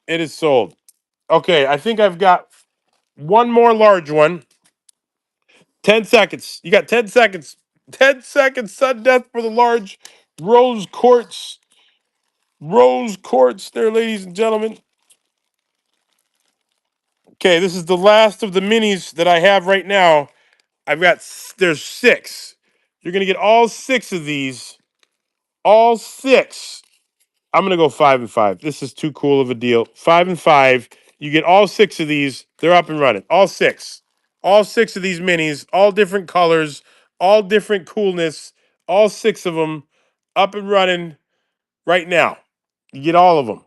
It is sold. Okay, I think I've got one more large one. 10 seconds. You got 10 seconds. 10 seconds, sudden death for the large rose quartz. Rose quartz there, ladies and gentlemen. Okay, this is the last of the minis that I have right now. There's six. You're gonna get all six of these. All six. I'm gonna go 5 and 5. This is too cool of a deal. 5 and 5. You get all six of these. They're up and running. All six. All six of these minis, all different colors, all different coolness. All six of them up and running right now. You get all of them.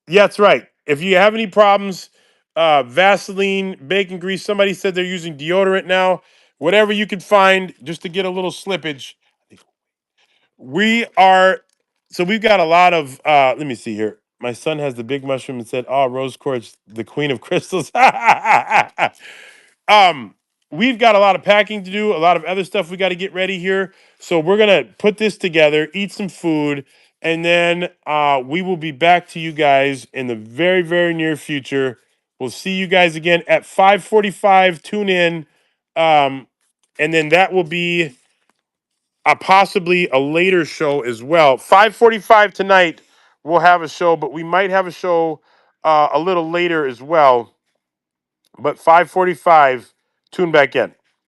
Yeah, that's right. If you have any problems, Vaseline, bacon grease, somebody said they're using deodorant now. Whatever you can find just to get a little slippage. We are, so we've got a lot of, let me see here. My son has the big mushroom and said, oh, rose quartz, the queen of crystals. um, we've got a lot of packing to do, a lot of other stuff we got to get ready here. So we're gonna put this together, eat some food, and then we will be back to you guys in the very, very near future. We'll see you guys again at 5:45. Tune in, um, and then that will be possibly a later show as well. 5:45 tonight. We'll have a show, but we might have a show a little later as well. But 5:45. Tune back in.